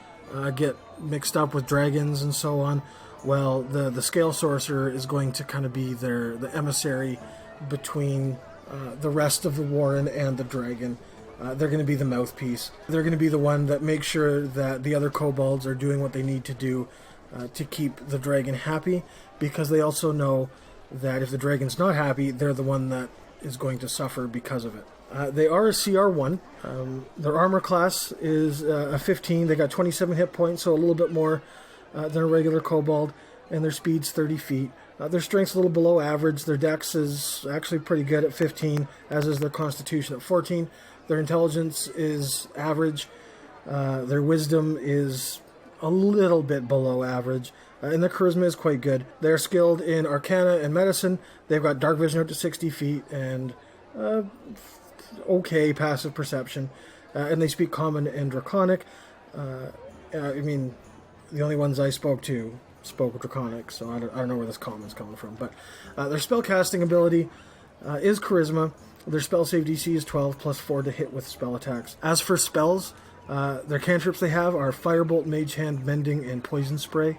get mixed up with dragons and so on? Well, the scale sorcerer is going to kind of be the emissary between the rest of the Warren and the dragon. They're going to be the mouthpiece. They're going to be the one that makes sure that the other kobolds are doing what they need to do to keep the dragon happy, because they also know that if the dragon's not happy, they're the one that is going to suffer because of it. They are a CR1. Their armor class is a 15. They got 27 hit points, so a little bit more than a regular kobold, and their speed's 30 feet. Their strength's a little below average. Their dex is actually pretty good at 15, as is their constitution at 14. Their intelligence is average. Their wisdom is a little bit below average, and their charisma is quite good. They're skilled in Arcana and Medicine. They've got Dark Vision up to 60 feet, and okay passive perception. And they speak Common and Draconic. I mean, the only ones I spoke Draconic, so I don't know where this Common's coming from. But their spellcasting ability is Charisma. Their spell save DC is 12, plus 4 to hit with spell attacks. As for spells, their cantrips they have are Firebolt, Mage Hand, Mending, and Poison Spray.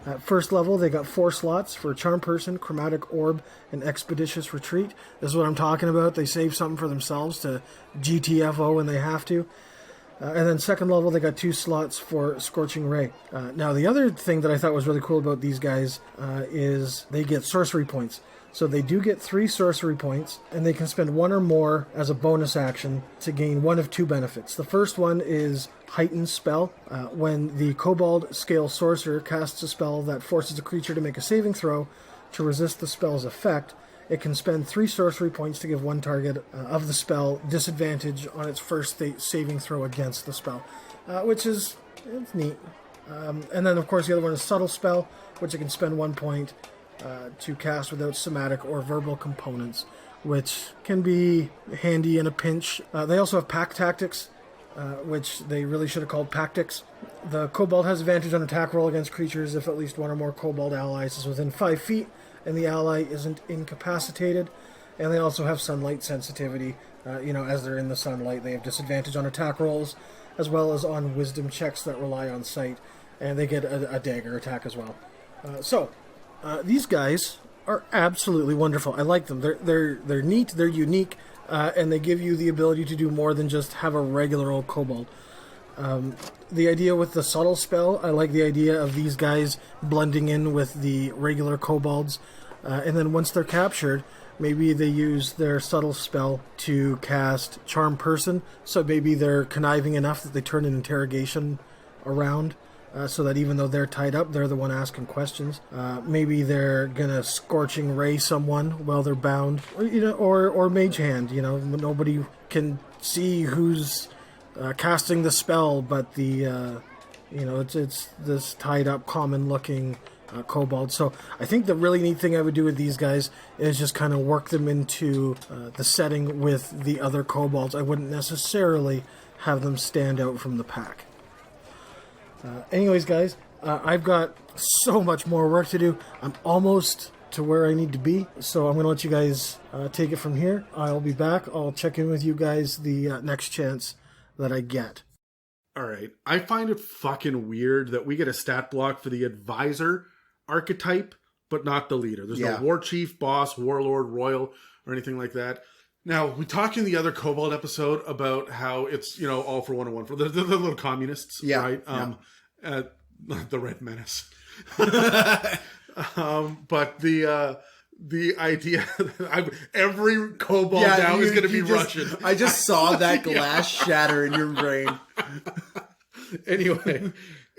At first level, they got 4 slots for Charm Person, Chromatic Orb, and Expeditious Retreat. This is what I'm talking about. They save something for themselves to GTFO when they have to. And then second level, they got 2 slots for Scorching Ray. Now, the other thing that I thought was really cool about these guys is they get sorcery points. So they do get 3 sorcery points, and they can spend 1 or more as a bonus action to gain one of 2 benefits. The first one is Heightened Spell. When the Kobold Scale Sorcerer casts a spell that forces a creature to make a saving throw to resist the spell's effect, it can spend 3 sorcery points to give one target of the spell disadvantage on its first saving throw against the spell, which is it's neat. And then, of course, the other one is Subtle Spell, which it can spend 1 point to cast without somatic or verbal components, which can be handy in a pinch. They also have Pack Tactics, which they really should have called Pactics. The Kobold has advantage on attack roll against creatures if at least 1 or more Kobold allies is within 5 feet and the ally isn't incapacitated. And they also have sunlight sensitivity. As they're in the sunlight, they have disadvantage on attack rolls as well as on wisdom checks that rely on sight, and they get a dagger attack as well. These guys are absolutely wonderful. I like them. They're neat, they're unique, and they give you the ability to do more than just have a regular old kobold. The idea with the subtle spell, I like the idea of these guys blending in with the regular kobolds, and then once they're captured, Maybe they use their subtle spell to cast Charm Person, so maybe they're conniving enough that they turn an interrogation around, so that even though they're tied up, they're the one asking questions. Maybe they're gonna Scorching Ray someone while they're bound, or Mage Hand. Nobody can see who's casting the spell, but it's this tied up, common looking kobold. So I think the really neat thing I would do with these guys is just kind of work them into the setting with the other kobolds. I wouldn't necessarily have them stand out from the pack. Anyways, guys, I've got so much more work to do. I'm almost to where I need to be, so I'm going to let you guys take it from here. I'll be back. I'll check in with you guys the next chance that I get. All right. I find it fucking weird that we get a stat block for the advisor archetype, but not the leader. There's no war chief, boss, warlord, royal, or anything like that. Now, we talked in the other Kobold episode about how it's, all for one and one for the little communists, right? The Red Menace. But the idea that every kobold now is going to be Russian. I just saw that glass shatter in your brain.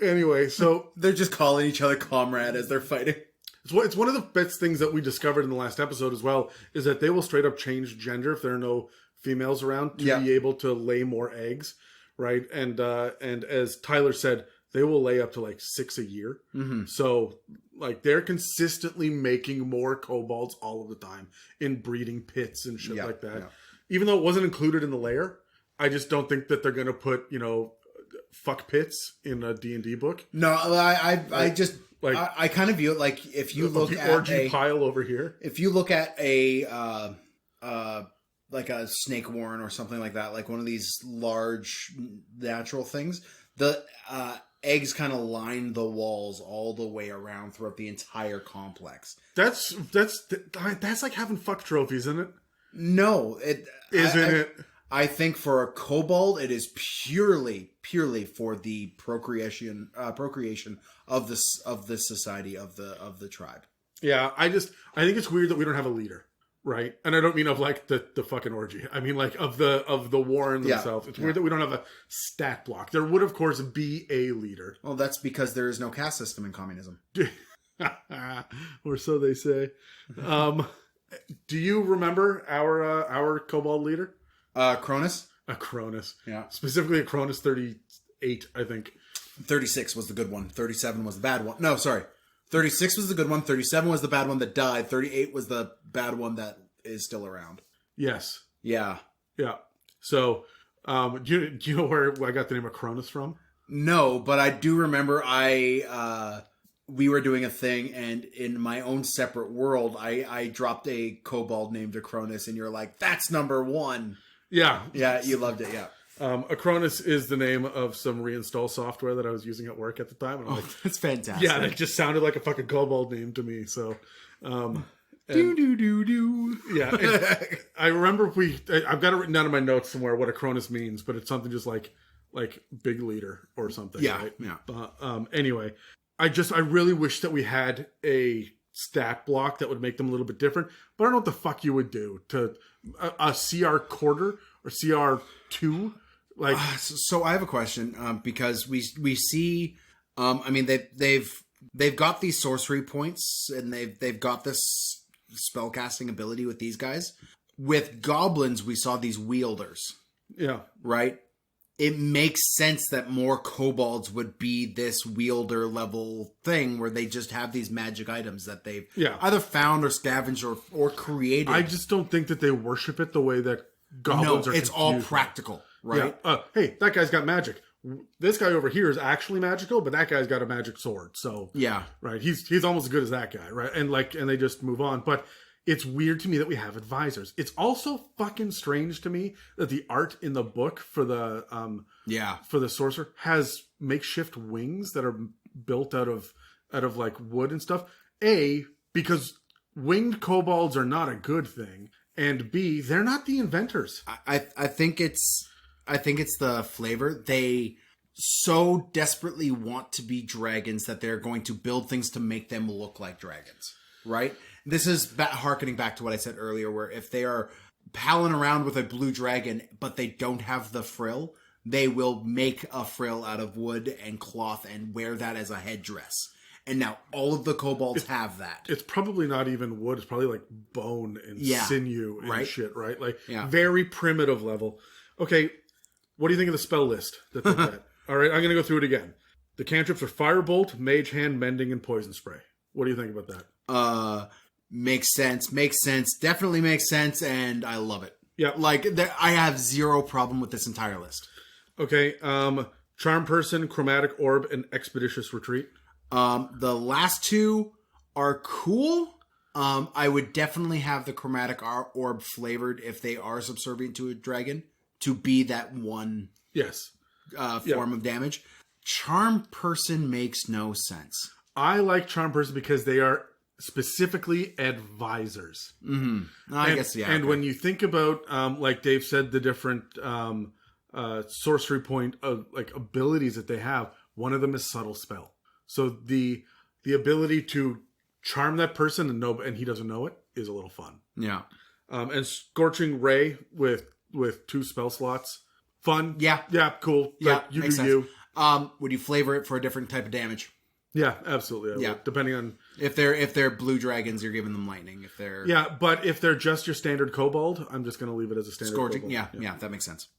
Anyway, so they're just calling each other comrade as they're fighting. It's one of the best things that we discovered in the last episode as well, is that they will straight up change gender if there are no females around to be able to lay more eggs, right? And as Tyler said, they will lay up to like 6 a year. Mm-hmm. So like they're consistently making more kobolds all of the time in breeding pits and shit like that. Yeah. Even though it wasn't included in the layer, I just don't think that they're going to put, fuck pits in a D&D book. No, I kind of view it like if you look at orgy pile over here. If you look at a like a snake warren or something like that, like one of these large natural things, the eggs kind of line the walls all the way around throughout the entire complex. That's like having fuck trophies, isn't it? No, it isn't it. I think for a kobold, it is purely for the procreation of the society of the tribe. Yeah, I think it's weird that we don't have a leader, right? And I don't mean of like the fucking orgy. I mean like of the warren themselves. It's weird that we don't have a stat block. There would of course be a leader. Well, that's because there is no caste system in communism. Or so they say. Do you remember our kobold leader? Cronus? A Cronus. Yeah. Specifically a Cronus 38, I think. 36 was the good one. 37 was the bad one. No, sorry. 36 was the good one. 37 was the bad one that died. 38 was the bad one that is still around. Yes. Yeah. Yeah. So, do you know where I got the name of Cronus from? No, but I do remember we were doing a thing, and in my own separate world, I dropped a kobold named Acronus, and you're like, that's number one. Yeah. Yeah, you loved it, yeah. Acronus is the name of some reinstall software that I was using at work at the time. And I'm like, that's fantastic. Yeah, it just sounded like a fucking kobold name to me, so... Yeah, I remember I've got it written down in my notes somewhere what Acronus means, but it's something just like big leader or something. Yeah, right? Yeah. Anyway, I really wish that we had a stat block that would make them a little bit different, but I don't know what the fuck you would do to a CR quarter or CR 2. Like, so I have a question because we see, I mean they've got these sorcery points and they've got this spellcasting ability with these guys. With goblins, we saw these wielders. Yeah. Right? It makes sense that more kobolds would be this wielder level thing where they just have these magic items that they've either found or scavenged or created. I just don't think that they worship it the way that goblins are. It's all practical, right? Yeah. Hey, that guy's got magic. This guy over here is actually magical, but that guy's got a magic sword. So yeah, right. He's almost as good as that guy, right? And they just move on. But it's weird to me that we have advisors. It's also fucking strange to me that the art in the book for the sorcerer has makeshift wings that are built out of like wood and stuff. A, because winged kobolds are not a good thing, and B, they're not the inventors. I think it's the flavor. They so desperately want to be dragons that they're going to build things to make them look like dragons, right? This is harkening back to what I said earlier, where if they are palling around with a blue dragon, but they don't have the frill, they will make a frill out of wood and cloth and wear that as a headdress. And now all of the kobolds have that. It's probably not even wood. It's probably like bone and sinew and shit, right? Like very primitive level. Okay, what do you think of the spell list that they had? All right, I'm going to go through it again. The cantrips are Firebolt, Mage Hand, Mending, and Poison Spray. What do you think about that? Makes sense. Definitely makes sense, and I love it. Yeah. Like, I have zero problem with this entire list. Okay, Charm Person, Chromatic Orb, and Expeditious Retreat. The last two are cool. I would definitely have the Chromatic Orb flavored if they are subservient to a dragon to be that one form of damage. Charm Person makes no sense. I like Charm Person because they are specifically advisors. Mm-hmm. I guess, yeah. And when you think about, like Dave said, the different sorcery point of like abilities that they have, one of them is Subtle Spell. So the ability to charm that person and he doesn't know it is a little fun. Yeah. And Scorching Ray with 2 spell slots. Fun. Yeah. Yeah, cool. Yeah, you makes do sense. you. Would you flavor it for a different type of damage? Yeah, absolutely. Yeah. Depending on if they're blue dragons, you're giving them lightning. If they're but if they're just your standard kobold, I'm just going to leave it as a standard Scorching. kobold. Yeah, that makes sense.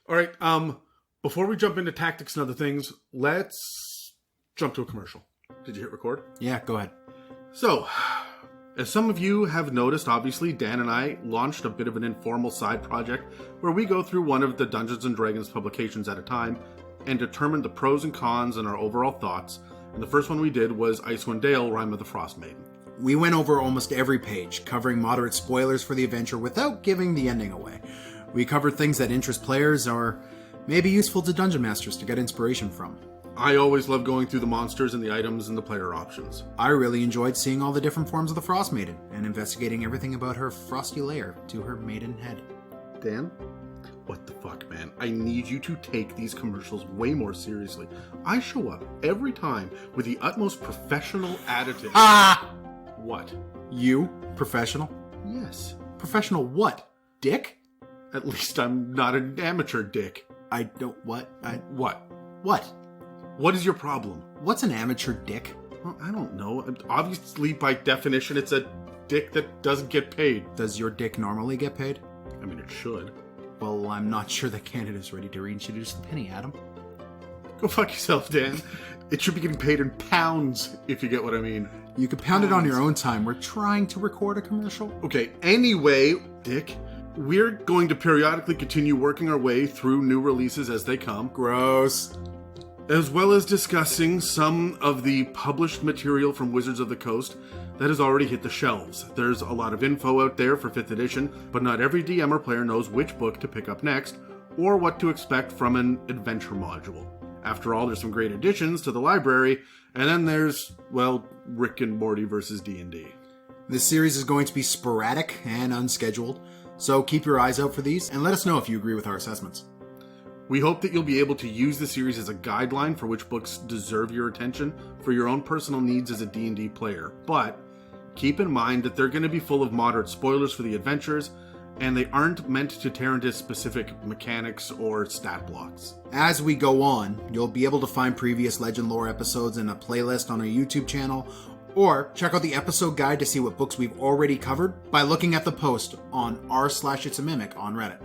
All right. Before we jump into tactics and other things, let's jump to a commercial. Did you hit record? Yeah, go ahead. So, as some of you have noticed, obviously, Dan and I launched a bit of an informal side project where we go through one of the Dungeons & Dragons publications at a time and determine the pros and cons and our overall thoughts. And the first one we did was Icewind Dale, Rime of the Frost Maiden. We went over almost every page, covering moderate spoilers for the adventure without giving the ending away. We covered things that interest players or may be useful to dungeon masters to get inspiration from. I always love going through the monsters and the items and the player options. I really enjoyed seeing all the different forms of the Frost Maiden and investigating everything about her frosty lair to her maiden head. Dan? What the fuck, man? I need you to take these commercials way more seriously. I show up every time with the utmost professional attitude. Ah! What? You? Professional? Yes. Professional what? Dick? At least I'm not an amateur dick. I don't... What? What? What? What is your problem? What's an amateur dick? Well, I don't know. Obviously, by definition, it's a dick that doesn't get paid. Does your dick normally get paid? I mean, it should. Well, I'm not sure that Canada's ready to reintroduce the penny, Adam. Go fuck yourself, Dan. It should be getting paid in pounds, if you get what I mean. You could pound it on your own time. We're trying to record a commercial. Okay, anyway, Dick, we're going to periodically continue working our way through new releases as they come. Gross. As well as discussing some of the published material from Wizards of the Coast that has already hit the shelves. There's a lot of info out there for 5th edition, but not every DM or player knows which book to pick up next, or what to expect from an adventure module. After all, there's some great additions to the library, and then there's, well, Rick and Morty versus D&D. This series is going to be sporadic and unscheduled, so keep your eyes out for these, and let us know if you agree with our assessments. We hope that you'll be able to use the series as a guideline for which books deserve your attention for your own personal needs as a D&D player. But keep in mind that they're going to be full of moderate spoilers for the adventures, and they aren't meant to tear into specific mechanics or stat blocks. As we go on, you'll be able to find previous Legend Lore episodes in a playlist on our YouTube channel, or check out the episode guide to see what books we've already covered by looking at the post on r/it'samimic on Reddit.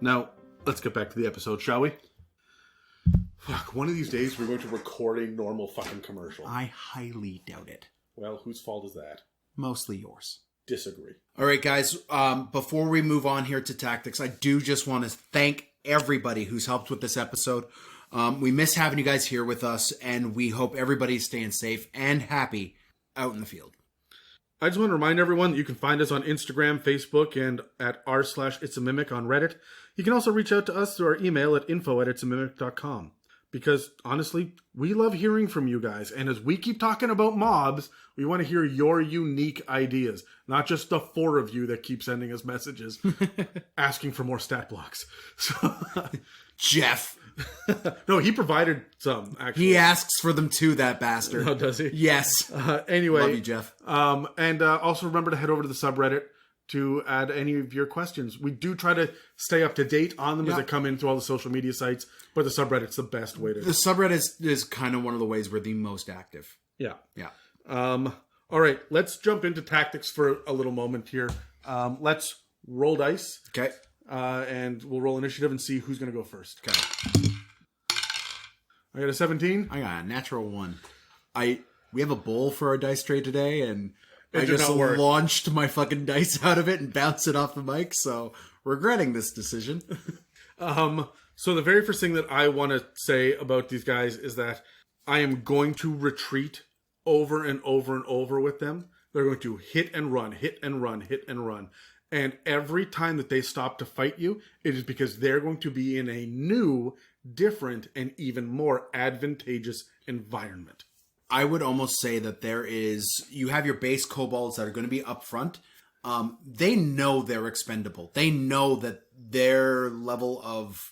Now, let's get back to the episode, shall we? Fuck, one of these days we're going to record a normal fucking commercial. I highly doubt it. Well, whose fault is that? Mostly yours. Disagree. All right, guys, before we move on here to tactics, I do just want to thank everybody who's helped with this episode. We miss having you guys here with us, and we hope everybody's staying safe and happy out in the field. I just want to remind everyone that you can find us on Instagram, Facebook, and at r/it'samimic on Reddit. You can also reach out to us through our email at info@it'samimic.com. Because, honestly, we love hearing from you guys. And as we keep talking about mobs, we want to hear your unique ideas. Not just the 4 of you that keep sending us messages asking for more stat blocks. So, Jeff. No, he provided some, actually. He asks for them too, that bastard. Oh, does he? Yes. Anyway. Love you, Jeff. And also remember to head over to the subreddit to add any of your questions. We do try to stay up to date on them as they come in through all the social media sites, but the subreddit's the best way to... The subreddit is kind of one of the ways we're the most active. Yeah. Yeah. All right, let's jump into tactics for a little moment here. Let's roll dice. Okay. And we'll roll initiative and see who's going to go first. Okay. I got a 17. I got a natural 1. We have a bowl for our dice tray today, and I did just not work. launched my fucking dice out of it and bounced it off the mic, so regretting this decision. So the very first thing that I want to say about these guys is that I am going to retreat over and over and over with them. They're going to hit and run, hit and run, hit and run. And every time that they stop to fight you, it is because they're going to be in a new, different, and even more advantageous environment. I would almost say that you have your base kobolds that are going to be up front. They know they're expendable. They know that their level of,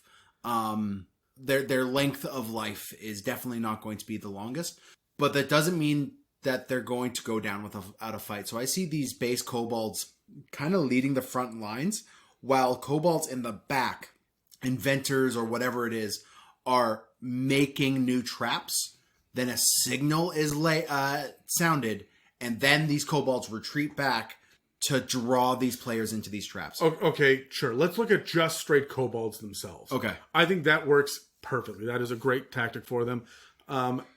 their length of life is definitely not going to be the longest. But that doesn't mean that they're going to go down without a fight. So I see these base kobolds kind of leading the front lines, while kobolds in the back, inventors or whatever it is, are making new traps. Then a signal is sounded, and then these kobolds retreat back to draw these players into these traps. Okay, sure. Let's look at just straight kobolds themselves. Okay. I think that works perfectly. That is a great tactic for them.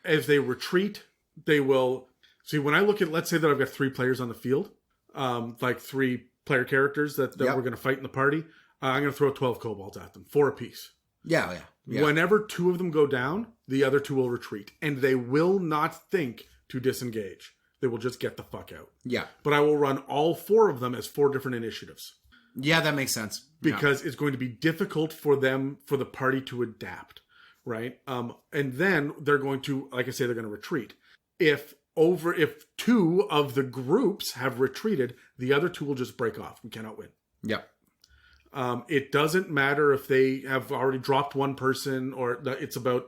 As they retreat, they will... See, when I look at... Let's say that I've got 3 players on the field, like 3 player characters that we're going to fight in the party. I'm going to throw 12 kobolds at them, 4 apiece. Yeah. Whenever 2 of them go down, the other 2 will retreat. And they will not think to disengage. They will just get the fuck out. Yeah. But I will run all 4 of them as 4 different initiatives. Yeah, that makes sense. Because it's going to be difficult for the party to adapt. Right? And then they're going to, like I say, they're going to retreat. If 2 of the groups have retreated, the other 2 will just break off. We cannot win. Yeah. It doesn't matter if they have already dropped one person, or it's about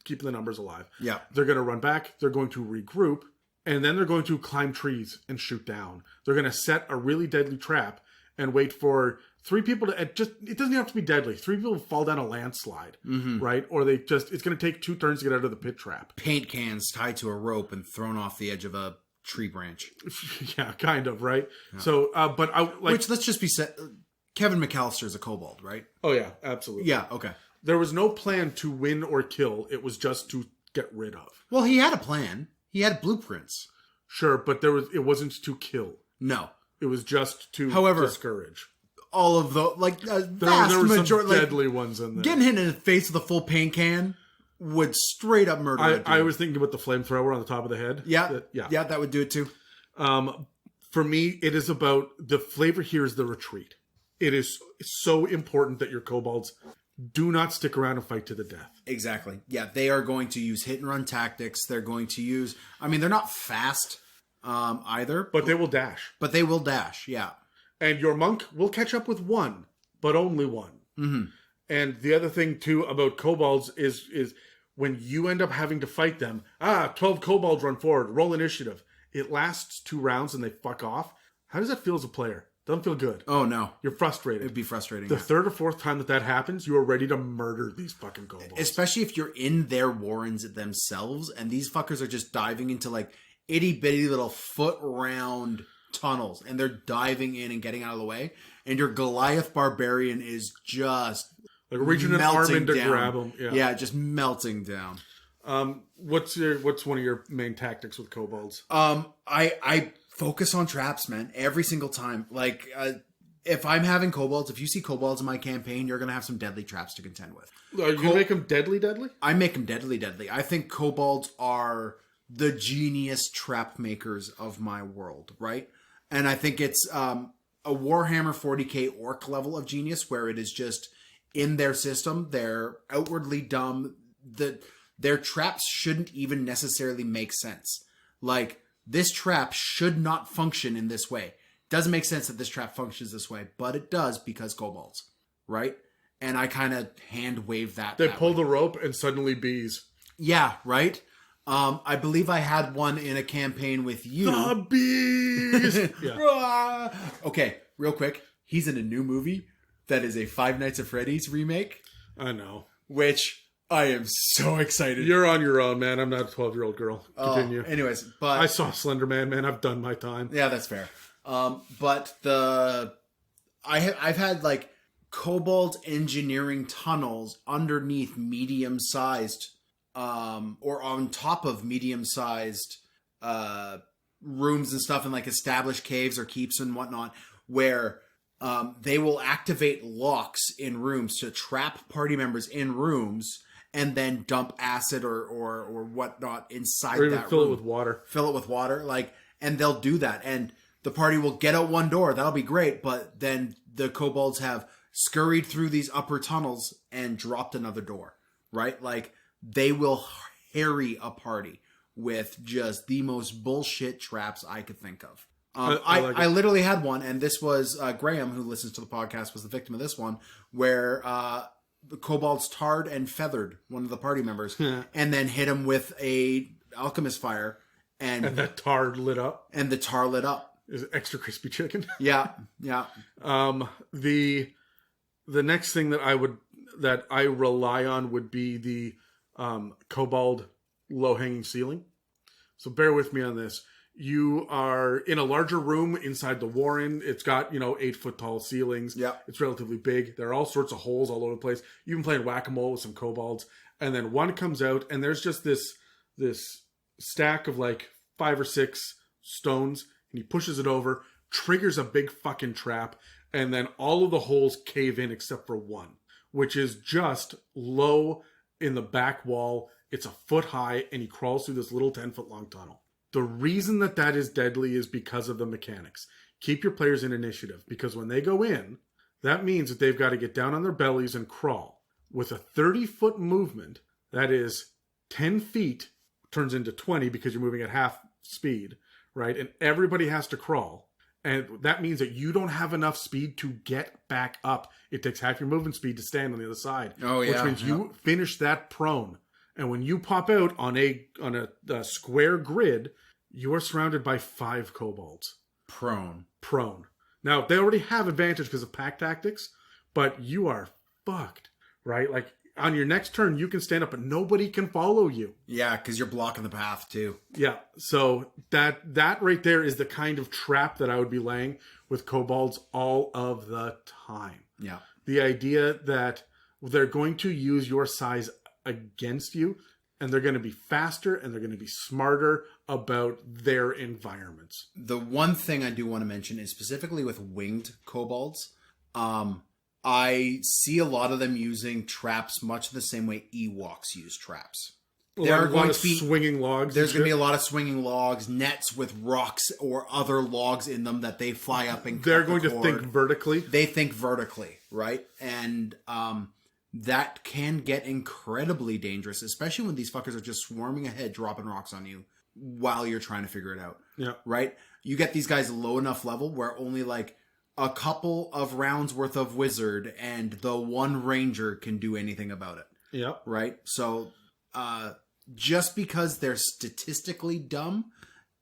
keeping the numbers alive. Yeah. They're going to run back. They're going to regroup, and then they're going to climb trees and shoot down. They're going to set a really deadly trap and wait for 3 people to it doesn't have to be deadly. 3 people fall down a landslide, right? Or it's going to take 2 turns to get out of the pit trap. Paint cans tied to a rope and thrown off the edge of a tree branch. Yeah, kind of, right? Yeah. So, which, let's just be set. Kevin McAllister is a kobold, right? Oh yeah, absolutely. Yeah, okay. There was no plan to win or kill. It was just to get rid of. Well, he had a plan. He had blueprints. Sure, but it wasn't to kill. No. It was just to discourage. All of the, there were some deadly ones in there. Getting hit in the face with a full paint can would straight up murder I was thinking about the flamethrower on the top of the head. Yeah, that would do it too. For me, it is about, the flavor here is the retreat. It is so important that your kobolds do not stick around and fight to the death. Exactly. Yeah, they are going to use hit and run tactics. They're going to use... I mean, they're not fast either. But they will dash. Yeah. And your monk will catch up with 1, but only 1. Mm-hmm. And the other thing, too, about kobolds is when you end up having to fight them, 12 kobolds run forward, roll initiative. It lasts 2 rounds and they fuck off. How does that feel as a player? Doesn't feel good. Oh, no. You're frustrated. It'd be frustrating. The 3rd or 4th time that happens, you are ready to murder these fucking kobolds. Especially if you're in their warrens themselves, and these fuckers are just diving into, itty-bitty little foot-round tunnels, and they're diving in and getting out of the way, and your Goliath Barbarian is just reaching an arm in to grab them. Yeah, just melting down. What's one of your main tactics with kobolds? I focus on traps, man, every single time. If I'm having kobolds, if you see kobolds in my campaign, you're going to have some deadly traps to contend with. Are you going to make them deadly? I make them deadly. I think kobolds are the genius trap makers of my world, right? And I think it's a Warhammer 40k orc level of genius, where it is just in their system. They're outwardly dumb. Their traps shouldn't even necessarily make sense. This trap should not function in this way. Doesn't make sense that this trap functions this way, but it does because kobolds, right? and I kind of hand wave that. They pull the rope and suddenly bees. Yeah, right? I believe I had one in a campaign with you. The bees! Yeah. Okay, real quick. He's in a new movie that is a Five Nights at Freddy's remake. I know. Which I am so excited. You're on your own, man. I'm not a 12-year-old girl. Continue. Anyways, but... I saw Slender Man, man. I've done my time. Yeah, that's fair. But I've had like Kobold engineering tunnels underneath medium-sized or on top of medium-sized rooms and stuff in like established caves or keeps and whatnot, where they will activate locks in rooms to trap party members in rooms and then dump acid or whatnot inside or even that fill room. it with water. Fill it with water, like, and they'll do that. And the party will get out one door. That'll be great. But then the kobolds have scurried through these upper tunnels and dropped another door, right? Like, they will harry a party with just the most bullshit traps I could think of. I literally had one, and this was Graham, who listens to the podcast, was the victim of this one, where the kobolds tarred and feathered one of the party members, and then hit him with a alchemist fire, and that tar lit up. And the tar lit up. Is it extra crispy chicken? Yeah. The next thing that I rely on would be the kobold low-hanging ceiling. So bear with me on this. You are in a larger room inside the warren. It's got, 8-foot tall ceilings. Yeah. It's relatively big. There are all sorts of holes all over the place. You've been playing whack-a-mole with some kobolds. And then one comes out and there's just this stack of like 5 or 6 stones. And he pushes it over, triggers a big fucking trap. And then all of the holes cave in except for one, which is just low in the back wall. It's a foot high and he crawls through this little 10-foot long tunnel. The reason that is deadly is because of the mechanics. Keep your players in initiative, because when they go in, that means that they've got to get down on their bellies and crawl. With a 30-foot movement, that is 10 feet turns into 20 because you're moving at half speed, right? And everybody has to crawl. And that means that you don't have enough speed to get back up. It takes half your movement speed to stand on the other side. Oh, yeah. Which means you finish that prone. And when you pop out on a square grid, you are surrounded by 5 kobolds. Prone. Now, they already have advantage because of pack tactics, but you are fucked, right? Like, on your next turn, you can stand up, but nobody can follow you. Yeah, because you're blocking the path, too. Yeah, so that right there is the kind of trap that I would be laying with kobolds all of the time. Yeah. The idea that they're going to use your size against you, and they're going to be faster and they're going to be smarter about their environments. The one thing I do want to mention is specifically with winged kobolds. I see a lot of them using traps much the same way Ewoks use traps. There are going to be swinging logs. There's going to be a lot of swinging logs, nets with rocks or other logs in them that they fly up and they're going to think vertically. They think vertically, right? And that can get incredibly dangerous, especially when these fuckers are just swarming ahead, dropping rocks on you while you're trying to figure it out. Yeah. Right? You get these guys low enough level where only like a couple of rounds worth of wizard and the one ranger can do anything about it. Yeah. Right? So, just because they're statistically dumb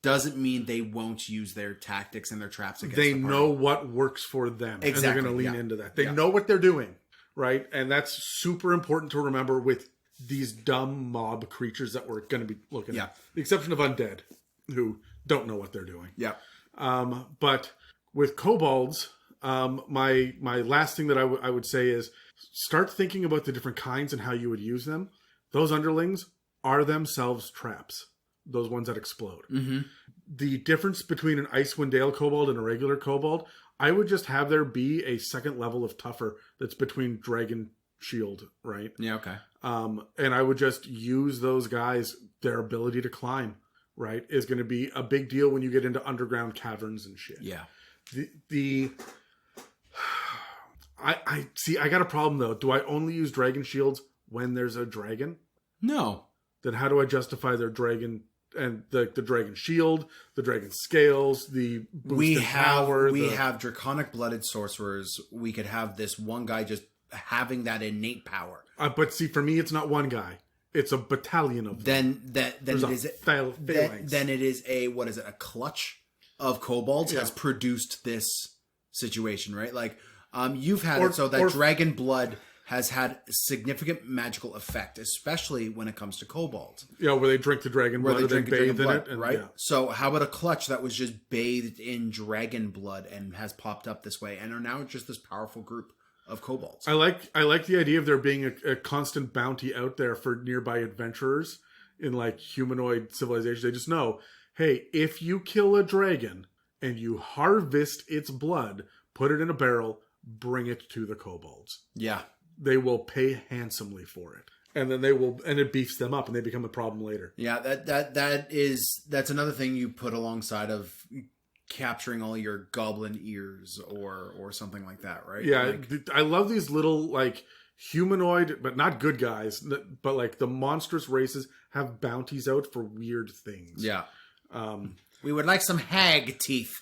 doesn't mean they won't use their tactics and their traps against They the party. know what works for them. Exactly. And they're going to lean into that. They know what they're doing. Right? And that's super important to remember with these dumb mob creatures that we're going to be looking at. The exception of undead, who don't know what they're doing. Yeah. But with kobolds, my last thing that I would say is start thinking about the different kinds and how you would use them. Those underlings are themselves traps. Those ones that explode. Mm-hmm. The difference between an Icewind Dale kobold and a regular kobold, I would just have there be a second level of tougher that's between Dragonshield, right? Yeah, okay. And I would just use those guys, their ability to climb, right, is going to be a big deal when you get into underground caverns and shit. Yeah. I see, I got a problem though. Do I only use dragon shields when there's a dragon? No. Then how do I justify their dragon and the dragon shield, the dragon scales, the boosted power? We have draconic blooded sorcerers. We could have this one guy just having that innate power. But see, for me, it's not one guy. It's a battalion of them. Then it is a what is it? A clutch of kobolds has produced this situation, right? Like you've had it so that dragon blood has had significant magical effect, especially when it comes to kobolds. Yeah, where they drink the dragon blood, and they bathe in it, right? Yeah. So how about a clutch that was just bathed in dragon blood and has popped up this way, and are now just this powerful group of kobolds? I like the idea of there being a constant bounty out there for nearby adventurers in like humanoid civilizations. They just know, hey, if you kill a dragon and you harvest its blood, put it in a barrel, bring it to the kobolds. Yeah. They will pay handsomely for it. And then it beefs them up and they become a problem later. Yeah, that's another thing you put alongside of capturing all your goblin ears or something like that, right? Yeah, I love these little like humanoid, but not good guys, but like the monstrous races have bounties out for weird things. Yeah. We would like some hag teeth.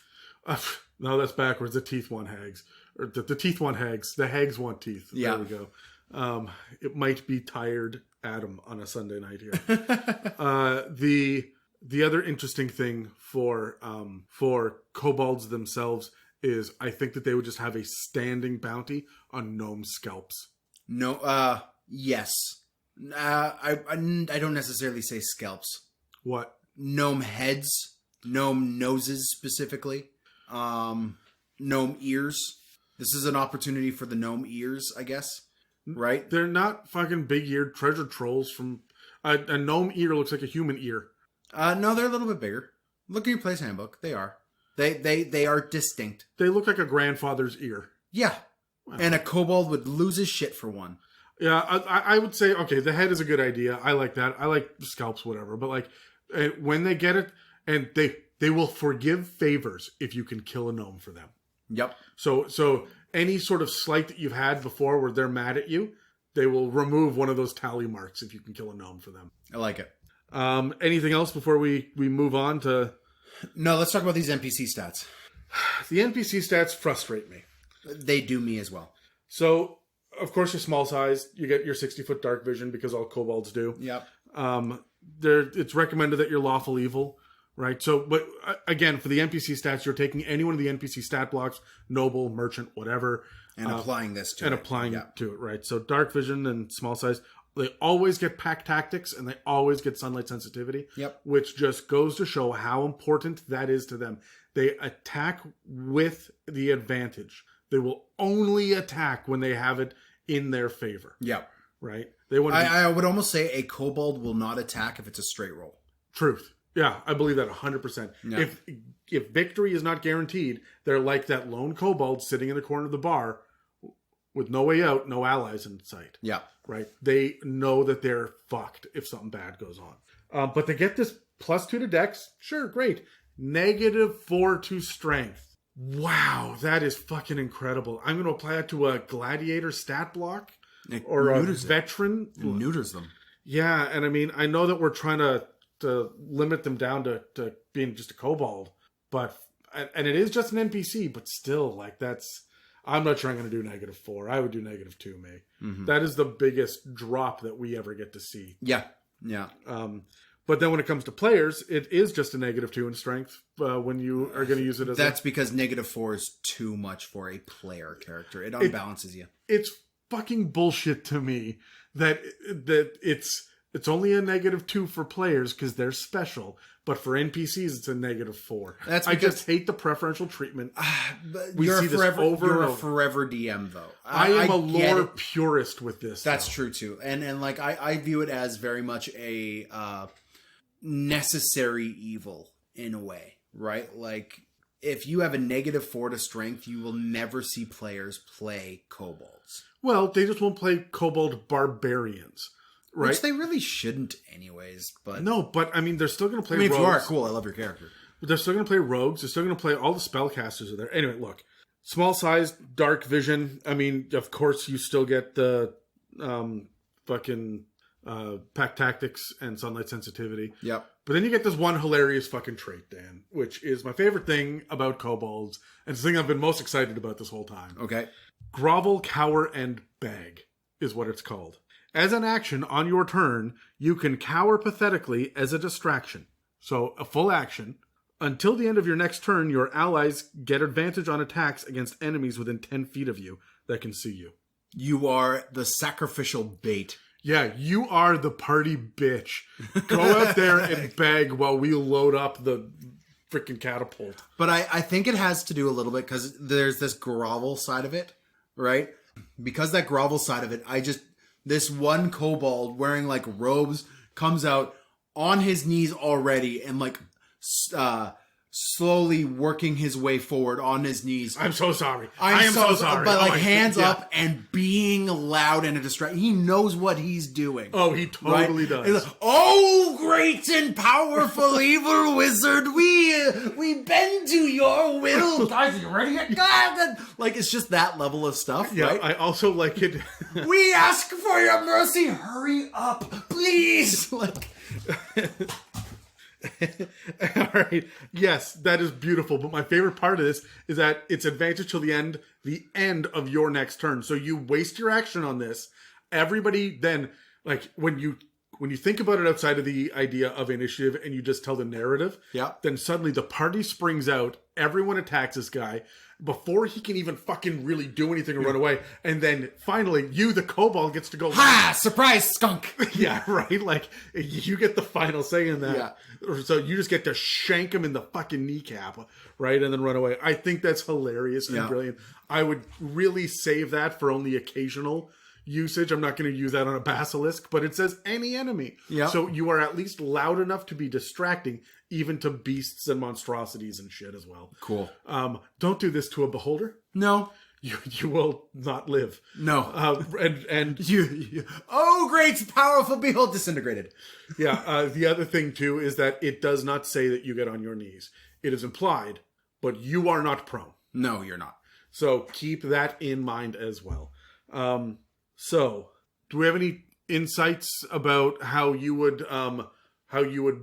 No, that's backwards. The teeth want hags. Or the teeth want hags. The hags want teeth. Yeah. There we go. It might be tired Adam on a Sunday night here. The other interesting thing for kobolds themselves is I think that they would just have a standing bounty on gnome scalps. No, yes. I don't necessarily say scalps. What? Gnome heads, gnome noses specifically, gnome ears. This is an opportunity for the gnome ears, I guess. Right? They're not fucking big-eared treasure trolls from... A gnome ear looks like a human ear. No, they're a little bit bigger. Look at your place handbook. They are. They are distinct. They look like a grandfather's ear. Yeah. Wow. And a kobold would lose his shit for one. Yeah, I would say, okay, the head is a good idea. I like that. I like scalps, whatever. But like, when they get it, and they will forgive favors if you can kill a gnome for them. Yep. So any sort of slight that you've had before where they're mad at you, they will remove one of those tally marks if you can kill a gnome for them. I like it. Anything else before we move on to... No, let's talk about these NPC stats. The NPC stats frustrate me. They do me as well. So, of course, you're small size. You get your 60-foot dark vision because all kobolds do. Yep. It's recommended that you're lawful evil, right? So, but again, for the NPC stats, you're taking any one of the NPC stat blocks, noble, merchant, whatever. And applying this to it. And applying it to it, right? So dark vision and small size, they always get pack tactics and they always get sunlight sensitivity. Yep. Which just goes to show how important that is to them. They attack with the advantage. They will only attack when they have it in their favor. Yep. Right? They want. I would almost say a kobold will not attack if it's a straight roll. Truth. Yeah, I believe that 100%. Yeah. If victory is not guaranteed, they're like that lone kobold sitting in the corner of the bar with no way out, no allies in sight. Yeah. Right? They know that they're fucked if something bad goes on. But they get this +2 to dex. Sure, great. -4 to strength. Wow, that is fucking incredible. I'm going to apply that to a gladiator stat block or a veteran. It neuters them. Yeah, and I mean, I know that we're trying to limit them down to being just a kobold, and it is just an NPC, but still, like, that's... I'm not sure I'm going to do -4. I would do -2, May. Mm-hmm. That is the biggest drop that we ever get to see. Yeah, yeah. But then when it comes to players, it is just a -2 in strength when you are going to use it as... That's because -4 is too much for a player character. It unbalances you. It's fucking bullshit to me that it's only a -2 for players because they're special. But for NPCs, it's a -4. That's because, I just hate the preferential treatment. You're a forever DM, though. I am a lore purist with this. That's true, too. And like, I view it as very much a necessary evil, in a way, right? Like, if you have a -4 to strength, you will never see players play kobolds. Well, they just won't play kobold barbarians. Right? Which they really shouldn't anyways. But no, but I mean, they're still going to play rogues. If you are cool, I love your character. But they're still going to play rogues. They're still going to play... All the spellcasters are there. Anyway, look. Small size, dark vision. I mean, of course, you still get the fucking pack tactics and sunlight sensitivity. Yep. But then you get this one hilarious fucking trait, Dan, which is my favorite thing about kobolds, and it's the thing I've been most excited about this whole time. Okay. Grovel, Cower, and Beg is what it's called. As an action on your turn, you can cower pathetically as a distraction. So, a full action. Until the end of your next turn, your allies get advantage on attacks against enemies within 10 feet of you that can see you. You are the sacrificial bait. Yeah, you are the party bitch. Go out there and beg while we load up the freaking catapult. But I think it has to do a little bit because there's this grovel side of it, right? Because that grovel side of it, this one kobold wearing like robes comes out on his knees already and like slowly working his way forward on his knees. I'm so sorry. I am so sorry. But like hands up and being loud and a distraction. He knows what he's doing. Oh, he totally does. Like, oh, great and powerful evil wizard, we bend to your will. Guys, are you ready? God, like it's just that level of stuff. Yeah, right? I also like it. We ask for your mercy. Hurry up, please. Like. All right. Yes, that is beautiful. But my favorite part of this is that it's advantage till the end of your next turn. So you waste your action on this. Everybody then, like when you think about it outside of the idea of initiative and you just tell the narrative, then suddenly the party springs out. Everyone attacks this guy before he can even fucking really do anything or run away. And then finally, you, the kobold, gets to go. Ha! Surprise, skunk! Yeah, right? Like, you get the final say in that. Yeah. So you just get to shank him in the fucking kneecap, right? And then run away. I think that's hilarious and brilliant. I would really save that for only occasional usage. I'm not going to use that on a basilisk, but it says any enemy. Yeah. So you are at least loud enough to be distracting, even to beasts and monstrosities and shit as well. Cool. Don't do this to a beholder. No. You will not live. No. And you oh, great, powerful, behold, disintegrated. Yeah. The other thing too is that it does not say that you get on your knees. It is implied, but you are not prone. No, you're not. So keep that in mind as well. So do we have any insights about how you would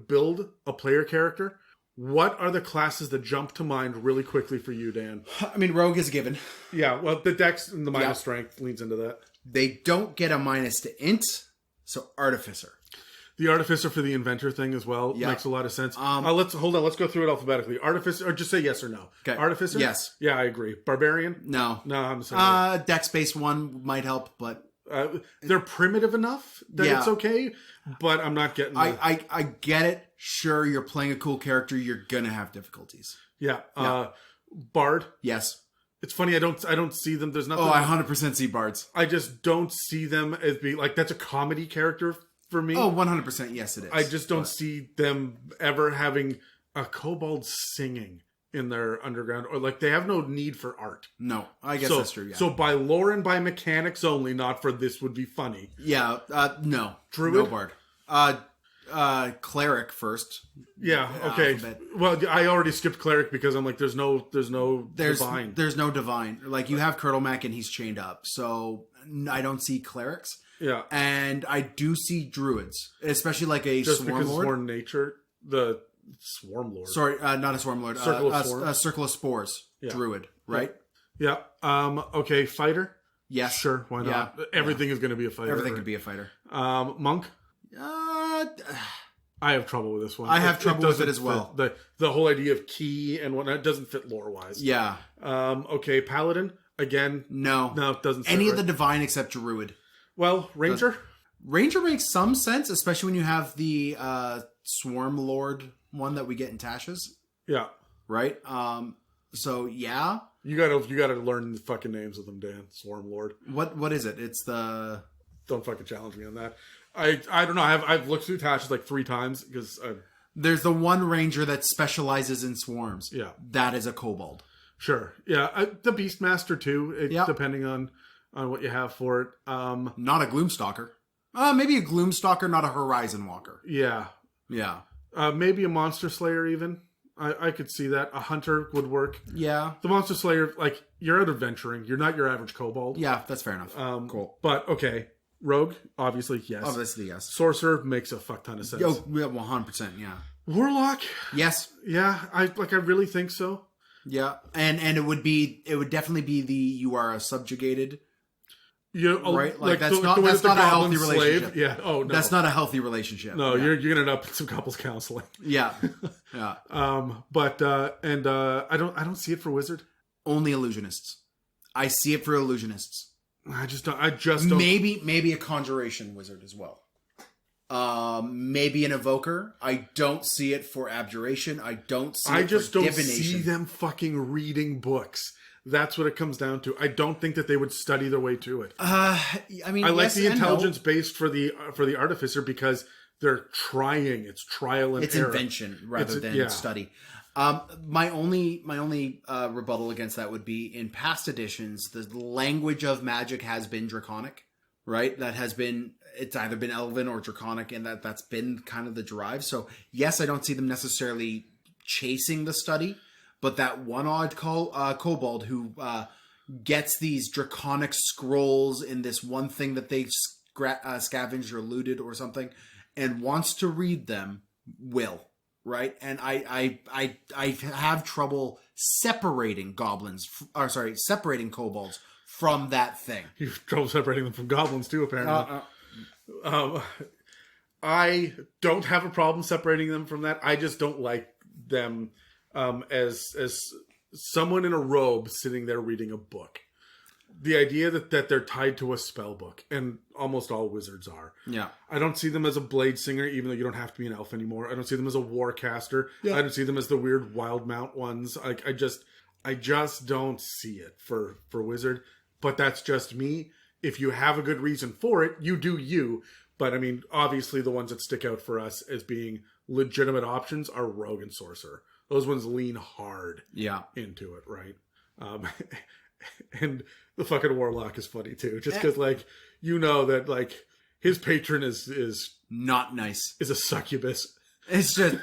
build a player character? What are the classes that jump to mind really quickly for you, Dan? I mean, rogue is a given. Yeah, well, the dex and the minus strength leans into that. They don't get a minus to int, so artificer. The artificer for the inventor thing as well makes a lot of sense. Let's go through it alphabetically. Artificer, or just say yes or no. Okay. Artificer? Yes. Yeah, I agree. Barbarian? No. No, I'm the same way. Dex-based one might help, but... they're primitive enough that it's okay, but I'm not getting that. I get it. Sure, you're playing a cool character. You're gonna have difficulties. Yeah. Bard? Yes. It's funny, I don't see them. There's nothing... Oh, I 100% see bards. I just don't see them as being... Like, that's a comedy character for me. Oh, 100% yes it is. I just don't see them ever having a kobold singing in their underground, or like they have no need for art. No, I guess that's true. Yeah. So by lore and by mechanics only, not for this would be funny. Yeah. No. Druid? No bard. Cleric first. Yeah. Okay. Alphabet. Well, I already skipped cleric because I'm like, there's no divine. There's no divine. Like you have Kurtlemak and he's chained up, so I don't see clerics. Yeah. And I do see druids, especially like a just swarm because lord. Sworn nature, the Swarm Lord. Sorry, not a Swarm Lord. Circle of Swarm. A Circle of Spores. Yeah. Druid, right? Yeah. Okay, fighter? Yes. Sure, why not? Yeah. Everything is going to be a fighter. Everything could be a fighter. Monk? I have trouble with this one. I have trouble with it as well. The whole idea of key and whatnot doesn't fit lore-wise. Yeah. Okay, Paladin? Again? No, it doesn't fit any of right. the divine except Druid. Well, Ranger? Ranger makes some sense, especially when you have the Swarm Lord one that we get in Tasha's. Yeah. Right? So yeah. You gotta learn the fucking names of them, Dan. Swarm Lord. What is it? It's the... Don't fucking challenge me on that. I don't know. I've looked through Tasha's like 3 times because there's the one ranger that specializes in swarms. Yeah. That is a kobold. Sure. Yeah. The Beastmaster too, depending on what you have for it. Not a Gloomstalker. Maybe a Gloomstalker, not a Horizon Walker. Yeah. Yeah. Maybe a Monster Slayer even. I could see that. A Hunter would work. Yeah. The Monster Slayer, like, you're out adventuring. You're not your average kobold. Yeah, that's fair enough. Cool. But, okay. Rogue, obviously, yes. Obviously, yes. Sorcerer makes a fuck ton of sense. Oh, 100%, yeah. Warlock? Yes. Yeah, I really think so. Yeah, and it would definitely be you are a subjugated. Yeah, right. Like that's the not way that's that the not a healthy goblin slave- relationship. Yeah. Oh no, that's not a healthy relationship. No, yeah. you're gonna end up in some couples counseling. Yeah, yeah. I don't see it for wizard. Only illusionists. I see it for illusionists. I just don't. Maybe a conjuration wizard as well. Maybe an evoker. I don't see it for abjuration. I don't see. I just for don't divination. see them fucking reading books. That's what it comes down to. I don't think that they would study their way to it. I mean, I like yes the and intelligence no. based for the artificer because they're trying. It's trial and It's error. invention rather than study. My only rebuttal against that would be in past editions, the language of magic has been draconic, right? It's either been elven or draconic, and that's been kind of the drive. So yes, I don't see them necessarily chasing the study, but that one odd kobold who gets these draconic scrolls in this one thing that they scavenged or looted or something, and wants to read them will. Right, and I have trouble separating separating kobolds from that thing. You have trouble separating them from goblins too, apparently. I don't have a problem separating them from that. I just don't like them as someone in a robe sitting there reading a book. The idea that they're tied to a spell book, and almost all wizards are. Yeah. I don't see them as a blade singer, even though you don't have to be an elf anymore. I don't see them as a warcaster. Yeah. I don't see them as the weird wild mount ones. I just don't see it for wizard. But that's just me. If you have a good reason for it, you do you. But I mean, obviously the ones that stick out for us as being legitimate options are rogue and sorcerer. Those ones lean hard into it, right? And the fucking warlock is funny too, just because that his patron is not nice, is a succubus. It's just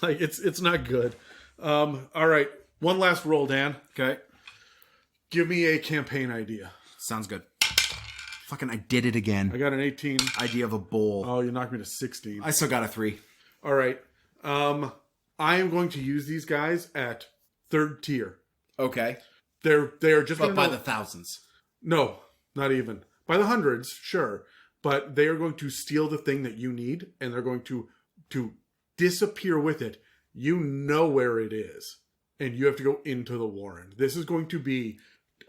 it's not good. All right, one last roll, Dan. Okay, give me a campaign idea. Sounds good. Fucking, I did it again. I got an 18. Idea of a bowl. Oh, you knocked me to 16. I still got a 3. All right. I am going to use these guys at 3rd tier. Okay. They are just by the thousands. No, not even. By the hundreds, sure. But they are going to steal the thing that you need, and they're going to disappear with it. You know where it is, and you have to go into the warren. This is going to be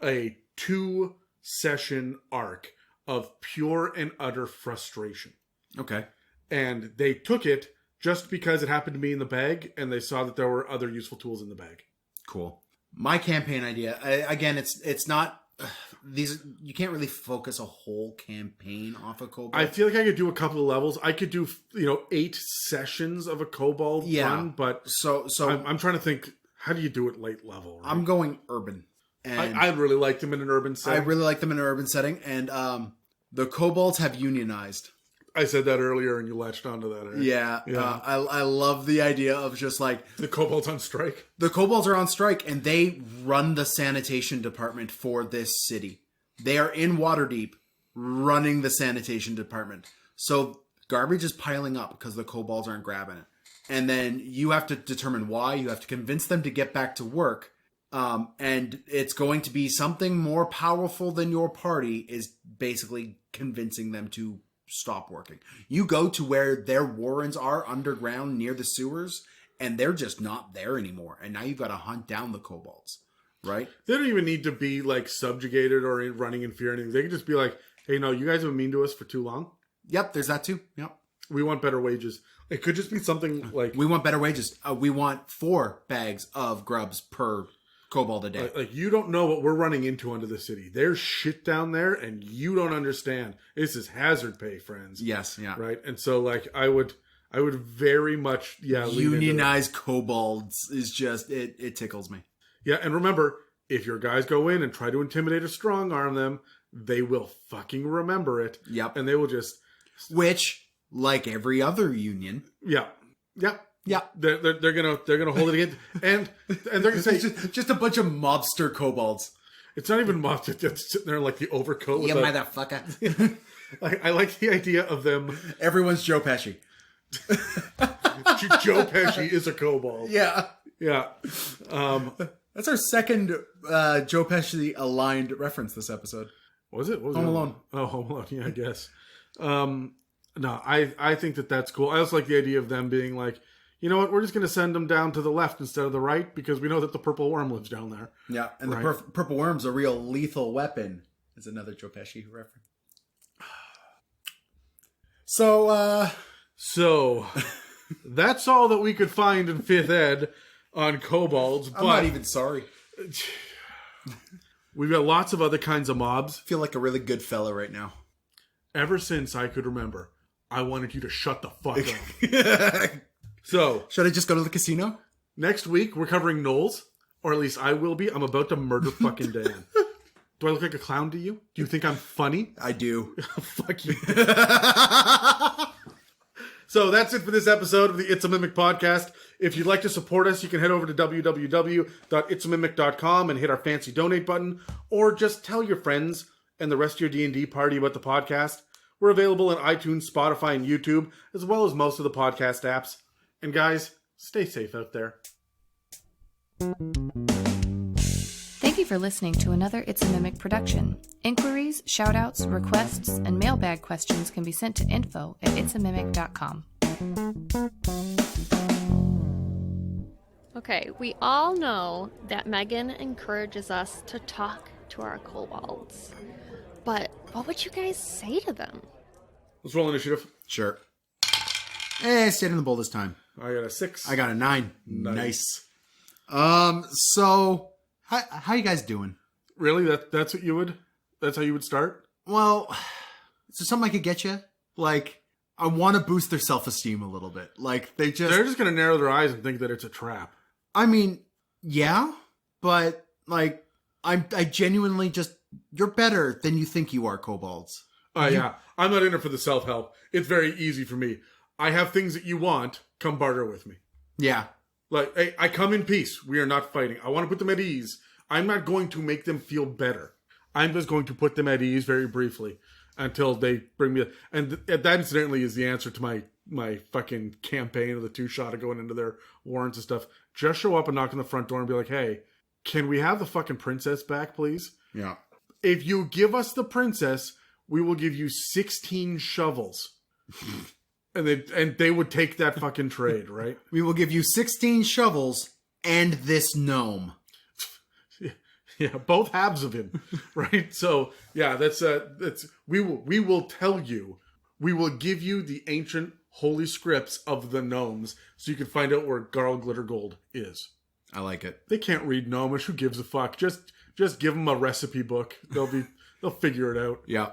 a 2-session arc of pure and utter frustration. Okay. And they took it just because it happened to be in the bag, and they saw that there were other useful tools in the bag. Cool. My campaign idea, again, it's not these. You can't really focus a whole campaign off a kobold. I feel like I could do a couple of levels. I could do 8 sessions of a kobold run, but so I'm trying to think. How do you do it late level? Right? I'm going urban. And I really like them in an urban setting. I really like them in an urban setting, and the kobolds have unionized. I said that earlier, and you latched onto that. Right? Yeah. I love the idea of just the kobolds on strike. The kobolds are on strike, and they run the sanitation department for this city. They are in Waterdeep, running the sanitation department. So garbage is piling up because the kobolds aren't grabbing it, and then you have to determine why. You have to convince them to get back to work. And it's going to be something more powerful than your party is basically convincing them to stop working. You go to where their warrens are underground near the sewers, and they're just not there anymore. And now you've got to hunt down the kobolds, right? They don't even need to be subjugated or running in fear or anything. They can just be like, hey, no, you guys have been mean to us for too long. Yep, there's that too. Yep. We want better wages. It could just be something like... We want better wages. We want 4 bags of grubs per kobold a day. You don't know what we're running into under the city. There's shit down there, and you don't understand. This is hazard pay, friends. Yes, yeah. Right? And so, I would very much, unionize kobolds is just, it tickles me. Yeah, and remember, if your guys go in and try to intimidate or strong arm them, they will fucking remember it. Yep. And they will just... Which, like every other union... Yeah. Yeah. Yeah, they're gonna hold it against, and they're gonna say just a bunch of mobster kobolds. It's not even mobster; they're sitting there like the overcoat. You motherfucker! I like the idea of them. Everyone's Joe Pesci. Joe Pesci is a kobold. Yeah, Yeah. That's our second Joe Pesci aligned reference this episode. Was it? What was Home it? Alone. Oh, Home Alone. Yeah, I guess. No, I think that's cool. I also like the idea of them being like, you know what? We're just going to send them down to the left instead of the right because we know that the purple worm lives down there. Yeah, and right. the purple worm's a real lethal weapon. Is another Joe Pesci reference. So that's all that we could find in 5th ed on kobolds. I'm not even sorry. We've got lots of other kinds of mobs. I feel like a really good fella right now. Ever since I could remember, I wanted you to shut the fuck up. So, should I just go to the casino? Next week, we're covering gnolls. Or at least I will be. I'm about to murder fucking Dan. Do I look like a clown to you? Do you think I'm funny? I do. Fuck you. So that's it for this episode of the It's a Mimic podcast. If you'd like to support us, you can head over to www.itsamimic.com and hit our fancy donate button. Or just tell your friends and the rest of your D&D party about the podcast. We're available on iTunes, Spotify, and YouTube, as well as most of the podcast apps. And guys, stay safe out there. Thank you for listening to another It's a Mimic production. Inquiries, shoutouts, requests, and mailbag questions can be sent to info@itsamimic.com. Okay, we all know that Megan encourages us to talk to our kobolds. But what would you guys say to them? Let's roll initiative. Sure. Hey, stayed in the bowl this time. I got a 6. I got a 9. Nice. So how you guys doing? Really? That's what you would? That's how you would start? Well, is there something I could get you? Like, I want to boost their self-esteem a little bit. Like, they're just going to narrow their eyes and think that it's a trap. I mean, yeah, but like, I genuinely just, you're better than you think you are, kobolds. Yeah. I'm not in it for the self-help. It's very easy for me. I have things that you want. Come barter with me. Yeah. Like, hey, I come in peace. We are not fighting. I want to put them at ease. I'm not going to make them feel better. I'm just going to put them at ease very briefly until they bring me... And that incidentally is the answer to my fucking campaign of the 2-shot of going into their warrants and stuff. Just show up and knock on the front door and be like, hey, can we have the fucking princess back, please? Yeah. If you give us the princess, we will give you 16 shovels. And they would take that fucking trade, right? We will give you 16 shovels and this gnome. Yeah, both halves of him, right? So yeah, that's we will tell you, we will give you the ancient holy scripts of the gnomes, so you can find out where Garl Glittergold is. I like it. They can't read gnomish. Who gives a fuck? Just give them a recipe book. They'll figure it out. Yeah.